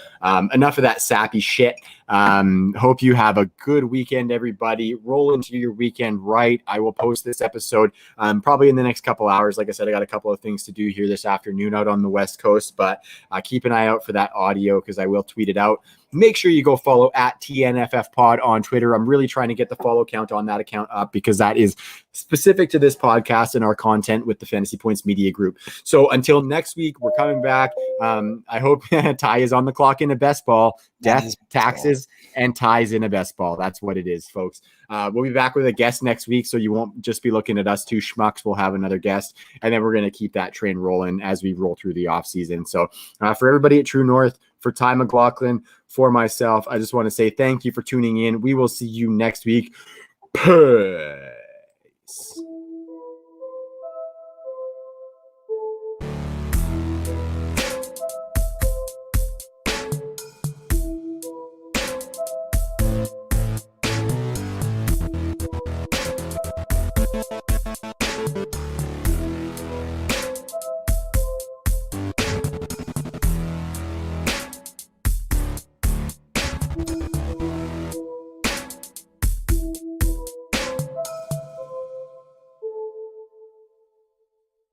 [SPEAKER 1] enough of that sappy shit. Hope you have a good weekend, everybody. Roll into your weekend right. I will post this episode probably in the next couple hours. Like I said, I got a couple of things to do here this afternoon out on the West Coast, but keep an eye out for that audio because I will tweet it out. Make sure you go follow at TNFF Pod on Twitter. I'm really trying to get the follow count on that account up because that is specific to this podcast and our content with the Fantasy Points Media Group. So until next week, we're coming back. I hope Ty is on the clock in a best ball. Death, taxes, and ties in a best ball. That's what it is, folks. We'll be back with a guest next week, so you won't just be looking at us two schmucks. We'll have another guest, and then we're going to keep that train rolling as we roll through the offseason. So for everybody at True North, for Ty McLaughlin, for myself, I just want to say thank you for tuning in. We will see you next week. Peace.